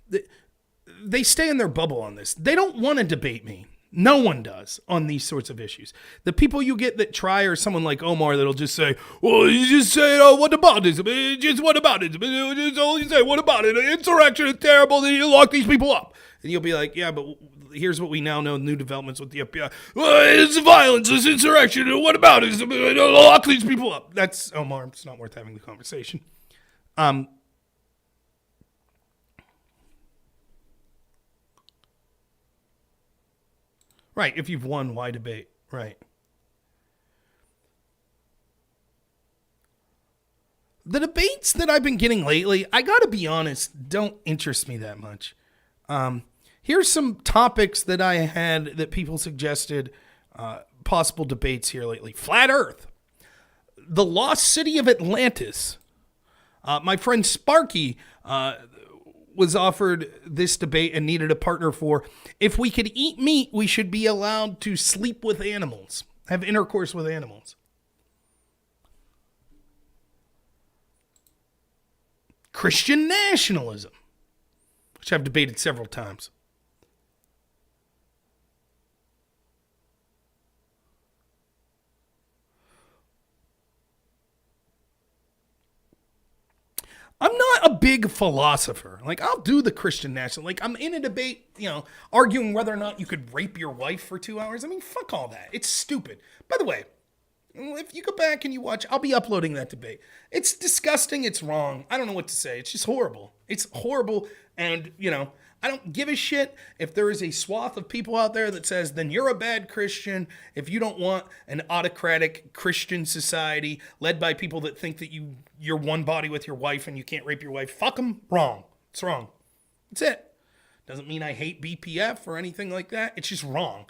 they stay in their bubble on this. They don't want to debate me. No one does on these sorts of issues. The people you get that try are someone like Omar that'll just say, well, you just say, oh, what about it? Just what about it? Just all you say, what about it? Insurrection is terrible. Then you lock these people up. And you'll be like, yeah, but here's what we now know, new developments with the FBI. Well, it's violence, it's insurrection. What about it? Lock these people up. That's Omar. It's not worth having the conversation. Right, if you've won, why debate? Right. The debates that I've been getting lately, I gotta be honest, don't interest me that much. Here's some topics that I had that people suggested possible debates here lately. Flat Earth. The lost city of Atlantis. My friend Sparky was offered this debate and needed a partner for, if we could eat meat, we should be allowed to sleep with animals, have intercourse with animals. Christian nationalism, which I've debated several times. I'm not a big philosopher. Like, I'll do the Christian national. Like, I'm in a debate, arguing whether or not you could rape your wife for 2 hours. I mean, fuck all that. It's stupid. By the way, if you go back and you watch, I'll be uploading that debate. It's disgusting. It's wrong. I don't know what to say. It's just horrible. It's horrible. And, I don't give a shit if there is a swath of people out there that says, then you're a bad Christian if you don't want an autocratic Christian society led by people that think that you're one body with your wife and you can't rape your wife. Fuck them. Wrong. It's wrong. That's it. Doesn't mean I hate BPF or anything like that. It's just wrong.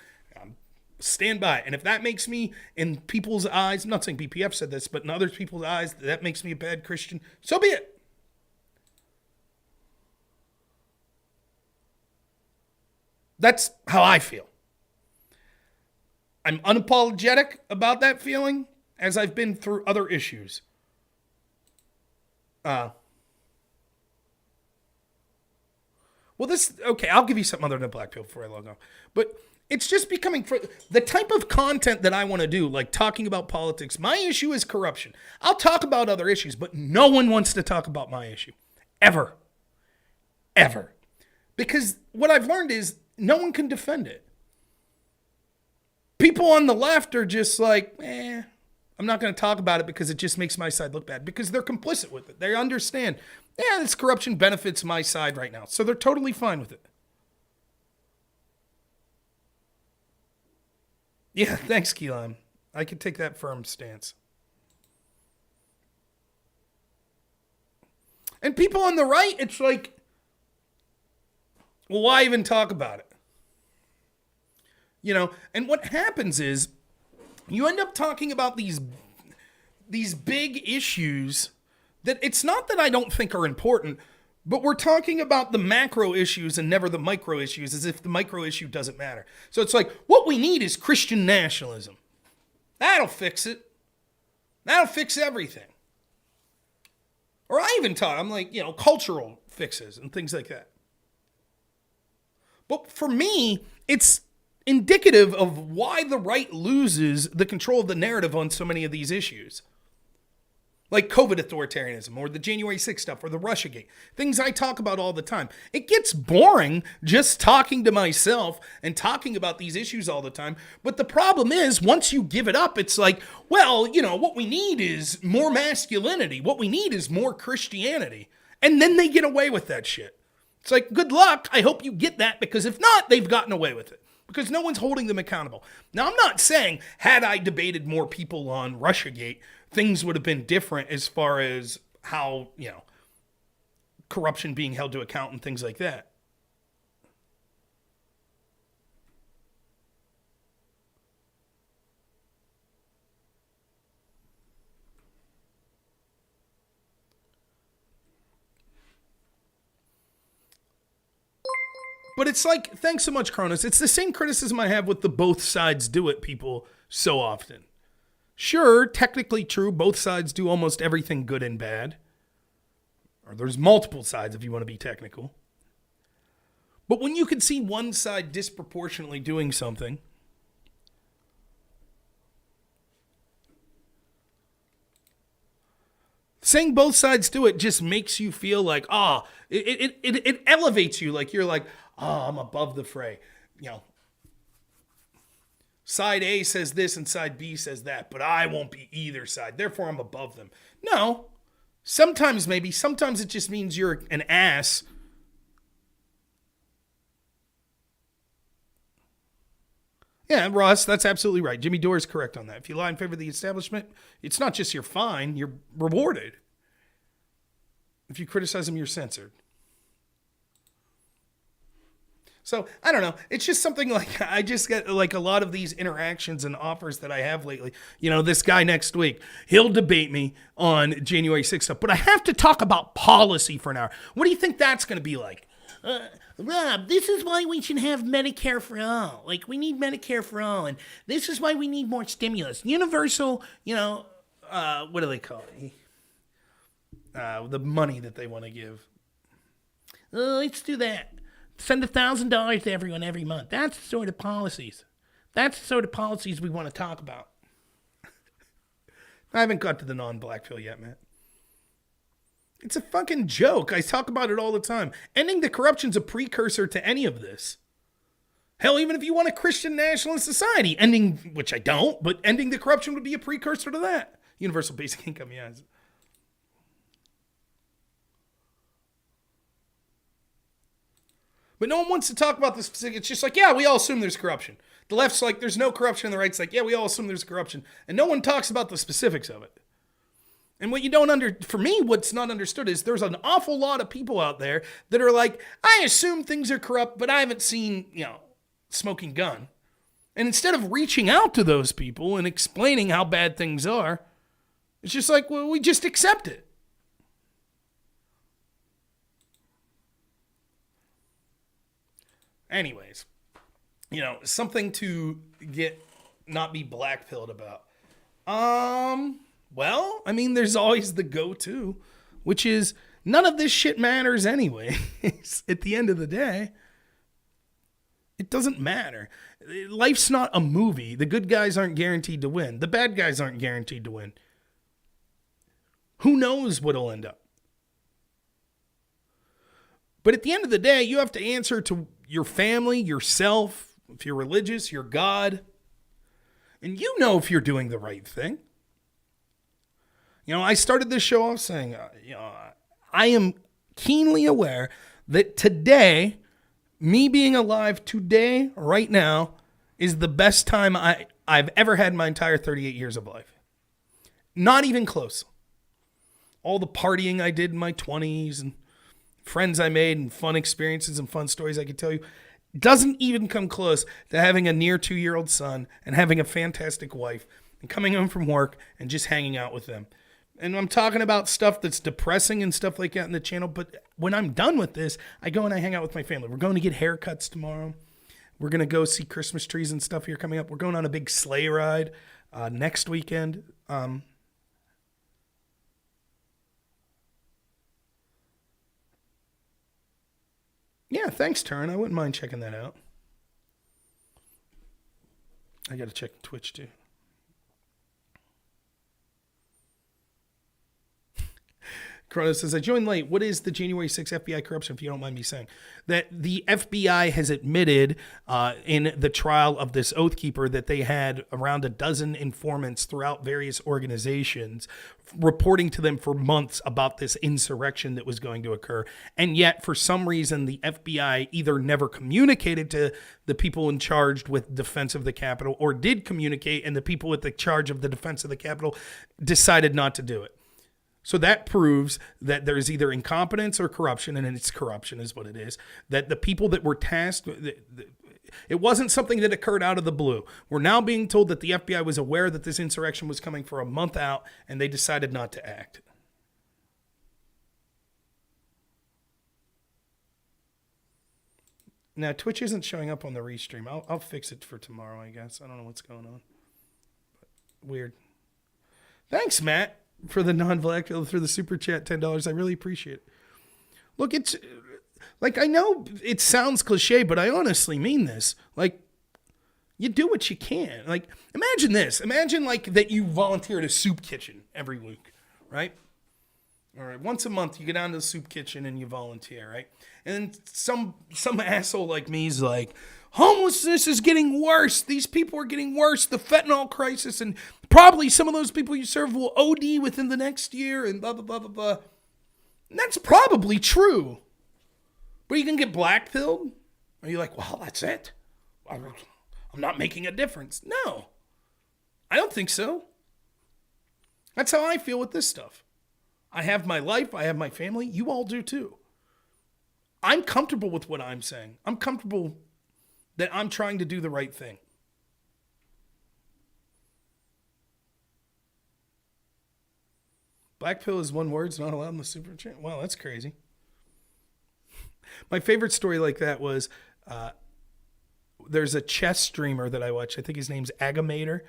stand by it. And if that makes me, in people's eyes, I'm not saying BPF said this, but in other people's eyes, that makes me a bad Christian, so be it. That's how I feel. I'm unapologetic about that feeling, as I've been through other issues. Okay, I'll give you something other than black pill before I log off. But it's just becoming, for the type of content that I want to do, like talking about politics. My issue is corruption. I'll talk about other issues, but no one wants to talk about my issue. Ever. Ever. Because what I've learned is no one can defend it. People on the left are just like, I'm not going to talk about it because it just makes my side look bad. Because they're complicit with it. They understand, this corruption benefits my side right now. So they're totally fine with it. Yeah, thanks, Keelan. I could take that firm stance. And people on the right, it's like, well, why even talk about it? And what happens is you end up talking about these big issues that it's not that I don't think are important, but we're talking about the macro issues and never the micro issues, as if the micro issue doesn't matter. So it's like, what we need is Christian nationalism. That'll fix it. That'll fix everything. Or I even talk, I'm like, cultural fixes and things like that. But for me, it's indicative of why the right loses the control of the narrative on so many of these issues. Like COVID authoritarianism, or the January 6th stuff, or the Russiagate. Things I talk about all the time. It gets boring just talking to myself and talking about these issues all the time. But the problem is, once you give it up, it's like, well, what we need is more masculinity. What we need is more Christianity. And then they get away with that shit. It's like, good luck. I hope you get that, because if not, they've gotten away with it. Because no one's holding them accountable. Now, I'm not saying, had I debated more people on Russiagate, things would have been different as far as how, corruption being held to account and things like that. But it's like, thanks so much, Kronos. It's the same criticism I have with the both sides do it people so often. Sure, technically true, both sides do almost everything good and bad. Or there's multiple sides if you want to be technical. But when you can see one side disproportionately doing something, saying both sides do it just makes you feel like, it elevates you. Like you're like, I'm above the fray. Side A says this and side B says that, but I won't be either side. Therefore, I'm above them. No. Sometimes maybe. Sometimes it just means you're an ass. Yeah, Ross, that's absolutely right. Jimmy Dore is correct on that. If you lie in favor of the establishment, it's not just you're fine, you're rewarded. If you criticize them, you're censored. So, I don't know. It's just something like, I just get like a lot of these interactions and offers that I have lately. This guy next week, he'll debate me on January 6th stuff, but I have to talk about policy for an hour. What do you think that's going to be like? Rob, this is why we should have Medicare for all. Like, we need Medicare for all, and this is why we need more stimulus. Universal, what do they call it? The money that they want to give. Let's do that. Send $1,000 to everyone every month. That's the sort of policies. That's the sort of policies we want to talk about. I haven't got to the non-black pill yet, man. It's a fucking joke. I talk about it all the time. Ending the corruption's a precursor to any of this. Hell, even if you want a Christian nationalist society, which I don't, but ending the corruption would be a precursor to that. Universal basic income, yes. But no one wants to talk about the specific. It's just like, yeah, we all assume there's corruption. The left's like, there's no corruption. And the right's like, yeah, we all assume there's corruption. And no one talks about the specifics of it. And what you don't for me, what's not understood is there's an awful lot of people out there that are like, I assume things are corrupt, but I haven't seen, smoking gun. And instead of reaching out to those people and explaining how bad things are, it's just like, well, we just accept it. Anyways, something to not be blackpilled about. Well, I mean, there's always the go-to, which is none of this shit matters anyway. At the end of the day, it doesn't matter. Life's not a movie. The good guys aren't guaranteed to win. The bad guys aren't guaranteed to win. Who knows what'll end up? But at the end of the day, you have to answer to your family, yourself, if you're religious, your God. And you know if you're doing the right thing. I started this show off saying, I am keenly aware that today, me being alive today, right now, is the best time I've ever had in my entire 38 years of life. Not even close. All the partying I did in my 20s and friends I made and fun experiences and fun stories I could tell you doesn't even come close to having a near 2-year-old son and having a fantastic wife and coming home from work and just hanging out with them. And I'm talking about stuff that's depressing and stuff like that in the channel. But when I'm done with this, I go and I hang out with my family. We're going to get haircuts tomorrow. We're going to go see Christmas trees and stuff here coming up. We're going on a big sleigh ride next weekend. Yeah, thanks, Turn. I wouldn't mind checking that out. I got to check Twitch, too. Chrono says, I joined late. What is the January 6th FBI corruption, if you don't mind me saying? That the FBI has admitted in the trial of this Oath Keeper that they had around a dozen informants throughout various organizations reporting to them for months about this insurrection that was going to occur. And yet, for some reason, the FBI either never communicated to the people in charge with defense of the Capitol or did communicate, and the people with the charge of the defense of the Capitol decided not to do it. So that proves that there's either incompetence or corruption, and it's corruption is what it is, that the people that were tasked, it wasn't something that occurred out of the blue. We're now being told that the FBI was aware that this insurrection was coming for a month out, and they decided not to act. Now, Twitch isn't showing up on the restream. I'll fix it for tomorrow, I guess. I don't know what's going on. But weird. Thanks, Matt, for the non-black through the super chat, $10. I really appreciate it. Look, it's like, I know it sounds cliche, but I honestly mean this. Like, you do what you can. Like, imagine this. Imagine like that you volunteer at a soup kitchen every week, right? All right, once a month you get down to the soup kitchen and you volunteer, right? And some asshole like me is like, homelessness is getting worse. These people are getting worse. The fentanyl crisis, and probably some of those people you serve will OD within the next year, and blah, blah, blah, blah, blah. And that's probably true. But you can get blackpilled? Are you like, well, that's it? I'm not making a difference. No, I don't think so. That's how I feel with this stuff. I have my life. I have my family. You all do too. I'm comfortable with what I'm saying. I'm comfortable that I'm trying to do the right thing. Black pill is one word. It's not allowed in the super chat. Wow, that's crazy. My favorite story like that was there's a chess streamer that I watch. I think his name's Agamator.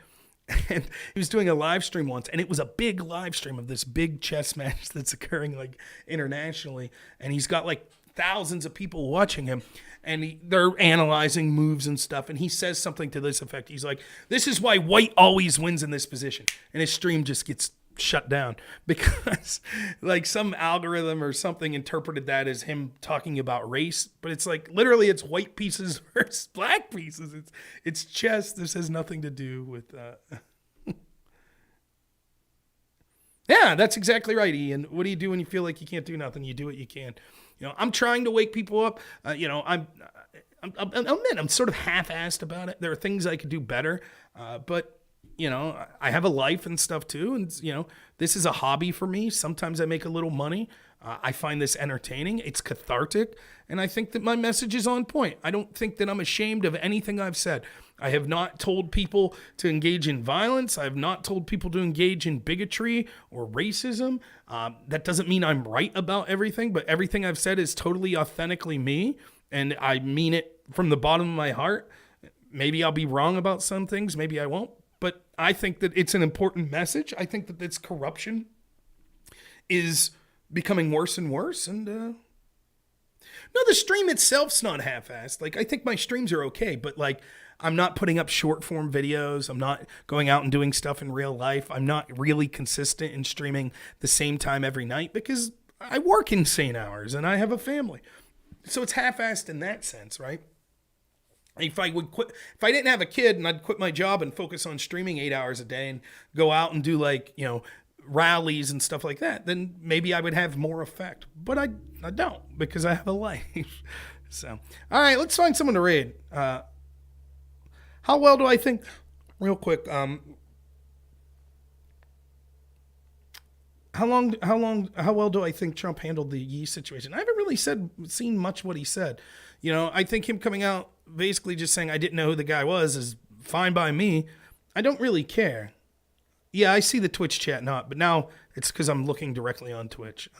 And he was doing a live stream once, and it was a big live stream of this big chess match that's occurring like internationally. And he's got like thousands of people watching him, and they're analyzing moves and stuff. And he says something to this effect. He's like, this is why white always wins in this position. And his stream just gets shut down because like some algorithm or something interpreted that as him talking about race, but it's like literally it's white pieces versus black pieces. It's chess. This has nothing to do with yeah, that's exactly right, Ian. What do you do when you feel like you can't do nothing? You do what you can. I'm trying to wake people up. I'm sort of half-assed about it. There are things I could do better, but I have a life and stuff too. And, this is a hobby for me. Sometimes I make a little money. I find this entertaining. It's cathartic. And I think that my message is on point. I don't think that I'm ashamed of anything I've said. I have not told people to engage in violence. I have not told people to engage in bigotry or racism. That doesn't mean I'm right about everything, but everything I've said is totally authentically me. And I mean it from the bottom of my heart. Maybe I'll be wrong about some things. Maybe I won't. But I think that it's an important message. I think that this corruption is becoming worse and worse. And no, the stream itself's not half-assed. Like, I think my streams are okay, but like, I'm not putting up short form videos. I'm not going out and doing stuff in real life. I'm not really consistent in streaming the same time every night because I work insane hours and I have a family. So it's half-assed in that sense, right? If I didn't have a kid and I'd quit my job and focus on streaming 8 hours a day and go out and do like, rallies and stuff like that, then maybe I would have more effect. But I don't because I have a life. So, all right, let's find someone to raid. How well do I think, real quick, how well do I think Trump handled the Yee situation? I haven't really seen much what he said. I think him coming out basically just saying I didn't know who the guy was is fine by me. I don't really care. Yeah, I see the Twitch chat not, but now it's because I'm looking directly on Twitch.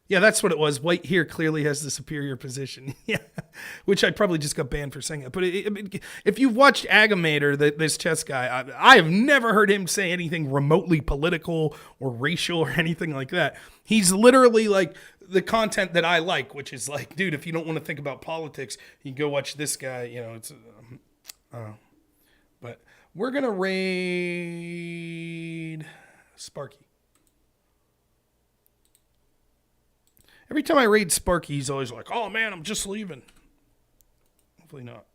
Yeah, that's what it was. White here clearly has the superior position. Yeah, which I probably just got banned for saying that. But if you've watched Agamator, this chess guy, I have never heard him say anything remotely political or racial or anything like that. He's literally like the content that I like, which is like, dude, if you don't want to think about politics, you can go watch this guy. But we're going to raid Sparky. Every time I raid Sparky, he's always like, oh man, I'm just leaving. Hopefully not.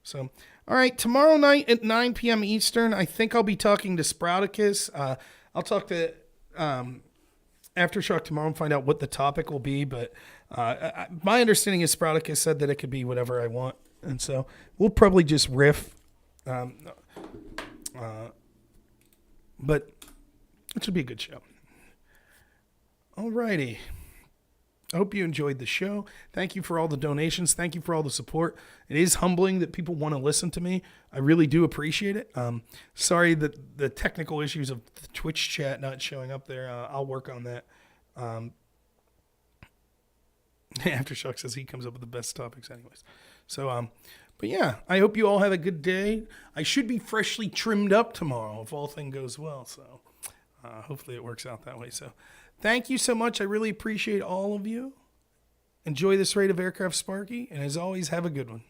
So, all right, tomorrow night at 9 p.m. Eastern, I think I'll be talking to Sprouticus. I'll talk to Aftershock tomorrow and find out what the topic will be. But my understanding is Sprouticus said that it could be whatever I want. And so we'll probably just riff. But it should be a good show. All righty. I hope you enjoyed the show. Thank you for all the donations. Thank you for all the support. It is humbling that people want to listen to me. I really do appreciate it. Sorry that the technical issues of the Twitch chat not showing up there. I'll work on that. Aftershock says he comes up with the best topics anyways. So, but yeah, I hope you all have a good day. I should be freshly trimmed up tomorrow if all things goes well. So hopefully it works out that way. So thank you so much. I really appreciate all of you. Enjoy this raid of Aircraft Sparky. And as always, have a good one.